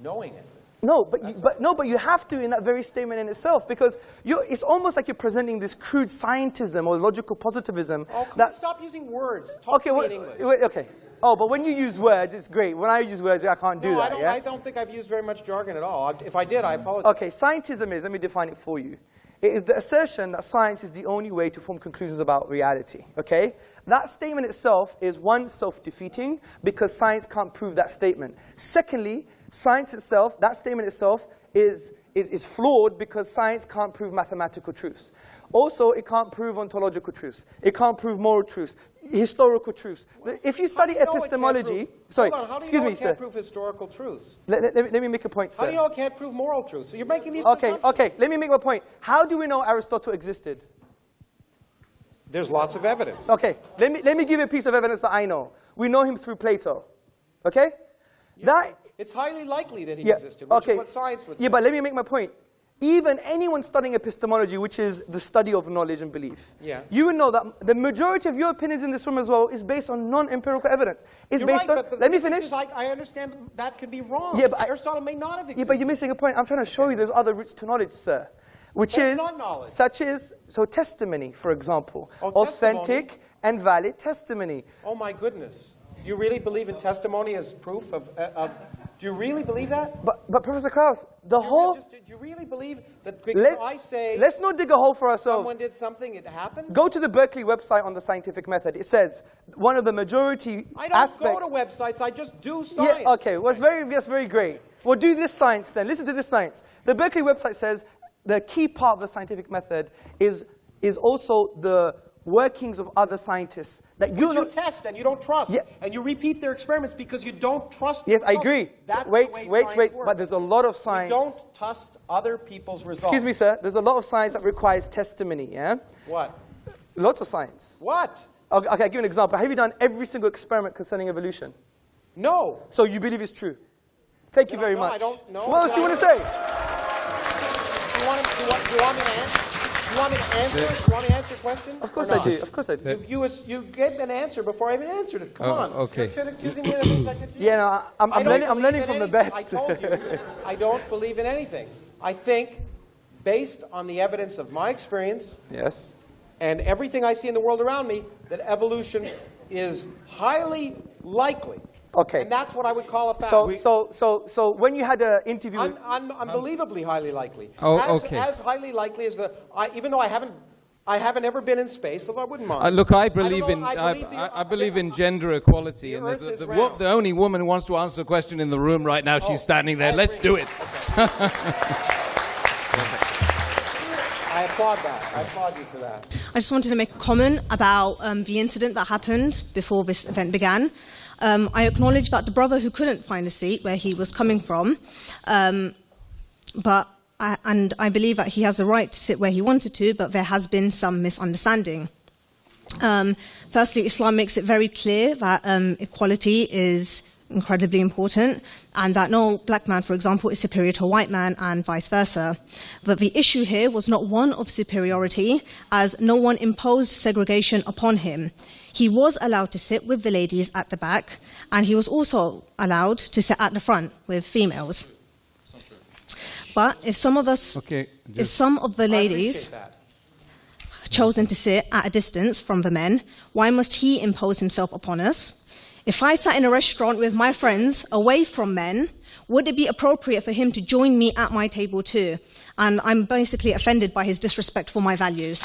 knowing it. No, but you have to in that very statement in itself, because it's almost like you're presenting this crude scientism or logical positivism. Oh, stop using words. Talk to me in English. Okay. Oh, but when you use words, it's great. When I use words, I can't do that. I don't think I've used very much jargon at all. If I did, I apologize. Okay, scientism is, let me define it for you. It is the assertion that science is the only way to form conclusions about reality. Okay? That statement itself is, one, self-defeating, because science can't prove that statement. Secondly, science itself, that statement itself is flawed because science can't prove mathematical truths. Also, it can't prove ontological truths. It can't prove moral truths, historical truths. If you study epistemology, sorry, excuse me, sir. How do you know it can't prove historical truths? Let me make a point, sir. How do you know it can't prove moral truths? So you're making these Okay, let me make my point. How do we know Aristotle existed? There's lots of evidence. Okay, let me give you a piece of evidence that I know. We know him through Plato. Okay? It's highly likely that he existed, which is what science would say. Yeah, but let me make my point. Even anyone studying epistemology, which is the study of knowledge and belief, you would know that the majority of your opinions in this room as well is based on non-empirical evidence. It's based on. Let me finish. I understand that could be wrong. Yeah, but Aristotle may not have existed. Yeah, but you're missing a point. I'm trying to show you there's other routes to knowledge, sir. Which is not knowledge. Such as testimony, for example, authentic and valid testimony. Oh my goodness! You really believe in testimony as proof of? Do you really believe that? But Professor Kraus, do you really believe that I say? Let's not dig a hole for ourselves. Someone did something, it happened? Go to the Berkeley website on the scientific method. It says one of the majority I don't go to websites. I just do science. Yeah, okay. Well, that's very great. Well, do this science then. Listen to this science. The Berkeley website says the key part of the scientific method is also the workings of other scientists that you test and you don't trust, and you repeat their experiments because you don't trust. Yes, I agree. That's wait. the way science works. But there's a lot of science. You don't trust other people's results. Excuse me, sir. There's a lot of science that requires testimony. Yeah. What? Lots of science. What? Okay, I'll give you an example. Have you done every single experiment concerning evolution? No. So you believe it's true? Thank you very much. I don't know. What else do you want to say? Do you want me to answer? You want me to answer? You want me to answer your question? Of course I do. Of course I do. You get an answer before I even answered it. Come on. Okay. You're accusing me of things I could do. Yeah, no, I'm learning from the best. I told you, I don't believe in anything. I think, based on the evidence of my experience, and everything I see in the world around me, that evolution is highly likely. Okay. And that's what I would call a fact. So when you had an interview, unbelievably highly likely. Okay. As highly likely as even though I haven't ever been in space, although I wouldn't mind. Look, I believe in gender equality, and the only woman who wants to answer a question in the room right now. She's standing there. Let's do it. I applaud that. I applaud you for that. I just wanted to make a comment about the incident that happened before this event began. I acknowledge that the brother who couldn't find a seat where he was coming from, and I believe that he has a right to sit where he wanted to, but there has been some misunderstanding. Firstly, Islam makes it very clear that equality is incredibly important, and that no black man, for example, is superior to a white man, and vice versa. But the issue here was not one of superiority, as no one imposed segregation upon him. He was allowed to sit with the ladies at the back, and he was also allowed to sit at the front with females. But if some of us, if some of the ladies, chosen to sit at a distance from the men, why must he impose himself upon us? If I sat in a restaurant with my friends away from men, would it be appropriate for him to join me at my table too? And I'm basically offended by his disrespect for my values.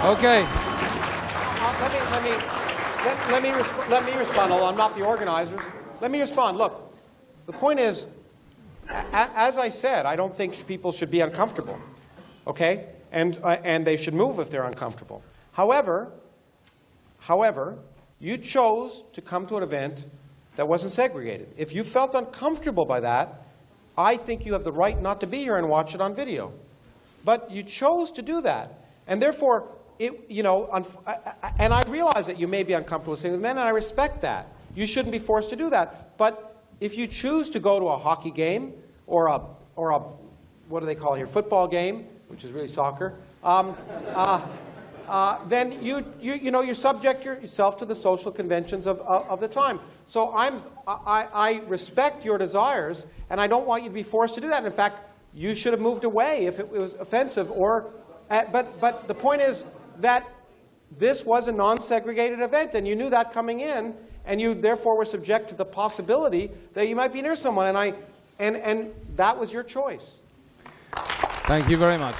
Okay. Let me respond, although I'm not the organizers. Let me respond. Look, the point is, as I said, I don't think people should be uncomfortable, okay? And they should move if they're uncomfortable. However, you chose to come to an event that wasn't segregated. If you felt uncomfortable by that, I think you have the right not to be here and watch it on video. But you chose to do that. And therefore, and I realize that you may be uncomfortable sitting with men, and I respect that. You shouldn't be forced to do that. But if you choose to go to a hockey game or a what do they call it here, football game, which is really soccer, then you subject yourself to the social conventions of the time. So I respect your desires, and I don't want you to be forced to do that. And in fact, you should have moved away if it was offensive. But the point is that this was a non-segregated event, and you knew that coming in, and you therefore were subject to the possibility that you might be near someone, and that was your choice. Thank you very much.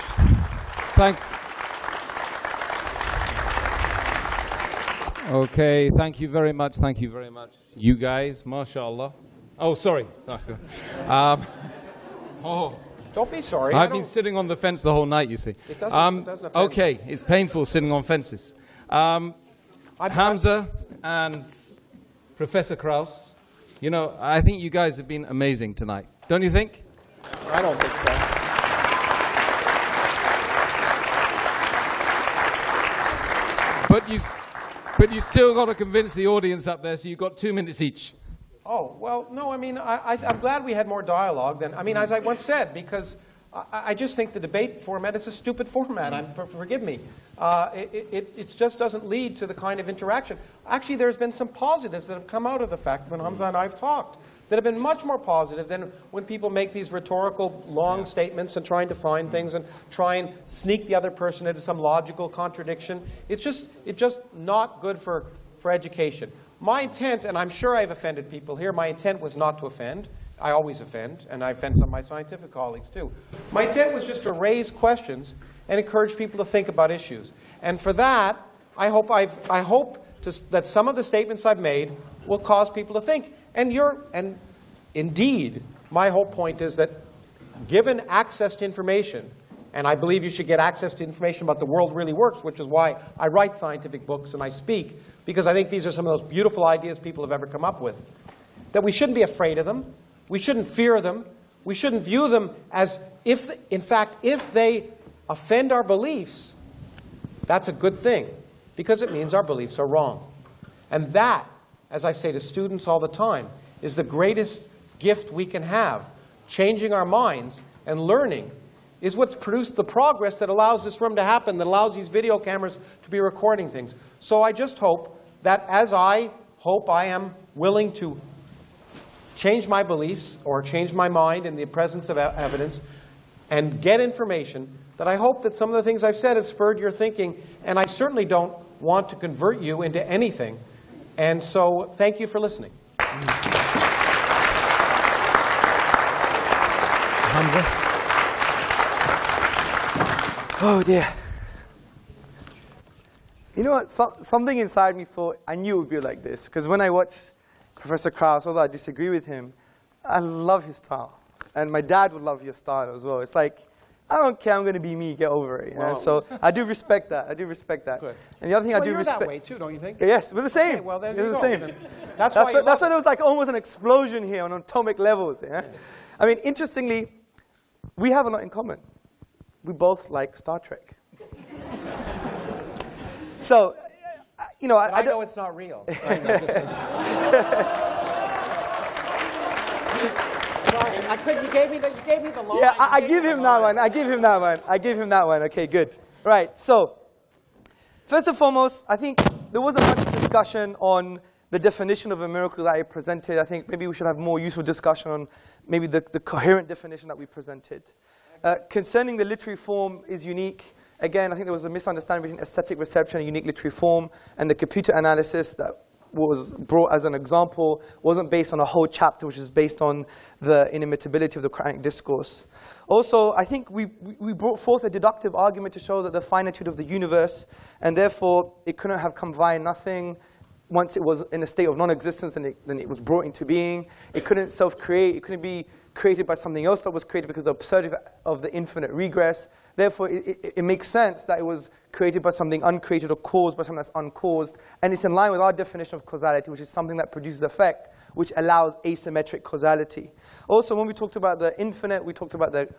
Okay, thank you very much. Thank you very much. You guys, mashallah. Oh, sorry. Don't be sorry. I've been sitting on the fence the whole night, you see. It doesn't offend okay, me. it's painful sitting on fences. Hămză and Professor Kراوس, I think you guys have been amazing tonight. Don't you think? I don't think so. But you still got to convince the audience up there, so you've got 2 minutes each. Oh, well, no, I mean, I'm glad we had more dialogue than, as I once said, because I just think the debate format is a stupid format. Forgive me. It just doesn't lead to the kind of interaction. Actually, there's been some positives that have come out of the fact when Hămză and I have talked that have been much more positive than when people make these rhetorical long statements and try and define things and try and sneak the other person into some logical contradiction. It's just not good for education. My intent, and I'm sure I've offended people here, my intent was not to offend. I always offend, and I offend some of my scientific colleagues too. My intent was just to raise questions and encourage people to think about issues. And for that, I hope that some of the statements I've made will cause people to think. And indeed, my whole point is that given access to information, and I believe you should get access to information about the world really works, which is why I write scientific books and I speak, because I think these are some of those beautiful ideas people have ever come up with, that we shouldn't be afraid of them. We shouldn't fear them. We shouldn't view them as if, in fact, if they offend our beliefs, that's a good thing, because it means our beliefs are wrong. And that, as I say to students all the time, is the greatest gift we can have. Changing our minds and learning is what's produced the progress that allows this room to happen, that allows these video cameras to be recording things. So I just hope that as I hope I am willing to change my beliefs or change my mind in the presence of evidence and get information, that I hope that some of the things I've said have spurred your thinking, and I certainly don't want to convert you into anything. And so thank you for listening. Hămză. Oh dear. You know what? Something inside me thought I knew it would be like this. Because when I watch Professor Kراوس, although I disagree with him, I love his style. And my dad would love your style as well. It's like, I don't care, I'm going to be me, get over it. You know? So I do respect that. I do respect that. Good. And the other thing I do you're respect. that way too, don't you think? Yes, we're the same. Okay, well, then we're you the go. same. Then that's why there was like almost an explosion here on atomic levels. Yeah? I mean, interestingly, we have a lot in common. We both like Star Trek. So, you know, I know it's not real. I know, Sorry, I couldn't. You gave me the line. Yeah, I give him that one. I give him that one. I give him that one. Okay, good. Right. So, first and foremost, I think there wasn't much discussion on the definition of a miracle that I presented. I think maybe we should have more useful discussion on maybe the coherent definition that we presented. Concerning the literary form is unique. Again, I think there was a misunderstanding between aesthetic reception and unique literary form, and the computer analysis that was brought as an example wasn't based on a whole chapter, which is based on the inimitability of the Quranic discourse. Also, I think we brought forth a deductive argument to show that the finitude of the universe, and therefore it couldn't have come via nothing. Once it was in a state of non-existence, and then it was brought into being. It couldn't self-create. It couldn't be created by something else that was created because of the absurdity of the infinite regress. Therefore, it makes sense that it was created by something uncreated or caused by something that's uncaused. And it's in line with our definition of causality, which is something that produces effect, which allows asymmetric causality. Also, when we talked about the infinite, we talked about the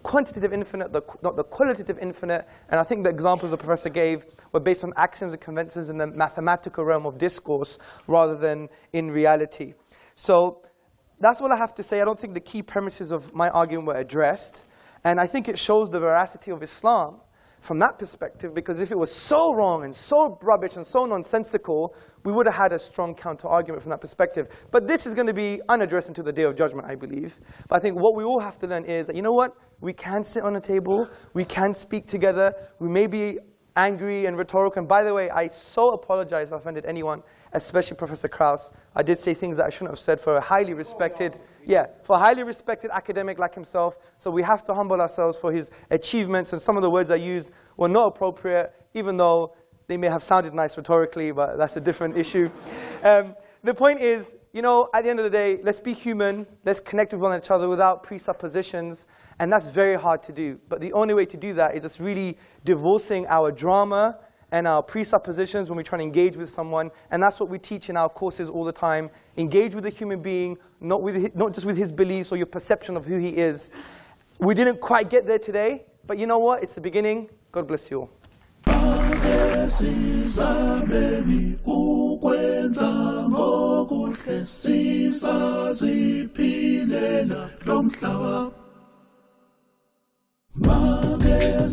quantitative infinite, not the qualitative infinite. And I think the examples the professor gave were based on axioms and conventions in the mathematical realm of discourse rather than in reality. So that's all I have to say. I don't think the key premises of my argument were addressed. And I think it shows the veracity of Islam from that perspective, because if it was so wrong and so rubbish and so nonsensical, we would have had a strong counter-argument from that perspective. But this is going to be unaddressed until the Day of Judgment, I believe. But I think what we all have to learn is that, you know what? We can sit on a table. We can speak together. We may be angry and rhetorical. And by the way, I so apologize if I offended anyone, especially Professor Kraus. I did say things that I shouldn't have said for a highly respected, for a highly respected academic like himself. So we have to humble ourselves for his achievements. And some of the words I used were not appropriate, even though they may have sounded nice rhetorically, but that's a different issue. The point is, you know, at the end of the day, let's be human. Let's connect with one another without presuppositions. And that's very hard to do. But the only way to do that is just really divorcing our drama and our presuppositions when we try to engage with someone. And that's what we teach in our courses all the time. Engage with a human being, not just with his beliefs or your perception of who he is. We didn't quite get there today, but you know what? It's the beginning. God bless you all. Sizameni ukwenza ngokuhle sisaziphilela lo mhlaba. Make